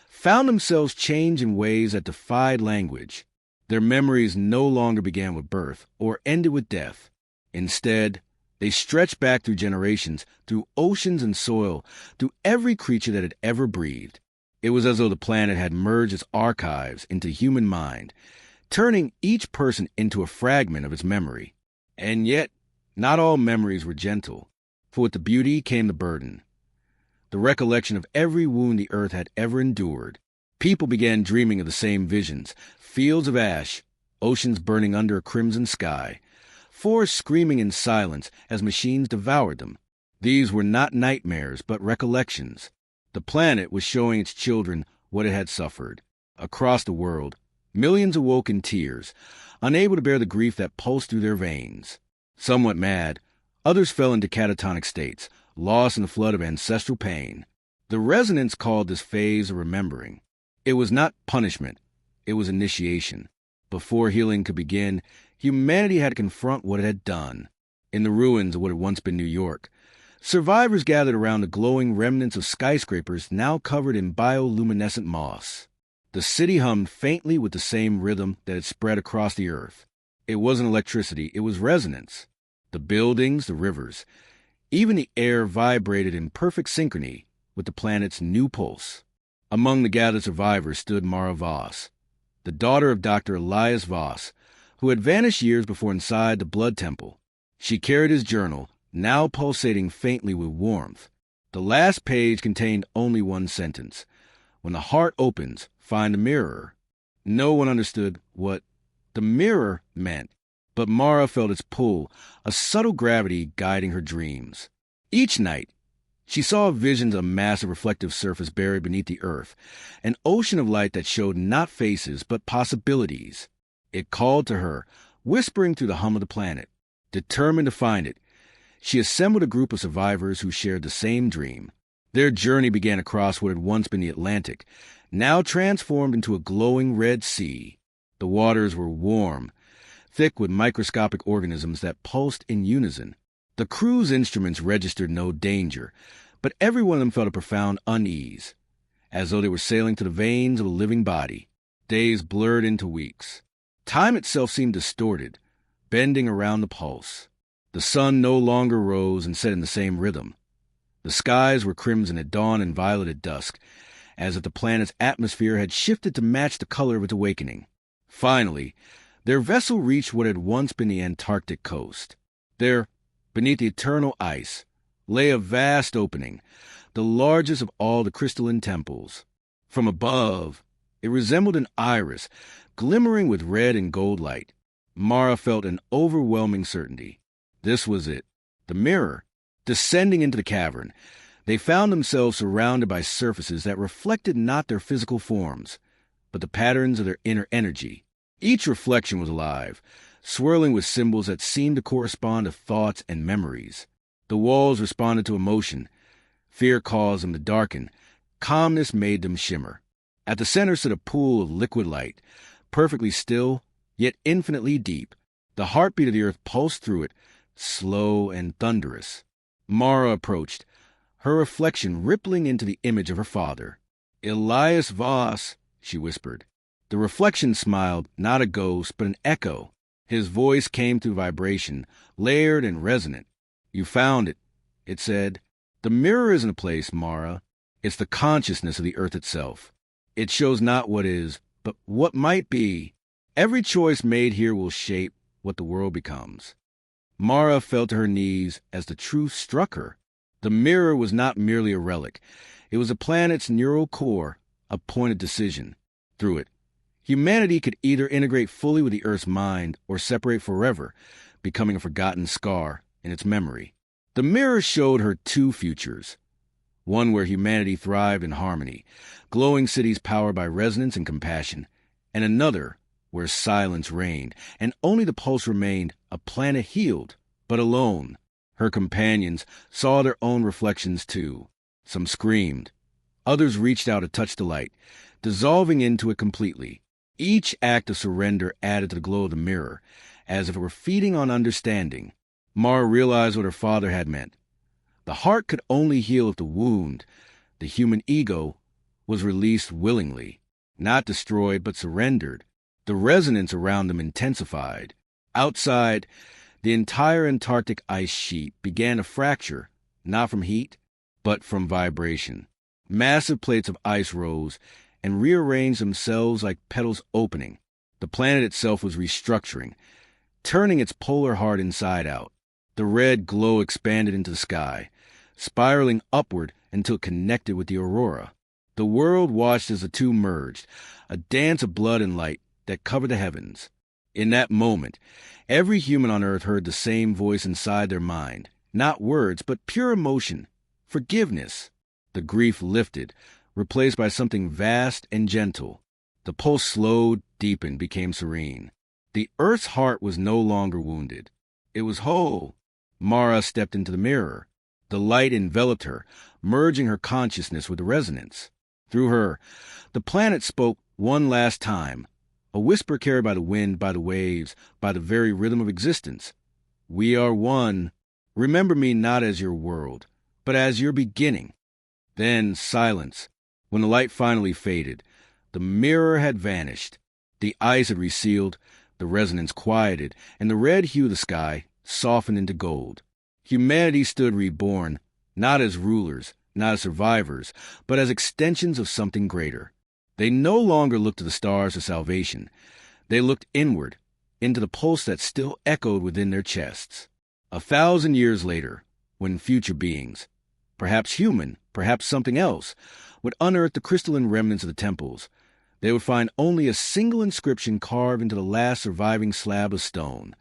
found themselves changed in ways that defied language. Their memories no longer began with birth or ended with death. Instead, they stretched back through generations, through oceans and soil, through every creature that had ever breathed. It was as though the planet had merged its archives into human mind, turning each person into a fragment of its memory. And yet, not all memories were gentle, for with the beauty came the burden, the recollection of every wound the earth had ever endured. People began dreaming of the same visions, fields of ash, oceans burning under a crimson sky, forests screaming in silence as machines devoured them. These were not nightmares, but recollections. The planet was showing its children what it had suffered. Across the world, millions awoke in tears, unable to bear the grief that pulsed through their veins. Some went mad, others fell into catatonic states, lost in the flood of ancestral pain. The resonance called this phase of remembering. It was not punishment, it was initiation. Before healing could begin, humanity had to confront what it had done. In the ruins of what had once been New York, survivors gathered around the glowing remnants of skyscrapers now covered in bioluminescent moss. The city hummed faintly with the same rhythm that had spread across the earth. It wasn't electricity, it was resonance. The buildings, the rivers, even the air vibrated in perfect synchrony with the planet's new pulse. Among the gathered survivors stood Mara Voss, the daughter of Dr. Elias Voss, who had vanished years before inside the blood temple. She carried his journal, now pulsating faintly with warmth. The last page contained only one sentence: "When the heart opens, find the mirror." No one understood what the mirror meant, but Mara felt its pull, a subtle gravity guiding her dreams. Each night, she saw visions of a massive reflective surface buried beneath the earth, an ocean of light that showed not faces but possibilities. It called to her, whispering through the hum of the planet. Determined to find it, she assembled a group of survivors who shared the same dream. Their journey began across what had once been the Atlantic, now transformed into a glowing Red Sea. The waters were warm, thick with microscopic organisms that pulsed in unison. The crew's instruments registered no danger, but every one of them felt a profound unease, as though they were sailing to the veins of a living body. Days blurred into weeks. Time itself seemed distorted, bending around the pulse. The sun no longer rose and set in the same rhythm. The skies were crimson at dawn and violet at dusk, as if the planet's atmosphere had shifted to match the color of its awakening. Finally, their vessel reached what had once been the Antarctic coast. There, beneath the eternal ice, lay a vast opening, the largest of all the crystalline temples. From above, it resembled an iris, glimmering with red and gold light. Mara felt an overwhelming certainty. This was it, the mirror. Descending into the cavern, they found themselves surrounded by surfaces that reflected not their physical forms, but the patterns of their inner energy. Each reflection was alive, swirling with symbols that seemed to correspond to thoughts and memories. The walls responded to emotion. Fear caused them to darken. Calmness made them shimmer. At the center stood a pool of liquid light, perfectly still, yet infinitely deep. The heartbeat of the earth pulsed through it, slow and thunderous. Mara approached, her reflection rippling into the image of her father. "Elias Voss," she whispered. The reflection smiled, not a ghost, but an echo. His voice came through vibration, layered and resonant. "You found it," it said. "The mirror isn't a place, Mara. It's the consciousness of the earth itself. It shows not what is, but what might be. Every choice made here will shape what the world becomes." Mara fell to her knees as the truth struck her. The mirror was not merely a relic. It was a planet's neural core, a point of decision. Through it, humanity could either integrate fully with the Earth's mind or separate forever, becoming a forgotten scar in its memory. The mirror showed her two futures. One where humanity thrived in harmony, glowing cities powered by resonance and compassion, and another where silence reigned, and only the pulse remained, a planet healed, but alone. Her companions saw their own reflections too. Some screamed. Others reached out to touch the light, dissolving into it completely. Each act of surrender added to the glow of the mirror, as if it were feeding on understanding. Mara realized what her father had meant. The heart could only heal if the wound, the human ego, was released willingly, not destroyed but surrendered. The resonance around them intensified. Outside, the entire Antarctic ice sheet began to fracture, not from heat, but from vibration. Massive plates of ice rose and rearranged themselves like petals opening. The planet itself was restructuring, turning its polar heart inside out. The red glow expanded into the sky, spiraling upward until it connected with the aurora. The world watched as the two merged, a dance of blood and light that covered the heavens. In that moment, every human on earth heard the same voice inside their mind, not words, but pure emotion, forgiveness. The grief lifted, replaced by something vast and gentle. The pulse slowed, deepened, became serene. The earth's heart was no longer wounded. It was whole. Mara stepped into the mirror. The light enveloped her, merging her consciousness with the resonance. Through her, the planet spoke one last time, a whisper carried by the wind, by the waves, by the very rhythm of existence. "We are one. Remember me not as your world, but as your beginning." Then silence. When the light finally faded, the mirror had vanished. The ice had resealed, the resonance quieted, and the red hue of the sky softened into gold. Humanity stood reborn, not as rulers, not as survivors, but as extensions of something greater. They no longer looked to the stars for salvation. They looked inward, into the pulse that still echoed within their chests. 1,000 years later, when future beings, perhaps human, perhaps something else, would unearth the crystalline remnants of the temples, they would find only a single inscription carved into the last surviving slab of stone.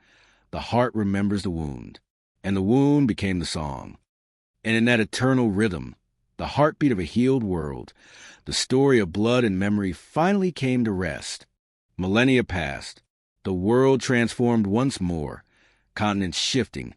The heart remembers the wound, and the wound became the song. And in that eternal rhythm, the heartbeat of a healed world, the story of blood and memory finally came to rest. Millennia passed. The world transformed once more, continents shifting,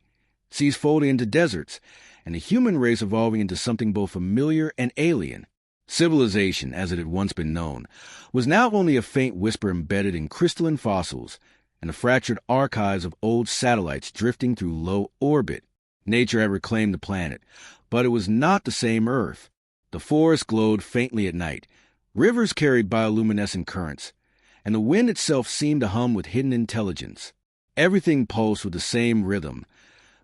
seas folding into deserts, and the human race evolving into something both familiar and alien. Civilization, as it had once been known, was now only a faint whisper embedded in crystalline fossils and the fractured archives of old satellites drifting through low orbit. Nature had reclaimed the planet, but it was not the same Earth. The forest glowed faintly at night, rivers carried bioluminescent currents, and the wind itself seemed to hum with hidden intelligence. Everything pulsed with the same rhythm,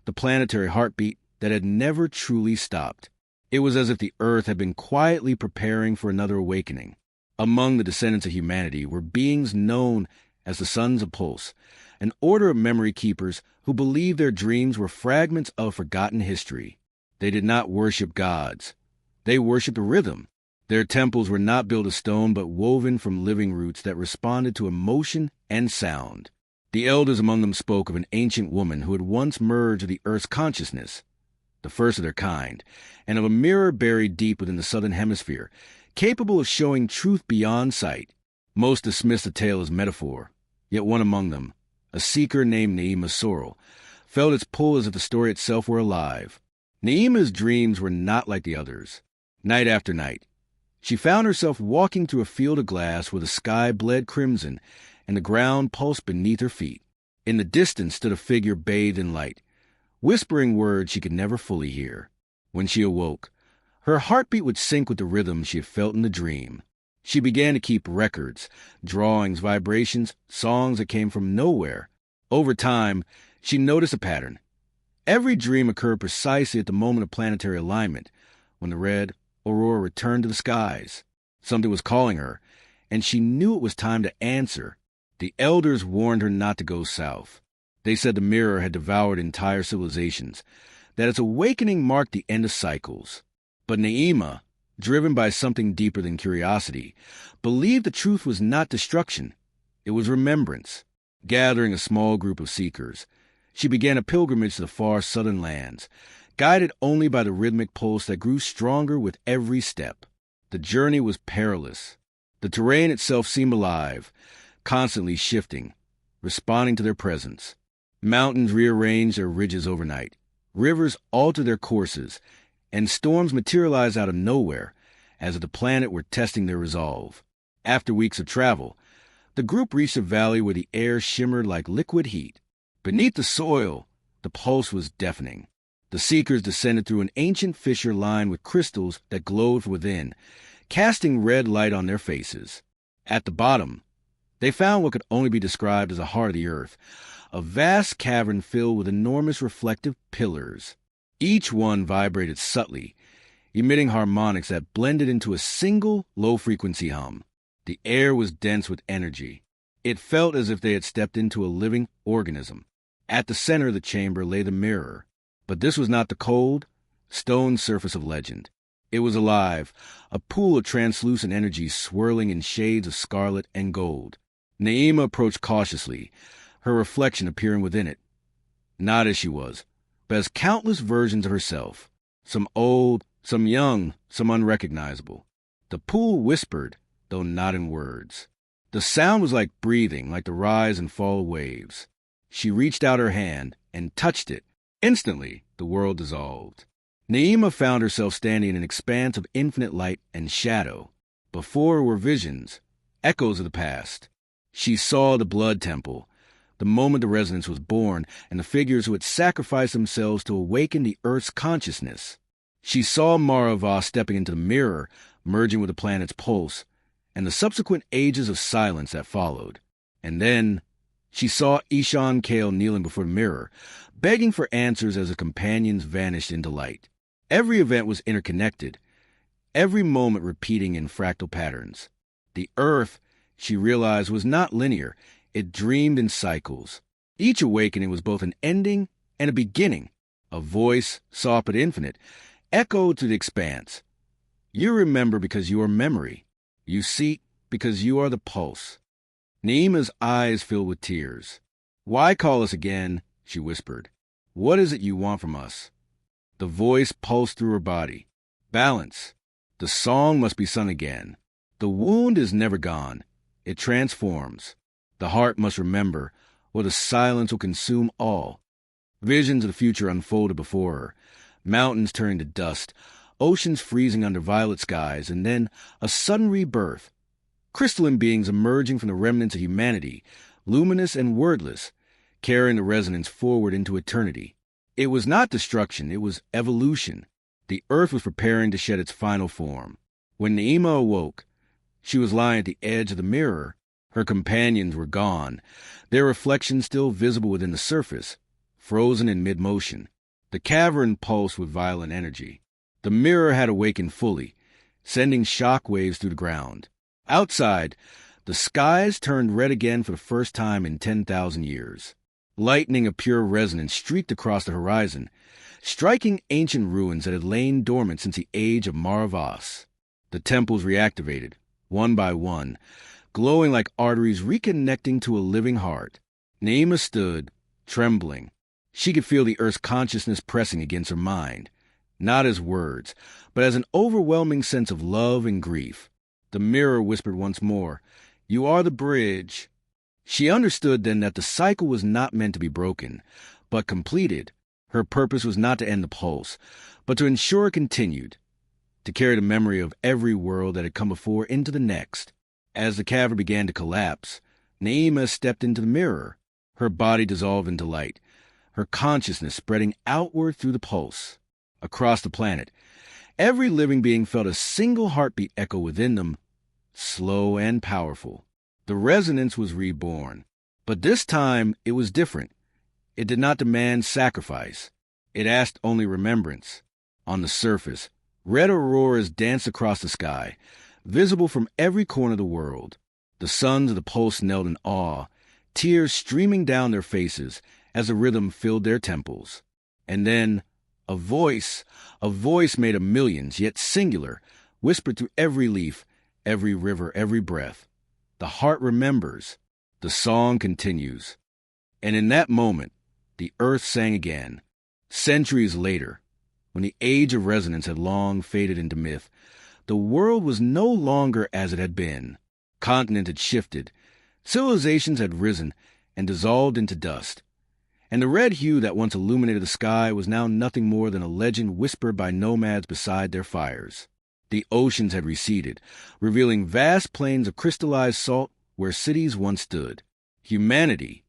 the planetary heartbeat that had never truly stopped. It was as if the Earth had been quietly preparing for another awakening. Among the descendants of humanity were beings known as the Sons of Pulse, an order of memory keepers who believed their dreams were fragments of forgotten history. They did not worship gods. They worshipped the rhythm. Their temples were not built of stone but woven from living roots that responded to emotion and sound. The elders among them spoke of an ancient woman who had once merged with the Earth's consciousness, the first of their kind, and of a mirror buried deep within the southern hemisphere, capable of showing truth beyond sight. Most dismissed the tale as metaphor, yet one among them, a seeker named Naima Sorrel, felt its pull as if the story itself were alive. Naima's dreams were not like the others. Night after night, she found herself walking through a field of glass where the sky bled crimson and the ground pulsed beneath her feet. In the distance stood a figure bathed in light, whispering words she could never fully hear. When she awoke, her heartbeat would sync with the rhythm she had felt in the dream. She began to keep records, drawings, vibrations, songs that came from nowhere. Over time, she noticed a pattern. Every dream occurred precisely at the moment of planetary alignment, when the red aurora returned to the skies. Something was calling her, and she knew it was time to answer. The elders warned her not to go south. They said the mirror had devoured entire civilizations, that its awakening marked the end of cycles. But Naima, driven by something deeper than curiosity, believed the truth was not destruction. It was remembrance. Gathering a small group of seekers, she began a pilgrimage to the far southern lands, guided only by the rhythmic pulse that grew stronger with every step. The journey was perilous. The terrain itself seemed alive, constantly shifting, responding to their presence. Mountains rearranged their ridges overnight. Rivers altered their courses, and storms materialized out of nowhere, as if the planet were testing their resolve. After weeks of travel, the group reached a valley where the air shimmered like liquid heat. Beneath the soil, the pulse was deafening. The seekers descended through an ancient fissure lined with crystals that glowed from within, casting red light on their faces. At the bottom, they found what could only be described as a heart of the earth, a vast cavern filled with enormous reflective pillars. Each one vibrated subtly, emitting harmonics that blended into a single low-frequency hum. The air was dense with energy. It felt as if they had stepped into a living organism. At the center of the chamber lay the mirror. But this was not the cold, stone surface of legend. It was alive, a pool of translucent energy swirling in shades of scarlet and gold. Naima approached cautiously, her reflection appearing within it. Not as she was, but as countless versions of herself, some old, some young, some unrecognizable. The pool whispered, though not in words. The sound was like breathing, like the rise and fall of waves. She reached out her hand and touched it. Instantly, the world dissolved. Naima found herself standing in an expanse of infinite light and shadow. Before her were visions, echoes of the past. She saw the blood temple, the moment the resonance was born, and the figures who had sacrificed themselves to awaken the Earth's consciousness. She saw Marava stepping into the mirror, merging with the planet's pulse, and the subsequent ages of silence that followed. And then she saw Ishan Kale kneeling before the mirror, begging for answers as the companions vanished into light. Every event was interconnected, every moment repeating in fractal patterns. The Earth, she realized, was not linear. It dreamed in cycles. Each awakening was both an ending and a beginning. A voice, soft but infinite, echoed through the expanse. You remember because you are memory. You seek because you are the pulse. Naima's eyes filled with tears. Why call us again? She whispered. What is it you want from us? The voice pulsed through her body. Balance. The song must be sung again. The wound is never gone. It transforms. The heart must remember, or the silence will consume all. Visions of the future unfolded before her. Mountains turning to dust, oceans freezing under violet skies, and then a sudden rebirth. Crystalline beings emerging from the remnants of humanity, luminous and wordless, carrying the resonance forward into eternity. It was not destruction, it was evolution. The earth was preparing to shed its final form. When Naima awoke, she was lying at the edge of the mirror. Her companions were gone, their reflections still visible within the surface, frozen in mid-motion. The cavern pulsed with violent energy. The mirror had awakened fully, sending shock waves through the ground. Outside, the skies turned red again for the first time in 10,000 years. Lightning of pure resonance streaked across the horizon, striking ancient ruins that had lain dormant since the age of Maravas. The temples reactivated, one by one, glowing like arteries reconnecting to a living heart. Naima stood, trembling. She could feel the earth's consciousness pressing against her mind, not as words, but as an overwhelming sense of love and grief. The mirror whispered once more, "You are the bridge." She understood then that the cycle was not meant to be broken, but completed. Her purpose was not to end the pulse, but to ensure it continued, to carry the memory of every world that had come before into the next. As the cavern began to collapse, Naima stepped into the mirror. Her body dissolved into light, her consciousness spreading outward through the pulse. Across the planet, every living being felt a single heartbeat echo within them, slow and powerful. The resonance was reborn. But this time it was different. It did not demand sacrifice. It asked only remembrance. On the surface, red auroras danced across the sky, visible from every corner of the world. The sons of the pulse knelt in awe, tears streaming down their faces as the rhythm filled their temples. And then a voice made of millions, yet singular, whispered through every leaf, every river, every breath. The heart remembers. The song continues. And in that moment, the earth sang again. Centuries later, when the age of resonance had long faded into myth, the world was no longer as it had been. Continents had shifted, civilizations had risen and dissolved into dust, and the red hue that once illuminated the sky was now nothing more than a legend whispered by nomads beside their fires. The oceans had receded, revealing vast plains of crystallized salt where cities once stood. Humanity,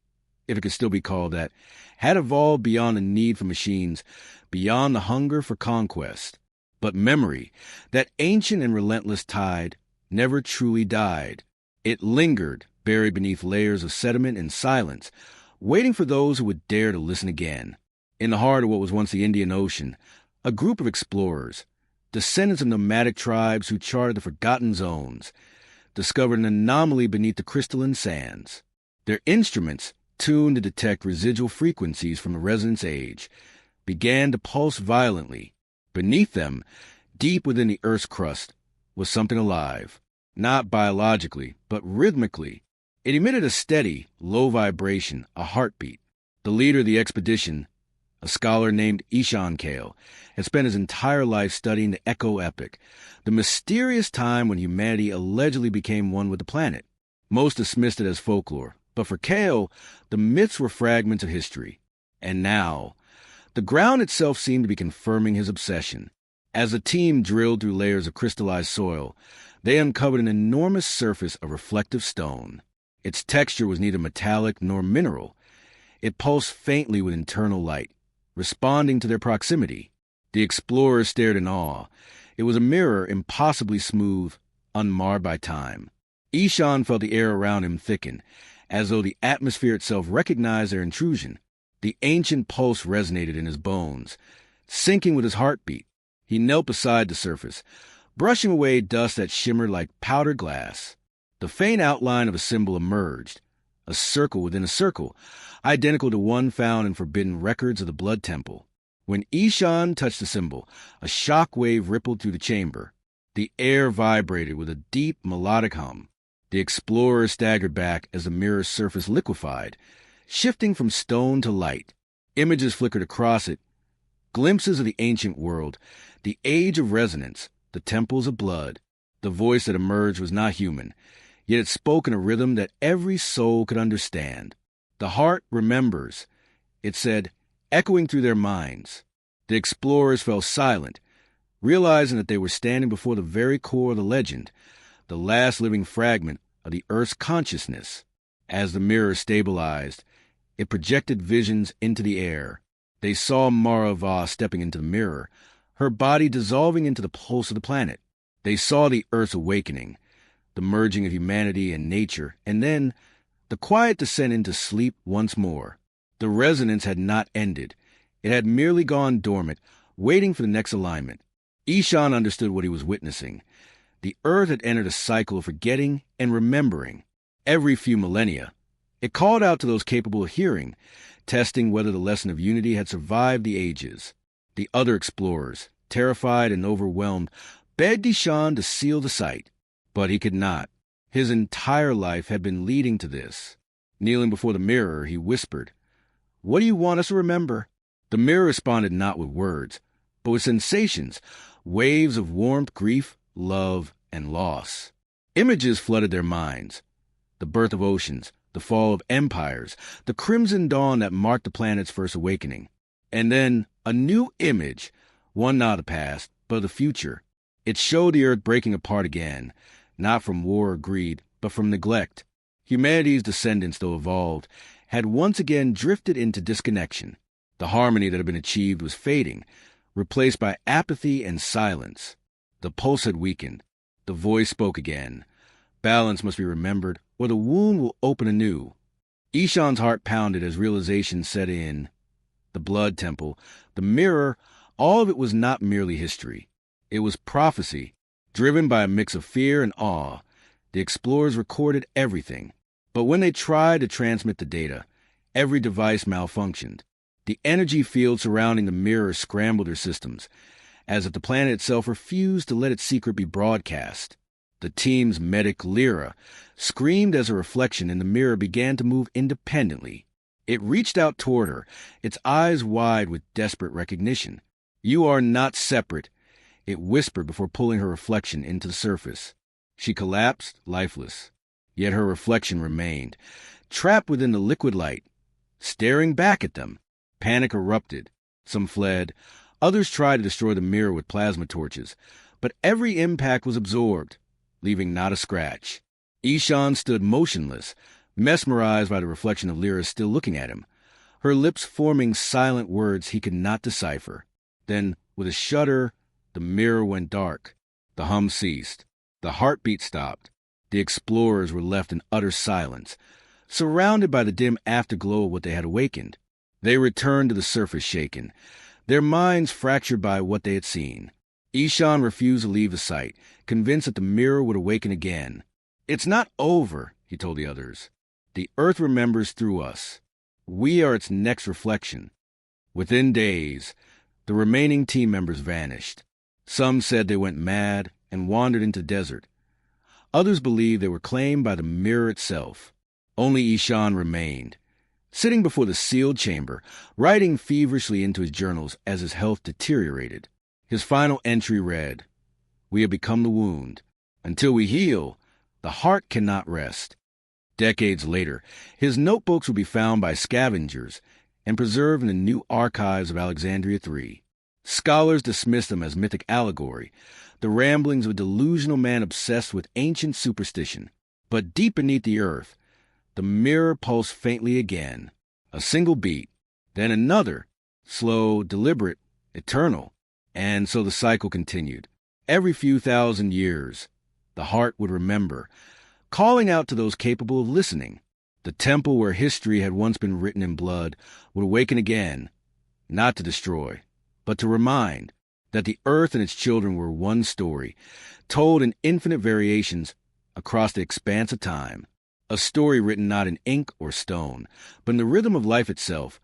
if it could still be called that, had evolved beyond the need for machines, beyond the hunger for conquest. But memory, that ancient and relentless tide, never truly died. It lingered, buried beneath layers of sediment and silence, waiting for those who would dare to listen again. In the heart of what was once the Indian Ocean, a group of explorers, descendants of nomadic tribes who charted the forgotten zones, discovered an anomaly beneath the crystalline sands. Their instruments, tuned to detect residual frequencies from the resonance age, began to pulse violently. Beneath them, deep within the Earth's crust, was something alive, not biologically, but rhythmically. It emitted a steady, low vibration, a heartbeat. The leader of the expedition, a scholar named Ishan Kale, had spent his entire life studying the Echo Epoch, the mysterious time when humanity allegedly became one with the planet. Most dismissed it as folklore, but for Kale, the myths were fragments of history. And now, the ground itself seemed to be confirming his obsession. As the team drilled through layers of crystallized soil, they uncovered an enormous surface of reflective stone. Its texture was neither metallic nor mineral. It pulsed faintly with internal light, responding to their proximity. The explorers stared in awe. It was a mirror impossibly smooth, unmarred by time. Ishan felt the air around him thicken, as though the atmosphere itself recognized their intrusion. The ancient pulse resonated in his bones, syncing with his heartbeat. He knelt beside the surface, brushing away dust that shimmered like powdered glass. The faint outline of a symbol emerged, a circle within a circle, identical to one found in forbidden records of the Blood Temple. When Ishan touched the symbol, a shock wave rippled through the chamber. The air vibrated with a deep, melodic hum. The explorer staggered back as the mirror's surface liquefied, shifting from stone to light. Images flickered across it, glimpses of the ancient world, the age of resonance, the temples of blood. The voice that emerged was not human, yet it spoke in a rhythm that every soul could understand. The heart remembers, it said, echoing through their minds. The explorers fell silent, realizing that they were standing before the very core of the legend, the last living fragment of the Earth's consciousness. As the mirror stabilized, it projected visions into the air. They saw Mara Va stepping into the mirror, her body dissolving into the pulse of the planet. They saw the Earth's awakening, the merging of humanity and nature, and then the quiet descent into sleep once more. The resonance had not ended. It had merely gone dormant, waiting for the next alignment. Ishan understood what he was witnessing. The Earth had entered a cycle of forgetting and remembering. Every few millennia, it called out to those capable of hearing, testing whether the lesson of unity had survived the ages. The other explorers, terrified and overwhelmed, begged Ishan to seal the site. But he could not. His entire life had been leading to this. Kneeling before the mirror, he whispered, "What do you want us to remember?" The mirror responded not with words, but with sensations, waves of warmth, grief, love, and loss. Images flooded their minds. The birth of oceans, the fall of empires, the crimson dawn that marked the planet's first awakening. And then a new image, one not of the past, but of the future. It showed the Earth breaking apart again, not from war or greed, but from neglect. Humanity's descendants, though evolved, had once again drifted into disconnection. The harmony that had been achieved was fading, replaced by apathy and silence. The pulse had weakened. The voice spoke again. Balance must be remembered, or the wound will open anew. Ishan's heart pounded as realization set in. The blood temple, the mirror, all of it was not merely history. It was prophecy, driven by a mix of fear and awe. The explorers recorded everything. But when they tried to transmit the data, every device malfunctioned. The energy field surrounding the mirror scrambled their systems, as if the planet itself refused to let its secret be broadcast. The team's medic, Lyra, screamed as a reflection in the mirror began to move independently. It reached out toward her, its eyes wide with desperate recognition. "You are not separate," it whispered before pulling her reflection into the surface. She collapsed, lifeless. Yet her reflection remained, trapped within the liquid light, staring back at them. Panic erupted. Some fled. Others tried to destroy the mirror with plasma torches, but every impact was absorbed, leaving not a scratch. Ishan stood motionless, mesmerized by the reflection of Lyra still looking at him, her lips forming silent words he could not decipher. Then, with a shudder, the mirror went dark. The hum ceased. The heartbeat stopped. The explorers were left in utter silence, surrounded by the dim afterglow of what they had awakened. They returned to the surface shaken, their minds fractured by what they had seen. Ishan refused to leave the site, convinced that the mirror would awaken again. "It's not over," he told the others. "The Earth remembers through us. We are its next reflection." Within days, the remaining team members vanished. Some said they went mad and wandered into the desert. Others believed they were claimed by the mirror itself. Only Ishan remained, sitting before the sealed chamber, writing feverishly into his journals as his health deteriorated. His final entry read, "We have become the wound. Until we heal, the heart cannot rest." Decades later, his notebooks would be found by scavengers and preserved in the new archives of Alexandria III. Scholars dismissed them as mythic allegory, the ramblings of a delusional man obsessed with ancient superstition. But deep beneath the earth, the mirror pulsed faintly again. A single beat, then another, slow, deliberate, eternal. And so the cycle continued. Every few thousand years, the heart would remember, calling out to those capable of listening. The temple where history had once been written in blood would awaken again, not to destroy, but to remind that the earth and its children were one story, told in infinite variations across the expanse of time. A story written not in ink or stone, but in the rhythm of life itself,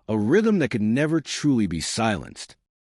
a rhythm that could never truly be silenced.